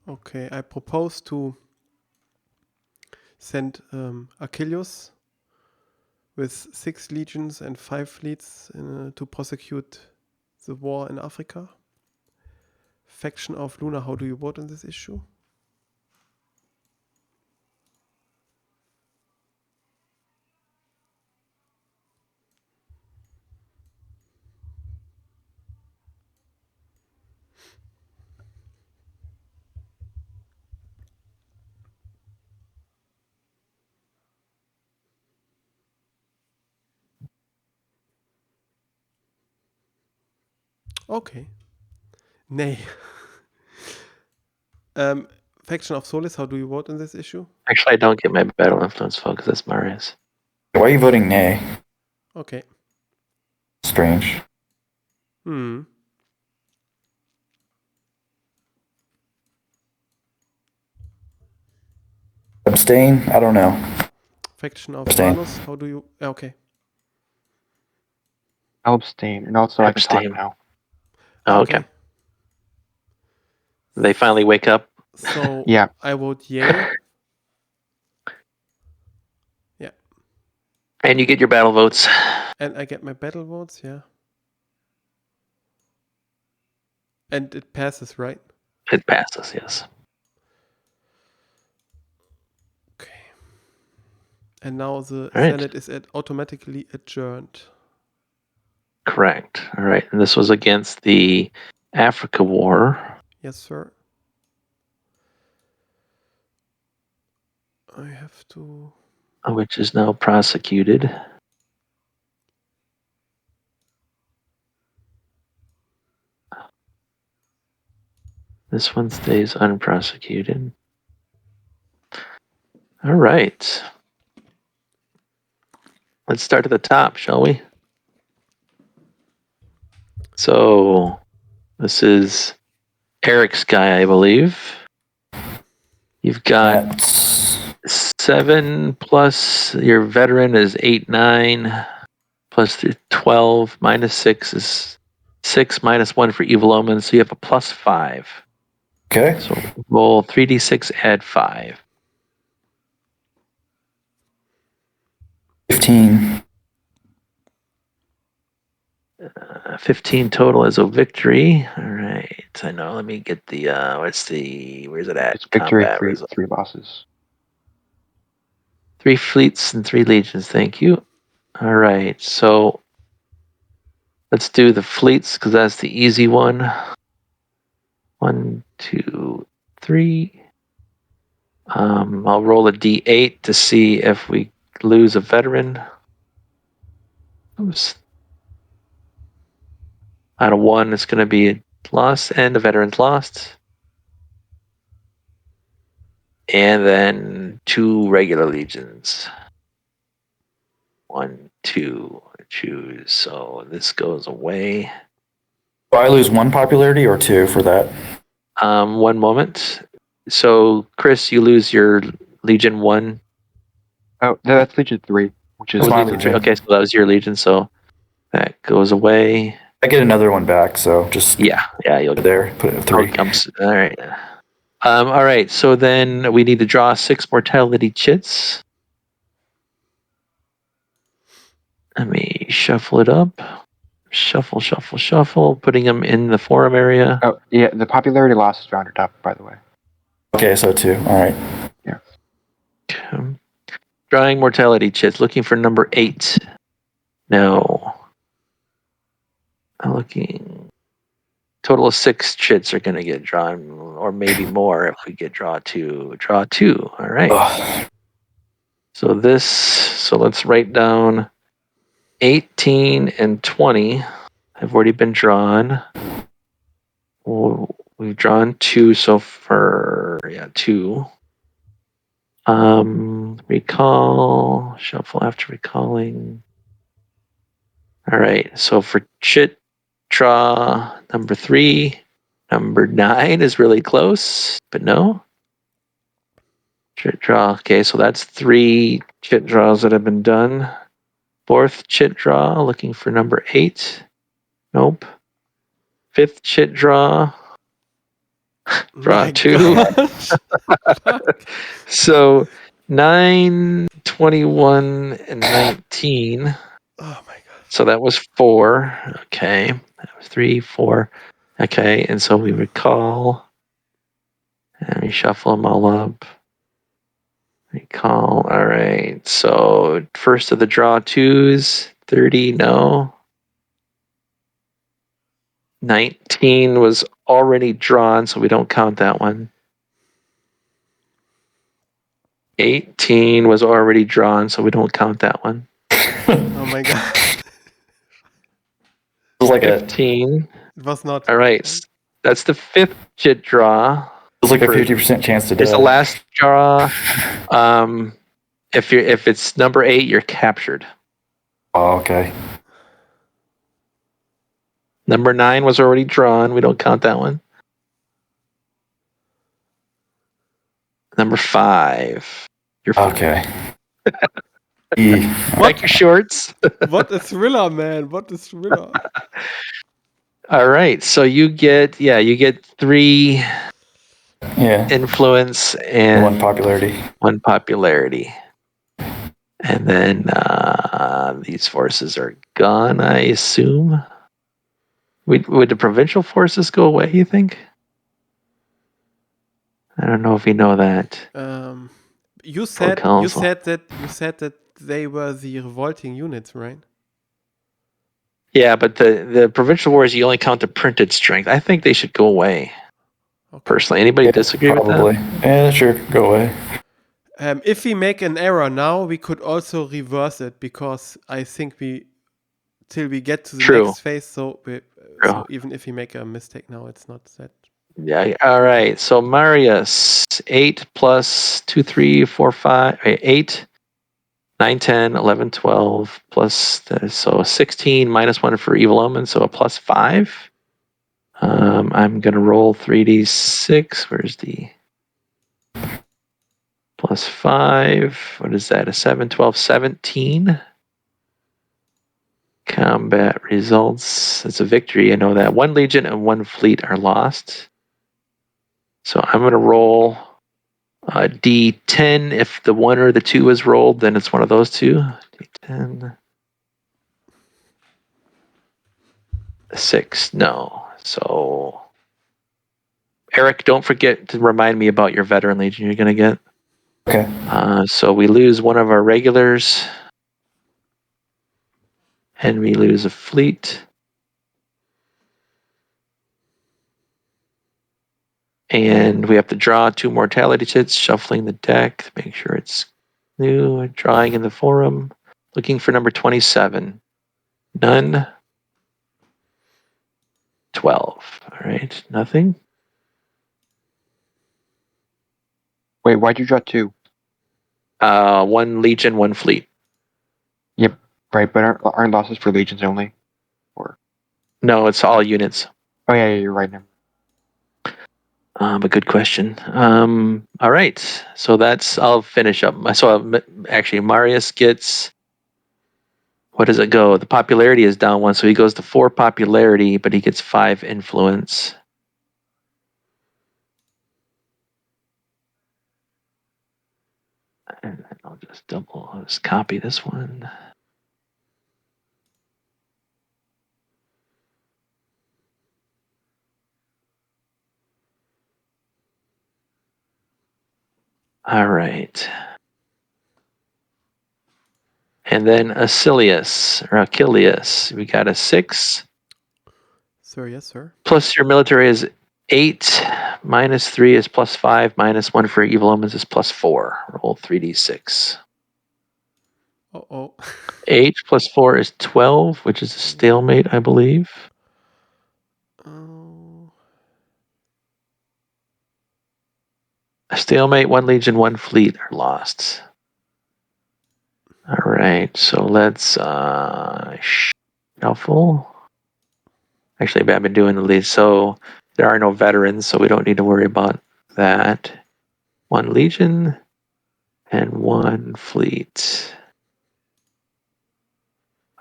Okay, I propose to send Achilles with 6 legions and 5 fleets to prosecute the war in Africa. Faction of Luna, how do you vote on this issue? Okay. Nay. Faction of Solis, how do you vote on this issue? Actually, I don't get my battle influence focus. That's Marius. Why are you voting nay? Okay. Strange. Abstain? I don't know. Faction of Abstain. Manus, how do you... Okay. I'll abstain, and also I can Abstain. talk now. Oh, okay. They finally wake up. So Yeah. I vote yay. Yeah. And you get your battle votes. And I get my battle votes, yeah. And it passes, right? It passes, yes. Okay. And now the All right. Senate is automatically adjourned. Correct. All right. And this was against the Africa War. Yes, sir. I have to... Which is now prosecuted. This one stays unprosecuted. All right. Let's start at the top, shall we? So this is Eric's guy, I believe. You've got That's 7 plus your veteran is 8, 9 plus 12 minus 6 is 6 minus 1 for evil omen. So you have a plus 5. okay. So roll 3d6, add 5. 15. 15 total is a victory. All right. I know. Let me get the where's it at? It's victory, Combat three result. bosses. 3 fleets and 3 legions. Thank you. All right. So Let's do the fleets because that's the easy one. 1, 2, 3. I'll roll a d8 to see if we lose a veteran. Oops. Out of 1, it's going to be a loss, and a veteran's lost. And then 2 regular legions. 1, 2, choose. So this goes away. Do I lose 1 popularity or 2 for that? 1 moment. So, Chris, you lose your Legion 1. Oh, no, that's Legion 3, which is That's my Legion 3. Legion. Okay, so that was your Legion, so that goes away. I get another one back, so just Yeah, you'll put it there, put it at 3. All right. All right, so then we need to draw 6 mortality chits. Let me shuffle it up. Shuffle, putting them in the forum area. Oh, yeah, the popularity loss is rounded up, by the way. Okay, so 2. All right. Yeah. Drawing mortality chits, looking for number 8. No. I'm looking. Total of 6 chits are going to get drawn, or maybe more if we get draw 2. Draw 2. All right. Ugh. So let's write down 18 and 20 have already been drawn. Well, we've drawn 2 so far. Yeah, 2. Recall, shuffle after recalling. All right, so for chit draw number 3, number 9 is really close, but no. Chit draw, okay, so that's 3 chit draws that have been done. 4th chit draw, looking for number 8. Nope. 5th chit draw. Draw My 2. gosh. So 9, 21, and 19. Oh my god. So that was 4. Okay. That was 3, 4. Okay. And so we recall. And we shuffle them all up. Recall. All right. So first of the draw 2s. 30, no. 19 was already drawn, so we don't count that one. 18 was already drawn, so we don't count that one. Oh my god. It was like 15. It was not. All right. That's the 5th chit draw. a 50% chance to die. It's the last draw. If it's number 8, you're captured. Oh, okay. Number 9 was already drawn. We don't count that one. Number 5. You're Okay. E. like your shorts. What a thriller, man. What a thriller. All right. So you get 3 Yeah. influence and 1 popularity. 1 popularity. And then these forces are gone, I assume. Would the provincial forces go away, you think? I don't know if you know that. You said Consul. that they were the revolting units, right? Yeah, but the provincial wars, you only count the printed strength. I think they should go away. Okay. Personally, anybody disagree Probably. with that? Yeah, sure. Go away. If we make an error now, we could also reverse it because I think till we get to the True. next phase. So even if we make a mistake now, it's not that. Yeah. All right. So Marius, 8 plus 2, 3, 4, 5, 8, 9, 10, 11, 12 plus so 16 minus 1 for evil omen, so a plus 5. I'm gonna roll 3d6. Where's the plus 5? What is that? A 7, 12, 17. Combat results. It's a victory. I know that 1 legion and 1 fleet are lost. So I'm gonna roll D10. If the 1 or the 2 is rolled, then it's one of those 2. D10. 6. No. So Eric, don't forget to remind me about your veteran legion you're gonna get. Okay. So we lose one of our regulars, and we lose a fleet. And we have to draw 2 mortality chits, shuffling the deck, make sure it's new, drawing in the forum, looking for number 27. None. 12. All right, nothing. Wait, why'd you draw 2? 1 legion, 1 fleet. Yep, right, but aren't losses for legions only? Or No, it's all units. oh yeah, you're right now. But good question. All right, so I'll finish up. So actually, Marius gets, what does it go? The popularity is down 1, so he goes to 4 popularity, but he gets 5 influence. And I'll just copy this one. All right. And then Achilles, we got a 6. Sir, yes, sir. Plus your military is 8. Minus 3 is plus 5. Minus 1 for evil omens is plus 4. Roll 3d6. Uh-oh. 8 plus 4 is 12, which is a stalemate, I believe. Oh. A stalemate, 1 legion, 1 fleet are lost. All right, so let's shuffle. Actually, I've been doing the lead, so there are no veterans, so we don't need to worry about that. 1 legion and 1 fleet.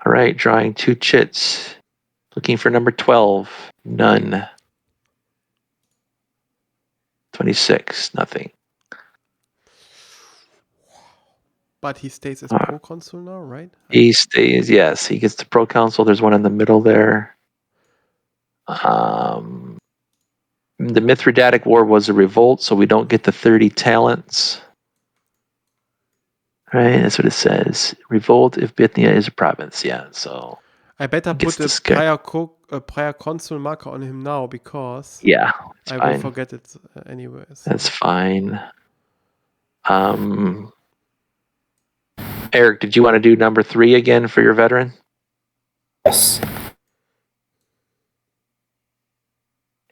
All right, drawing 2 chits. Looking for number 12. None. 26. Nothing. But he stays as pro-consul now, right? He stays, yes. He gets the pro-consul. There's one in the middle there. The Mithridatic War was a revolt, so we don't get the 30 talents. Right, that's what it says. Revolt if Bithynia is a province, yeah. So I better gets put a the sky. prior consul marker on him now because Yeah, it's I fine. will forget it anyway. So. That's fine. Eric, did you want to do number 3 again for your veteran? Yes.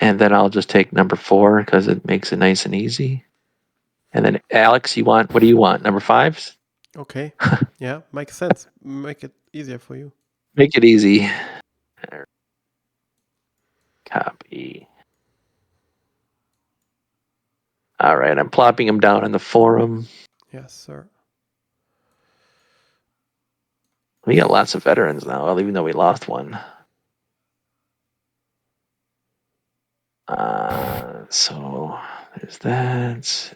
And then I'll just take number 4 because it makes it nice and easy. And then Alex, what do you want? Number 5? Okay. Yeah, makes sense. Make it easier for you. Make it easy. Copy. All right, I'm plopping them down in the forum. Yes, sir. We got lots of veterans now, even though we lost one. So there's that.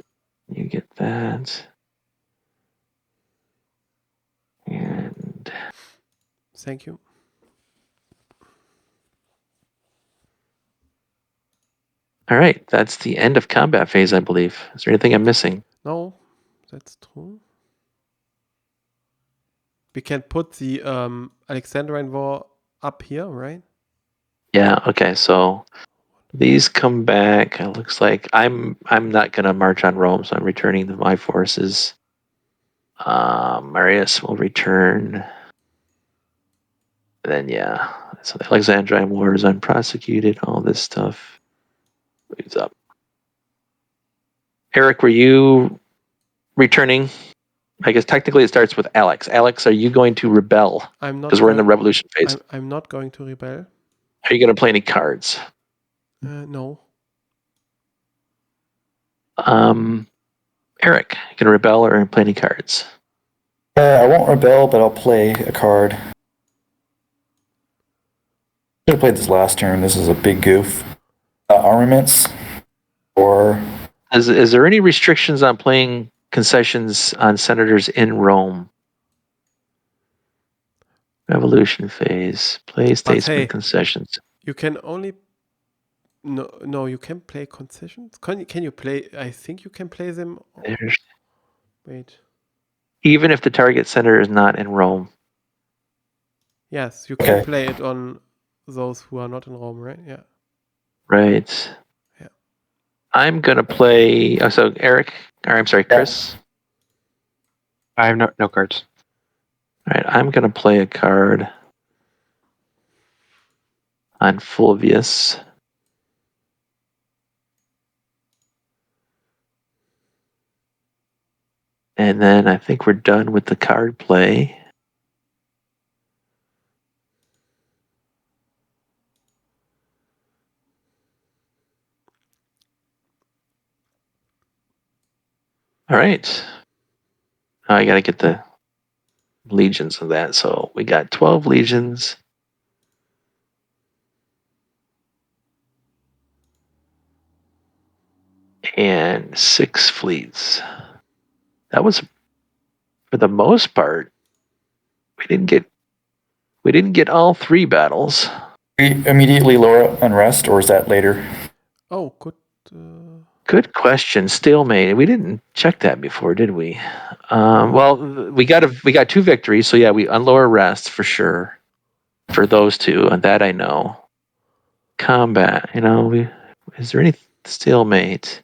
You get that. And Thank you. all right, that's the end of combat phase, I believe. Is there anything I'm missing? No, that's true. We can put the Alexandrine War up here, right? Yeah, okay, so these come back. It looks like I'm not gonna march on Rome, so I'm returning to my forces. Marius will return. Then yeah. So the Alexandrine War is unprosecuted, all this stuff. Moves up. Eric, were you returning? I guess technically it starts with Alex. Alex, are you going to rebel? I'm not Because we're in the revolution phase. I'm not going to rebel. Are you going to play any cards? No. Eric, you going to rebel or play any cards? I won't rebel, but I'll play a card. Should have played this last turn. This is a big goof. Armaments, or Is there any restrictions on playing concessions on senators in Rome? Revolution phase. Play statesman concessions. You can only no, you can play concessions. Can you play? I think you can play them. Wait. Even if the target senator is not in Rome. Yes, you can play it on those who are not in Rome, right? Yeah. Right. Yeah. I'm gonna play. Oh, so Eric, or I'm sorry, Chris. I have no cards. All right, I'm gonna play a card on Fulvius. And then I think we're done with the card play. All right. Now I got to get the legions of that. So we got 12 legions. And 6 fleets. That was, for the most part, we didn't get all 3 battles. We immediately lower unrest, or is that later? Oh, good. Good question. Stalemate. We didn't check that before, did we? Well, we got 2 victories, so yeah, we unlower rest for sure. For those 2, and that I know. Combat. Is there any stalemate?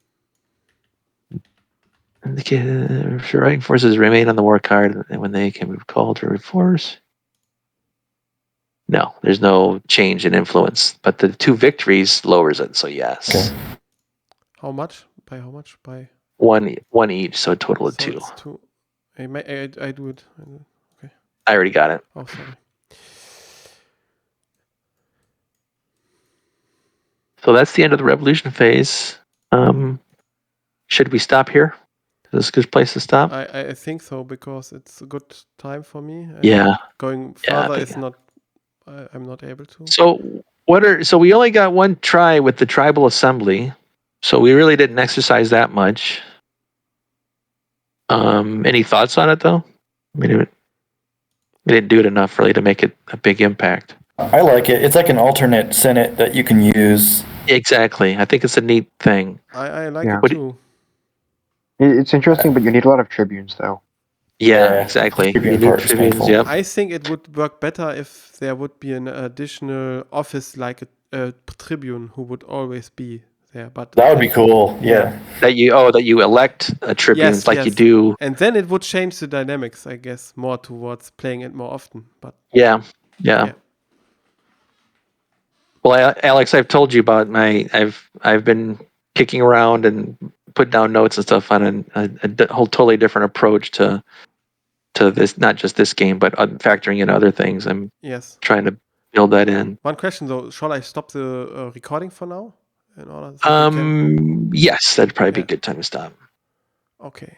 Surviving forces remain on the war card when they can be called to reinforce. No, there's no change in influence, but the 2 victories lowers it. So yes. Okay. How much? By how much? By One each, so a total of 2. It's 2. I do it. Okay. I already got it. Oh, sorry. So that's the end of the revolution phase. Should we stop here? Is this a good place to stop? I think so, because it's a good time for me. And Yeah. going Yeah, I further think- is not. I'm not able to. So we only got one try with the tribal assembly, so we really didn't exercise that much. Any thoughts on it though? I mean, we didn't do it enough really to make it a big impact. I like it. It's like an alternate Senate that you can use. Exactly. I think it's a neat thing. I like Yeah. it too. It's interesting, but you need a lot of tribunes, though. Yeah, Yeah, exactly. tribune You need part is tribunes, painful. yep. I think it would work better if there would be an additional office like a tribune who would always be there. But That would be cool. Yeah. That you elect tribunes like you yes. do. And then it would change the dynamics, I guess, more towards playing it more often. But Yeah. Yeah. Well, Alex, I've told you about I've been kicking around and put down notes and stuff on a whole totally different approach to this, not just this game, but factoring in other things. I'm yes. trying to build that in. One question though: shall I stop the recording for now? In order that we can... Yes, that'd probably be a good time to stop. Okay.